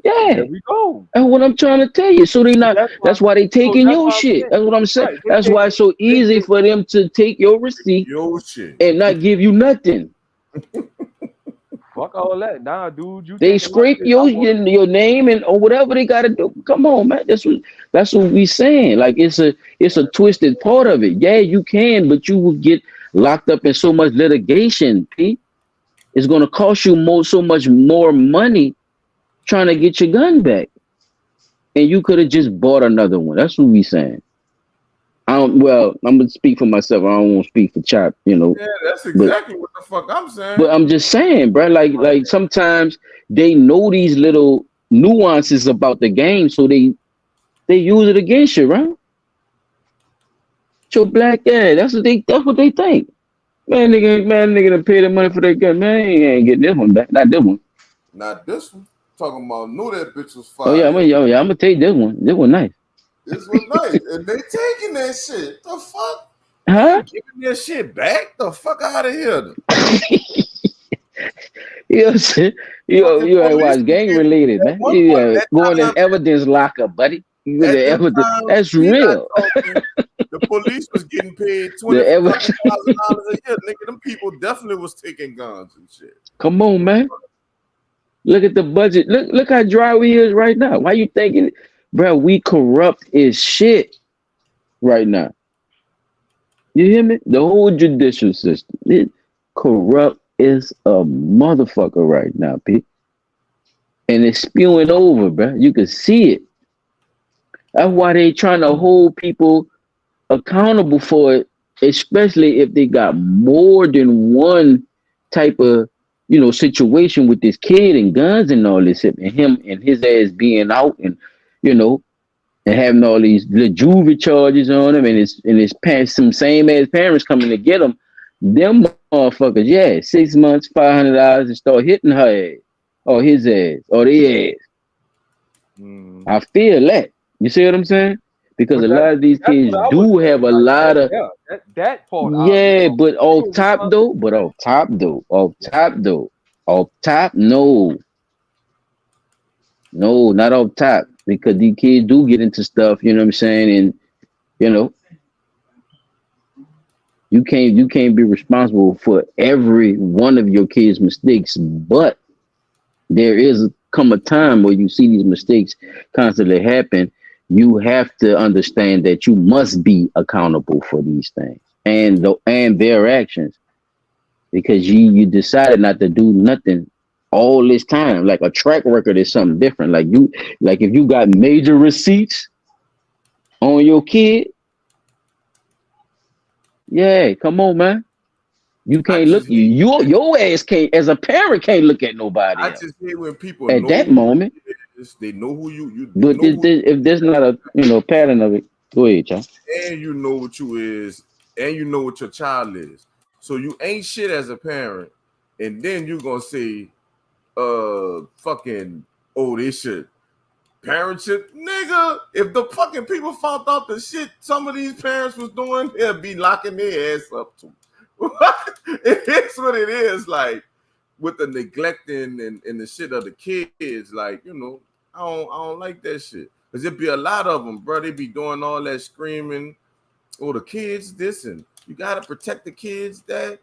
there Yeah. we go. That's what I'm trying to tell you. So they not. That's why. That's why they So taking that's your why I'm shit. saying, That's what I'm saying. right? They That's take, why it's so they easy take. for them to take your receipt Yo shit. and not give you nothing. Fuck all that. Nah, dude, you They taking my scrape shit. I want your name and or whatever they gotta do. Come on, man. That's what we saying. Like it's a twisted part of it. Yeah, you can, but you will get locked up in so much litigation, P. It's gonna cost you so much more money trying to get your gun back. And you could have just bought another one. That's what we saying. Well, I'm gonna speak for myself. I don't want to speak for Chop, Yeah, that's but exactly what the fuck I'm but saying. I'm just saying, bro. Like sometimes they know these little nuances about the game, so they use it against you, right? Your black ass. That's what they think. Man, nigga done pay the money for that gun. Man, he ain't getting this one back. Not this one. Not this one. Talking about knew that bitch was Oh yeah, fire. I'm gonna take this one. This one nice. This was nice. And they taking that shit. The fuck? Huh? Giving that shit back? The fuck out of here. You know what I'm saying? Fucking You ain't police watch was gang getting related, at man. one point Yeah, that going in time evidence locker, buddy. You go at to them evidence. times That's we not real. talking. The police was getting paid The evidence. $20,000 a year. Nigga, them people definitely was taking guns and shit. Come on, man. Look at the budget. Look how dry we is right now. Why you thinking, bro? We corrupt as shit right now. You hear me? The whole judicial system, it corrupt as a motherfucker right now, P. And it's spewing over, bro. You can see it. That's why they trying to hold people accountable for it, especially if they got more than one type of situation with this kid and guns and all this shit, and him and his ass being out and you know and having all these the juvie charges on him and his parents, some same ass parents coming to get him. Them motherfuckers, yeah, 6 months, $500, and start hitting her ass or his ass or their ass. I feel that. You see what I'm saying? Because But a lot of these that's kids what I was do have saying. a Like lot of that part, yeah, but they off were top though, off top, no, not off top, because these kids do get into stuff, you know what I'm saying, and you know, you can't be responsible for every one of your kids' mistakes, but there is come a time where you see these mistakes constantly happen. You have to understand that you must be accountable for these things and their actions because you decided not to do nothing all this time. Like a track record is something different. Like if you got major receipts on your kid, yeah, come on, man. You I can't look just hate your ass can't as a parent can't look at nobody I else just hate when people at know that who moment. you is, they know who you But know who if there's not a pattern of it, go ahead, y'all. and you know what you is, and you know what your child is. So you ain't shit as a parent, and then you gonna say, fucking, oh, they should parentship, nigga. If the fucking people found out the shit some of these parents was doing, they'll be locking their ass up too. It is what it is, like with the neglecting and the shit of the kids, like I don't like that shit. Cause it be a lot of them, bro. They be doing all that screaming. Oh, the kids, this and you gotta protect the kids. That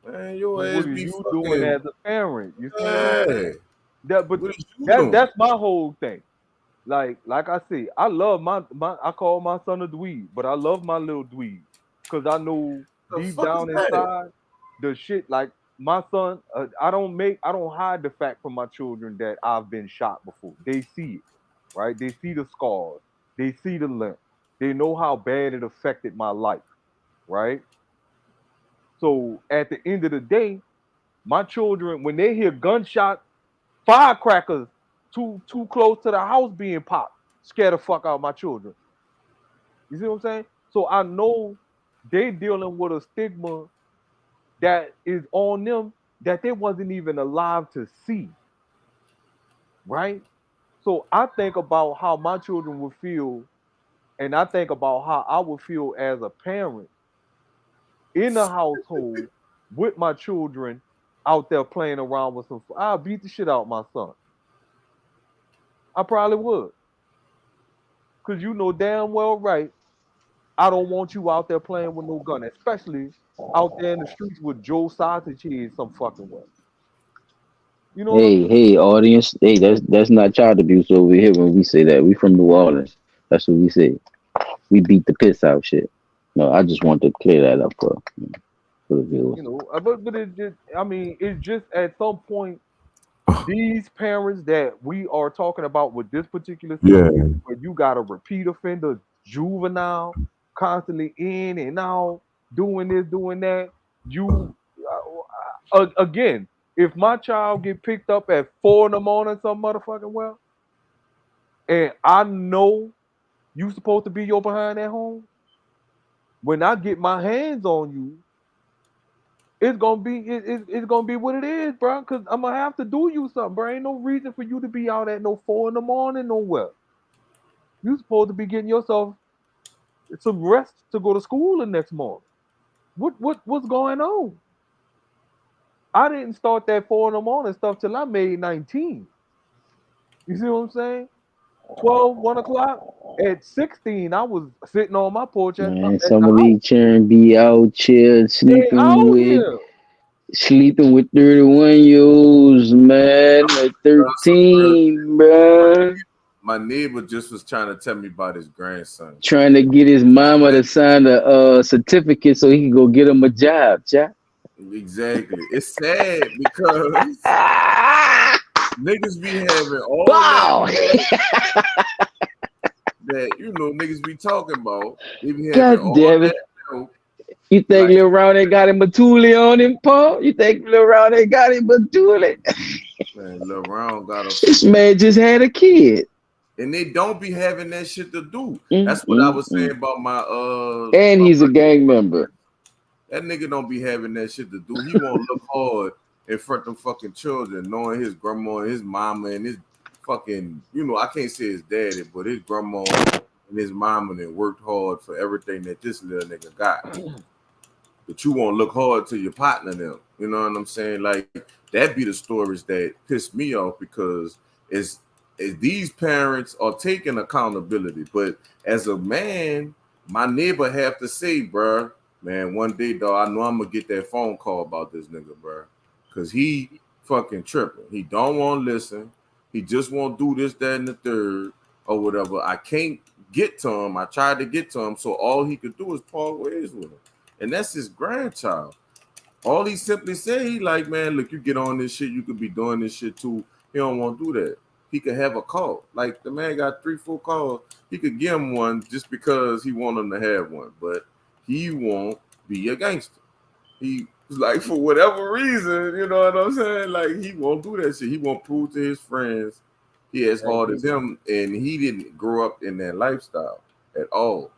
man, your But ass what are be you doing fucking as a parent? You see what I'm yeah. saying? But What is you doing? that's my whole thing. Like I say, I love my I call my son a dweeb, but I love my little dweeb because I know The deep fuck is down that? inside the shit. Like my son, I don't hide the fact from my children that I've been shot before. They see it, right? They see the scars, they see the limp, they know how bad it affected my life, right? So at the end of the day, my children, when they hear gunshots, firecrackers too close to the house being popped, scare the fuck out of my children. You see what I'm saying? So I know they dealing with a stigma that is on them that they wasn't even alive to see. Right? So I think about how my children would feel, and I think about how I would feel as a parent in the household with my children out there playing around with some. I'll beat the shit out of my son. I probably would. Because you know damn well right, I don't want you out there playing with no gun, especially out there in the streets with Joe Sausage head some fucking way. You know what I'm Hey, audience. Hey, that's not child abuse over here when we say that. We from New Orleans. That's what we say. We beat the piss out shit. No, I just want to clear that up for the viewers. but it just, I mean, it's just at some point these parents that we are talking about with this particular Yeah. situation where you got a repeat offender juvenile constantly in and out doing this doing that, you again, if my child get picked up at 4 in the morning some motherfucking well, and I know you supposed to be your behind at home, when I get my hands on you, it's gonna be what it is, bro. Cause I'm gonna have to do you something, bro. Ain't no reason for you to be out at no 4 in the morning nowhere. You supposed to be getting yourself some rest to go to school the next morning. What's going on? I didn't start that 4 in the morning stuff till I made 19. You see what I'm saying? 12, 1 o'clock. At 16, I was sitting on my porch at Man, the some of house. these children be out here They out here. sleeping with 31-year olds, man, at That's some real 13, bruh. My neighbor just was trying to tell me about his grandson. Trying to get his mama to sign a certificate so he can go get him a job, child. Exactly. It's sad because niggas be having all Wow. that niggas be talking about. They be having God all damn that it. milk. You think Like, Lil Ronnie got him a Thule on him, Paul? You think Lil Ronnie got him a Thule? man, Lil Ron got a This man just had a kid. and they don't be having that shit to do. Mm, That's what I mm, was saying mm. about my And he's a gang member. that nigga don't be having that shit to do. He won't look hard in front of fucking children, knowing his grandma and his mama and his fucking, I can't say his daddy, but his grandma and his mama that worked hard for everything that this little nigga got. But you won't look hard to your partner now. You know what I'm saying? Like that be the stories that piss me off because it's these parents are taking accountability. But as a man, my neighbor have to say, bruh, man, one day, dog, I know I'm gonna get that phone call about this nigga, bruh. Cause he fucking tripping. He don't want to listen. He just won't do this, that, and the third, or whatever. I can't get to him. I tried to get to him, so all he could do is part ways with him. And that's his grandchild. All he simply said, he like, man, look, you get on this shit, you could be doing this shit too. He don't want to do that. He could have a call. Like the man got 3-4 calls. He could give him one just because he want him to have one, but he won't be a gangster. He like for whatever reason, you know what I'm saying? Like he won't do that shit. He won't prove to his friends he as hard as him, and he didn't grow up in that lifestyle at all.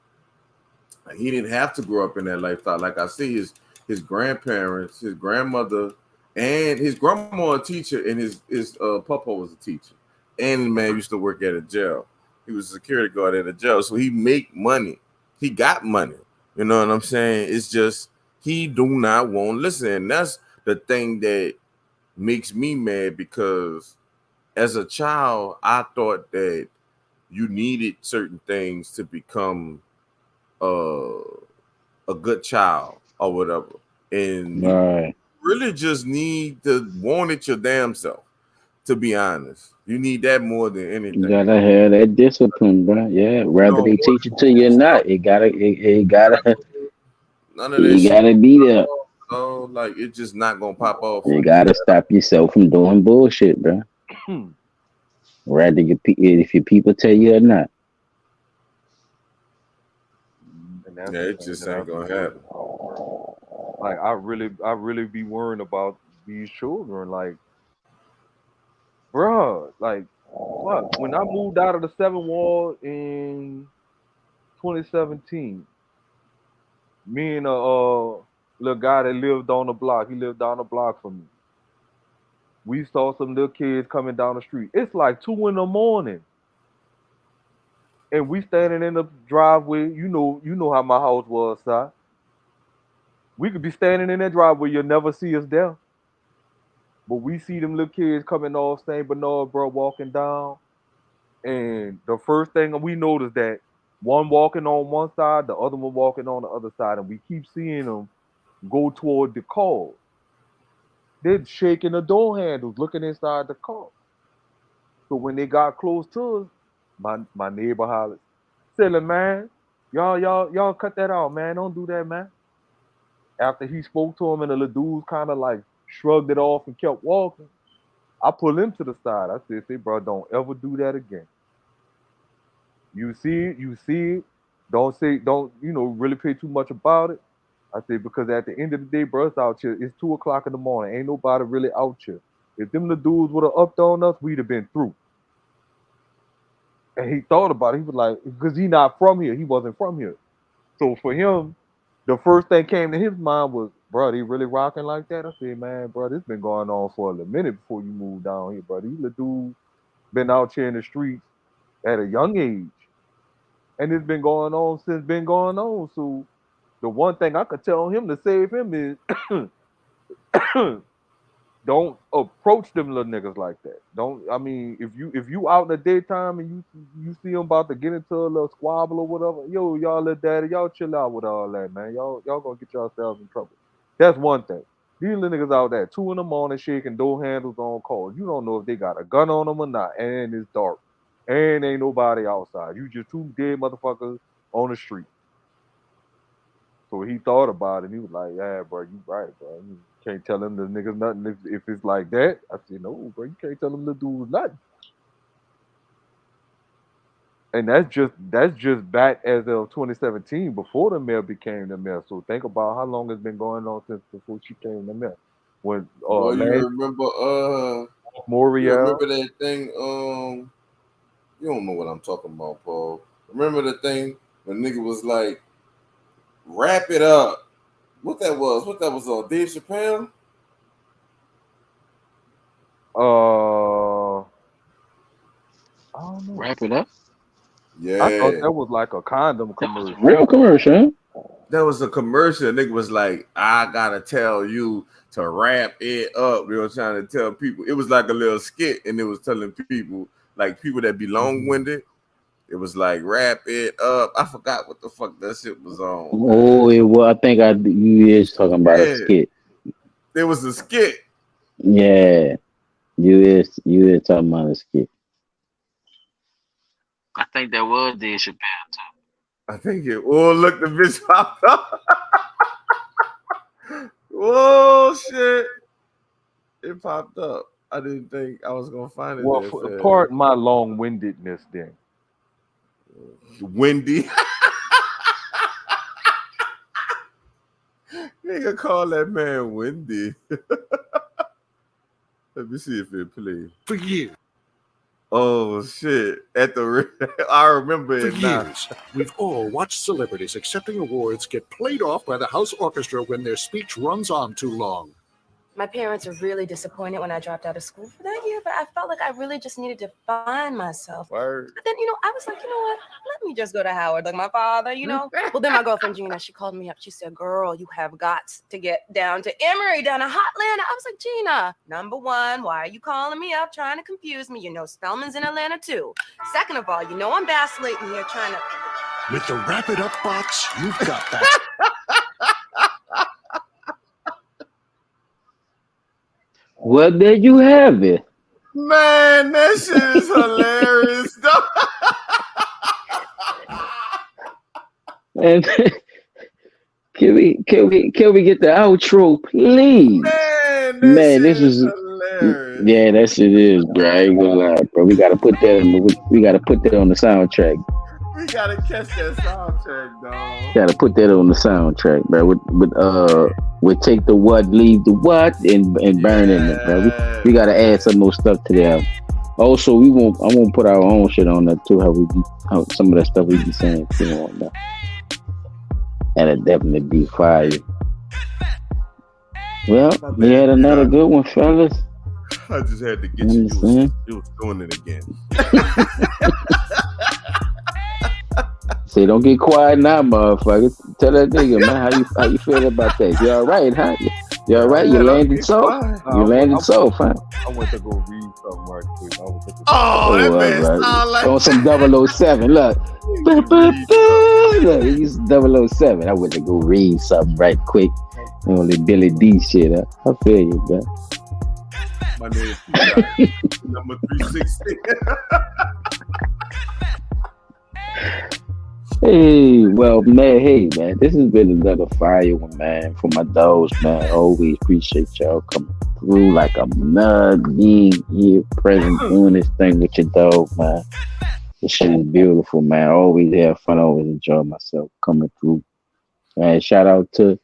Like, he didn't have to grow up in that lifestyle. Like I see his grandparents, his grandmother, and his grandma a teacher, and his papa was a teacher. And the man used to work at a jail. He was a security guard at a jail, so he make money. He got money. You know what I'm saying? It's just he do not want to listen. And that's the thing that makes me mad because as a child, I thought that you needed certain things to become a good child or whatever. And you Right. really just need to want it your damn self, to be honest. You need that more than You anything. gotta have that discipline, bro. Yeah, whether they teach it to you or not, None of that it shit. gotta be there. So like it's just not gonna pop off for You you. gotta stop yourself from doing bullshit, bro. Whether if your people tell you or not. And that's Yeah, the it thing just that I ain't be gonna worried happen. about, bro. Like I really be worrying about these children. Like, bruh, like Fuck, when I moved out of the 7th Ward in 2017, me and a little guy that lived on the block, he lived down the block from me. We saw some little kids coming down the street. It's like 2 in the morning. And we standing in the driveway. You know how my house was, Si. We could be standing in that driveway, you'll never see us there. But we see them little kids coming off St. Bernard, bro, walking down. And the first thing we noticed that one walking on one side, the other one walking on the other side, and we keep seeing them go toward the car. They're shaking the door handles, looking inside the car. So when they got close to us, my neighbor hollered, "Silly man, y'all cut that out, man. Don't do that, man." After he spoke to him and the little dude kind of like shrugged it off and kept walking, I pulled him to the side. I said, "Say, bro, don't ever do that again. You see it. Don't really pay too much about it." I said, because at the end of the day, bro, it's out here. It's 2 o'clock in the morning. Ain't nobody really out here. If them the dudes would have upped on us, we'd have been through. And he thought about it. He was like, because he not from here. He wasn't from here. So for him, the first thing came to his mind was, bro, they really rocking like that? I said, man, bro, this been going on for a little minute before you moved down here, bro. These little dudes been out here in the streets at a young age. And it's been going on since been going on. So the one thing I could tell him to save him is don't approach them little niggas like that. If you out in the daytime and you see them about to get into a little squabble or whatever, yo, y'all little daddy, y'all chill out with all that, man. Y'all gonna get yourselves in trouble. That's one thing. These little niggas out there 2 in the morning shaking door handles on calls. You don't know if they got a gun on them or not, and it's dark, and ain't nobody outside. You just 2 dead motherfuckers on the street. So he thought about it, and he was like, yeah, bro, you right, bro. You can't tell them the niggas nothing if it's like that. I said, no, bro, you can't tell them the dudes nothing. And that's just back as of 2017, before the mayor became the mayor. So think about how long it's been going on since before she came the mayor. When well, you remember Moriel. You remember that thing? You don't know what I'm talking about, Paul. Remember the thing when nigga was like, wrap it up. What that was on Dave Chappelle? I don't know. Wrap it up. Yeah. I thought that was like a condom commercial. Real commercial. That was a commercial. Nigga was like, I gotta tell you to wrap it up. They were trying to tell people. It was like a little skit, and it was telling people, like people that be long-winded. It was like, wrap it up. I forgot what the fuck that shit was on. Oh, it was. I think you is talking about a skit. It was a skit. Yeah, you is talking about a skit. I think that was Dave Chappelle too. I think it. Oh, look, the bitch popped up. Oh shit! It popped up. I didn't think I was gonna find it. Well, pardon my long-windedness then. Windy. Nigga call that man Windy. Let me see if it plays. For years. Oh shit. I remember it now. For years, we've all watched celebrities accepting awards get played off by the house orchestra when their speech runs on too long. My parents were really disappointed when I dropped out of school for that year, but I felt like I really just needed to find myself. Word. But then, I was like, you know what? Let me just go to Howard, like my father, Well, then my girlfriend Gina, she called me up. She said, girl, you have got to get down to Emory, down to Hotlanta. I was like, Gina, number one, why are you calling me up trying to confuse me? Spellman's in Atlanta too. Second of all, I'm vacillating here trying to... With the Wrap It Up box, you've got that. Well, there you have it. Man, that shit is hilarious. And can we get the outro, please? Man, this is hilarious. Yeah, that shit is, bro. I ain't gonna lie, bro. We gotta put that on the soundtrack. We gotta catch that soundtrack, dog. Gotta put that on the soundtrack, bro. With take the what, leave the what, and burn in it, bro. We gotta add some more stuff to that. Also, I won't put our own shit on that too. How some of that stuff we be saying too on that. That'll definitely be fire. Well, we had another good one, fellas. I just had to get you. You was doing it again. Say, don't get quiet now, motherfucker. Tell that nigga, man, how you feel about that? You all right, huh? You all right? You landed soft? You landed soft, huh? I went to go read something right quick. That man sound like on some 007. Look. Look, he's 007. I went to go read something right quick. On the Billy D shit. I feel you, man. My name is number 360. Hey, well, man, this has been another fire one, man. For my dogs, man. Always appreciate y'all coming through like a mug, being here, present, doing this thing with your dog, man. This shit is beautiful, man. Always have fun, always enjoy myself coming through. And shout out to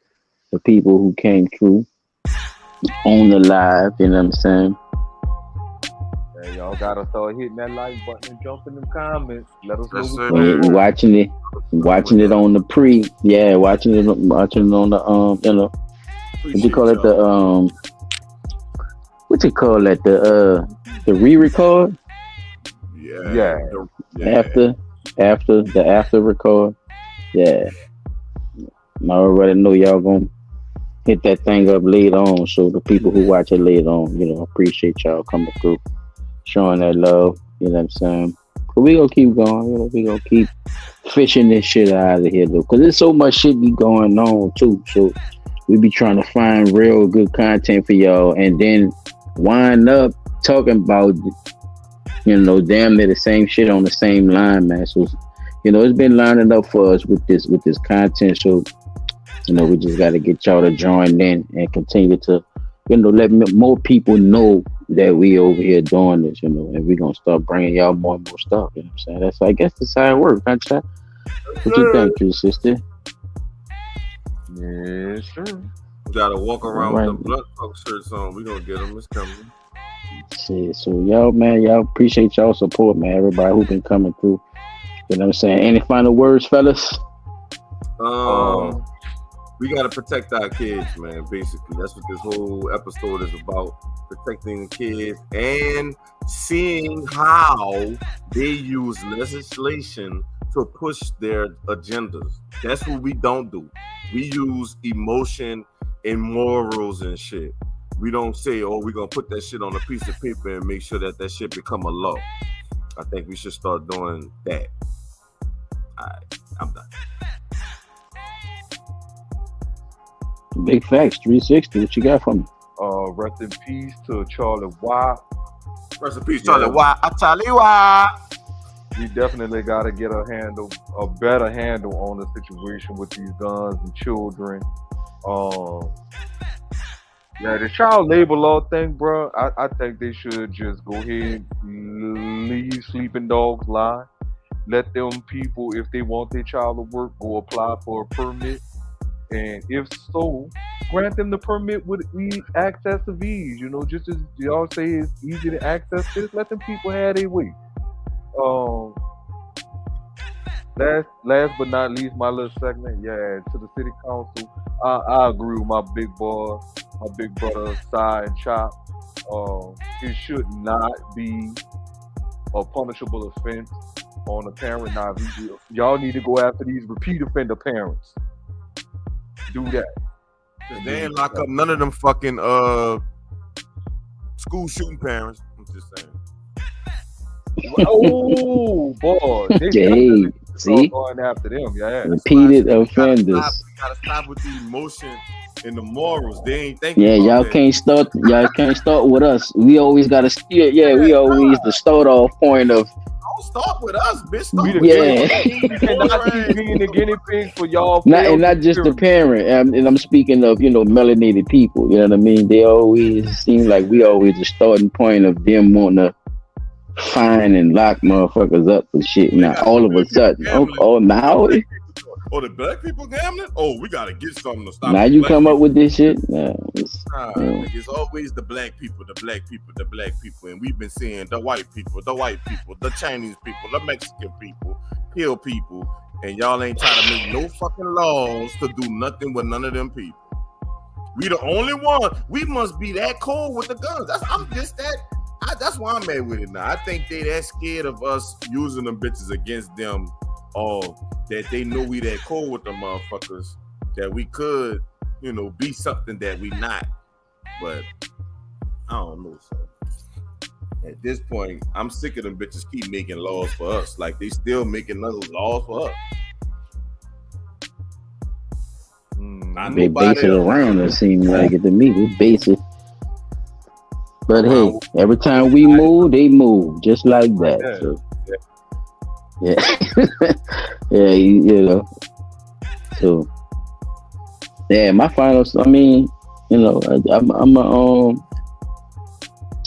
the people who came through on the live, you know what I'm saying? Yeah, y'all gotta start hitting that like button and jumping in the comments. Let us know. Watching it on the watching it on the you know, what you call it, the re-record? Yeah. After the after record. Yeah. I already know y'all gonna hit that thing up later on. So the people who watch it later on, you know, appreciate y'all coming through, showing that love, you know what I'm saying? But we gonna keep going, you know, we gonna keep fishing this shit out of here though. Cause there's so much shit be going on too. So we be trying to find real good content for y'all and then wind up talking about, you know, damn near the same shit on the same line, man. So, you know, it's been lining up for us with this content. So, you know, we just got to get y'all to join in and continue to, you know, let more people know that we over here doing this, you know, and we're going to start bringing y'all more and more stuff, you know what I'm saying? I guess that's how it works, huh, Chad? What you think, true sister? Yeah, sure. We got to walk around with the Blood Talk shirts on. We're going to get them. It's coming. Shit, so y'all appreciate y'all support, man. Everybody who been coming through, you know what I'm saying? Any final words, fellas? We got to protect our kids, man. Basically, that's what this whole episode is about: protecting the kids and seeing how they use legislation to push their agendas. That's what we don't do. We use emotion and morals and shit. We don't say, "Oh, we're gonna put that shit on a piece of paper and make sure that shit become a law." I think we should start doing that. All right, I'm done. Big facts, 360. What you got for me? Rest in peace to Charlie Watt. Rest in peace, Charlie Watt. Charlie Watt. We definitely got to get a better handle on the situation with these guns and children. The child labor law thing, bro. I think they should just go ahead and leave sleeping dogs lie. Let them people, if they want their child to work, go apply for a permit. And if so, grant them the permit with access to ease. You know, just as y'all say it's easy to access this, let them people have their way. Last but not least, my little segment, to the city council. I agree with my big brother, Cy and Chop. It should not be a punishable offense on a parent. Now, y'all need to go after these repeat offender parents. Do that. They ain't lock up none of them fucking school shooting parents. I'm just saying. Oh boy, see, going after them. Repeated offenders. We gotta stop with the emotion and the morals. They ain't thinking. Yeah, y'all can't start with us. We always gotta steer. Yeah, we always the start off point of. Don't start with us, bitch. Start with you cannot keep being the guinea pig for y'all. Not just the parent. And I'm speaking of, you know, melanated people. You know what I mean? They always seem like we always the starting point of them wanting to fine and lock motherfuckers up for shit. Now all of a sudden, now Oh, the black people gambling? Oh, we gotta get something to stop. Now the you black come people. up with this shit. It's always the black people, and we've been seeing the white people, the Chinese people, the Mexican people, hill people, and y'all ain't trying to make no fucking laws to do nothing with none of them people. We the only one. We must be that cold with the guns. That's why I'm mad with it now. I think they that scared of us using them bitches against them, or that they know we that cold with them motherfuckers, that we could, be something that we not. But I don't know. So at this point, I'm sick of them bitches keep making laws for us. Like they still making those laws for us. They base it around, it seems like it to me. They base it. But hey, every time we move, they move just like that. So, yeah. So, yeah, my finals. I mean, I'm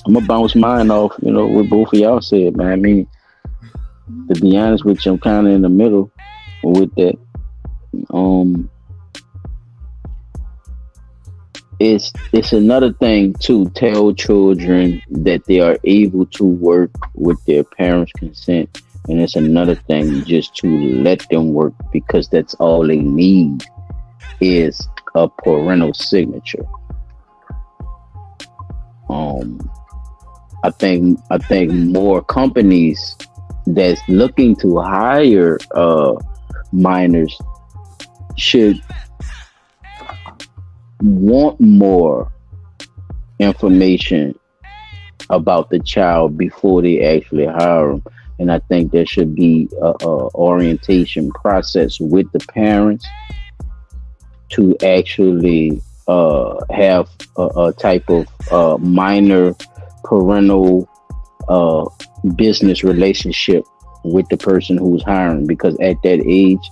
gonna bounce mine off. What both of y'all said, man. I mean, to be honest with you, I'm kind of in the middle with that. It's another thing to tell children that they are able to work with their parents' consent, and it's another thing just to let them work because that's all they need is a parental signature. I think more companies that's looking to hire minors should want more information about the child before they actually hire them. And I think there should be a orientation process with the parents to actually have a type of minor parental business relationship with the person who's hiring, because at that age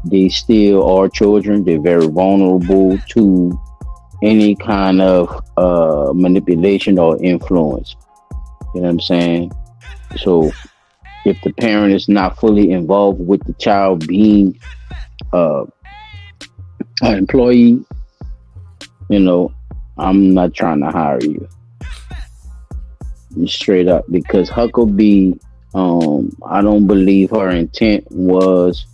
they still are children. They're very vulnerable to any kind of manipulation or influence. You know what I'm saying? So if the parent is not fully involved with the child being an employee, I'm not trying to hire you. Straight up, because Huckabee, I don't believe her intent was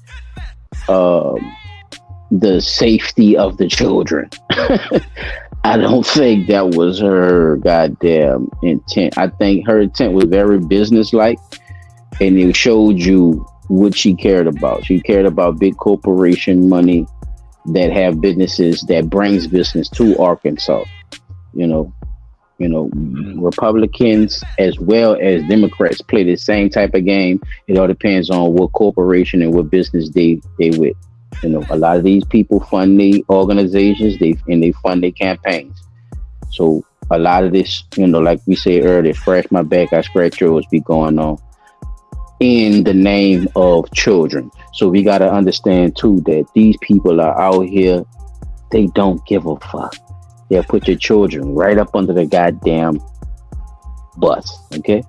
the safety of the children. I don't think that was her goddamn intent. I think her intent was very businesslike, and it showed you what she cared about. She cared about big corporation money that have businesses, that brings business to Arkansas. Republicans as well as Democrats play the same type of game. It all depends on what corporation and what business they with. A lot of these people fund the organizations, they fund their campaigns. So a lot of this, like we said earlier, scratch my back, I scratch yours, be going on in the name of children. So we got to understand too that these people are out here, they don't give a fuck. They'll put your children right up under the goddamn bus, okay?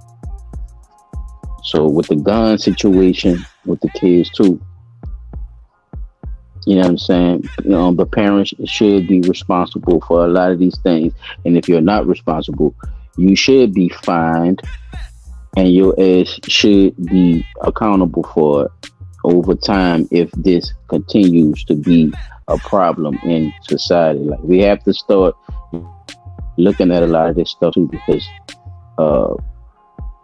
So with the gun situation, with the kids too, you know what I'm saying? The parents should be responsible for a lot of these things. And if you're not responsible, you should be fined, and your ass should be accountable for it over time if this continues to be a problem in society. Like, we have to start looking at a lot of this stuff too, because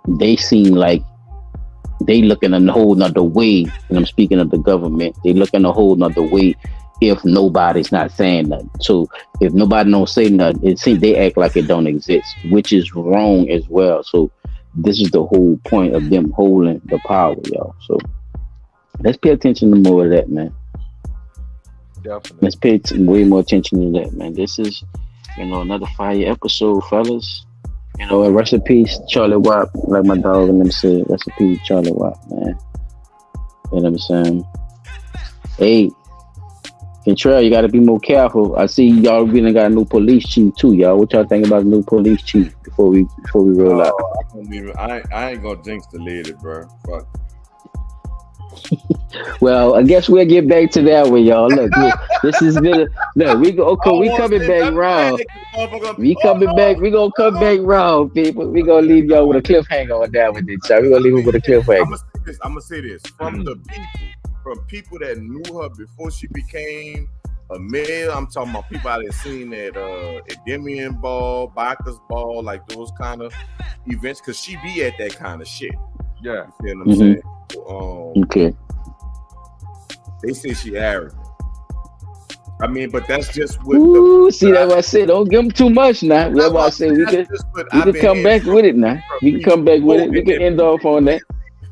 they seem like they looking a whole nother way, and I'm speaking of the government, they looking a whole nother way if nobody's not saying nothing. So if nobody don't say nothing, it seems they act like it don't exist, which is wrong as well. So this is the whole point of them holding the power, y'all. So let's pay attention to more of that, man. Definitely. Let's pay way more attention to that, man. This is, another fire episode, fellas. And rest in peace, Charlie Watt, like my dog and them said. Rest in peace, Charlie Watt, man. You know what I'm saying? Hey, Kentrell, you got to be more careful. I see y'all really got a new police chief too, y'all. What y'all think about the new police chief before we roll out? I ain't gonna jinx the lady, bro. Fuck. Well, I guess we'll get back to that one, y'all. Look, this has been look. We go. Okay, we coming back round. We coming back. We gonna come back round, people. We gonna leave y'all with a cliffhanger on that one, so we gonna leave it with a cliffhanger. I'm gonna say this from people that knew her before she became a male. I'm talking about people I had seen at Endymion Ball, Bacchus Ball, like those kind of events, because she be at that kind of shit. Yeah, you know what I'm saying. Okay. They say she arrogant. I mean, but that's just what. See, that's what I said. Don't give them too much now. That's why I say we could come back with it now. We can come back with it. We can end off on that.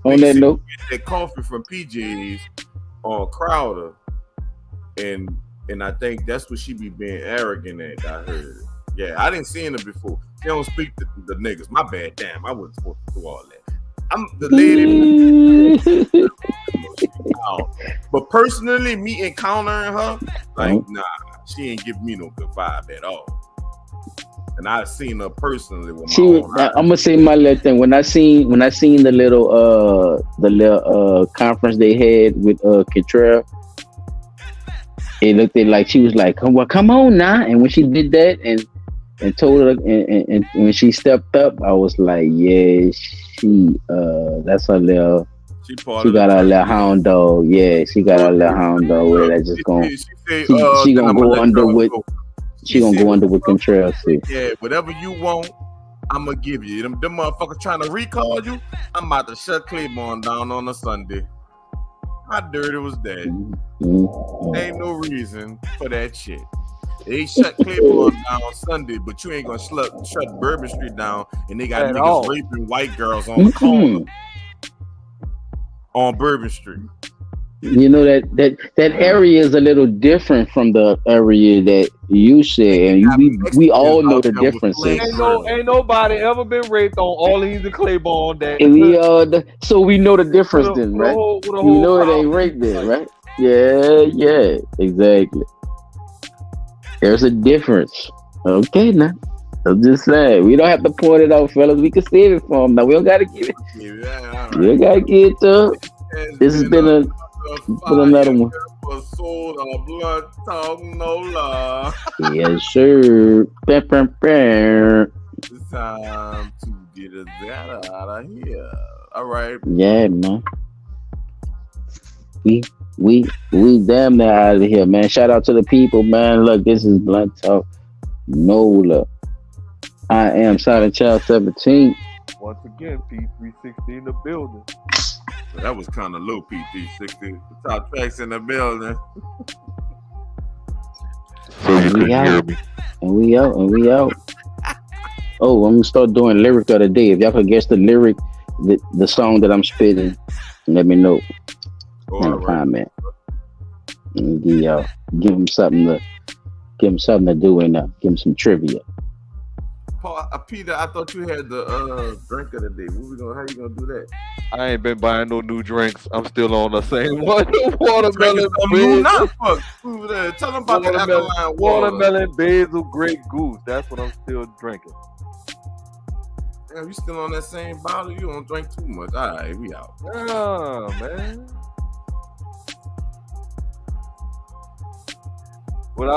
On that note, that coffee from PJ's on Crowder, and I think that's what she be being arrogant at. I heard. Yeah, I didn't see her before. They don't speak to the niggas. My bad. Damn, I wasn't supposed to do all that. I'm the lady. But personally, me encountering her, like, nah, she ain't giving me no good vibe at all. And I've seen her personally with my own eyes. I'm gonna say my little thing. When I seen the little conference they had with Cottrell, it looked like she was like, come on now. And when she did that and told her and when she stepped up, I was like, yeah, that's her little. She got her little hound dog. Yeah, she got her little hound dog with that just going. She gonna go under with. She gonna go under with Contreras. Yeah, whatever you want, I'm gonna give you. Them motherfuckers trying to recall you. I'm about to shut Claiborne down on a Sunday. How dirty was that? Ain't no reason for that shit. They shut Claiborne down on Sunday, but you ain't gonna shut Bourbon Street down, and they got niggas raping white girls on the corner on Bourbon Street. You know that area is a little different from the area that you said, and we all know the differences. Ain't nobody ever been raped on Orleans and Claiborne. So we know the difference then, right? We know it ain't rape then, right? Yeah, exactly. There's a difference. Okay, now I'm just saying we don't have to point it out, fellas. We can save it for them. Now we don't gotta give it. We don't gotta give it to them. This has been another one. Soul on blood talk, no love. Yes, sir. It's time to get us out of here. All right. Yeah, man. We damn near out of here, man. Shout out to the people, man. Look, this is Blunt Talk NOLA. I am Silent Child 17. Once again, P360 in the building. That was kind of low, P360. The top tracks in the building. And we out. Oh, I'm gonna start doing lyric of the day. If y'all could guess the lyric, the song that I'm spitting, let me know. In a comment. And give them something to do and give them some trivia. Paul, Peter, I thought you had the drink of the day. How you gonna do that? I ain't been buying no new drinks. I'm still on the same one. Watermelon. Tell them about the alkaline watermelon, basil, Grey Goose. That's what I'm still drinking. Damn, you still on that same bottle? You don't drink too much. All right, we out. Oh, man.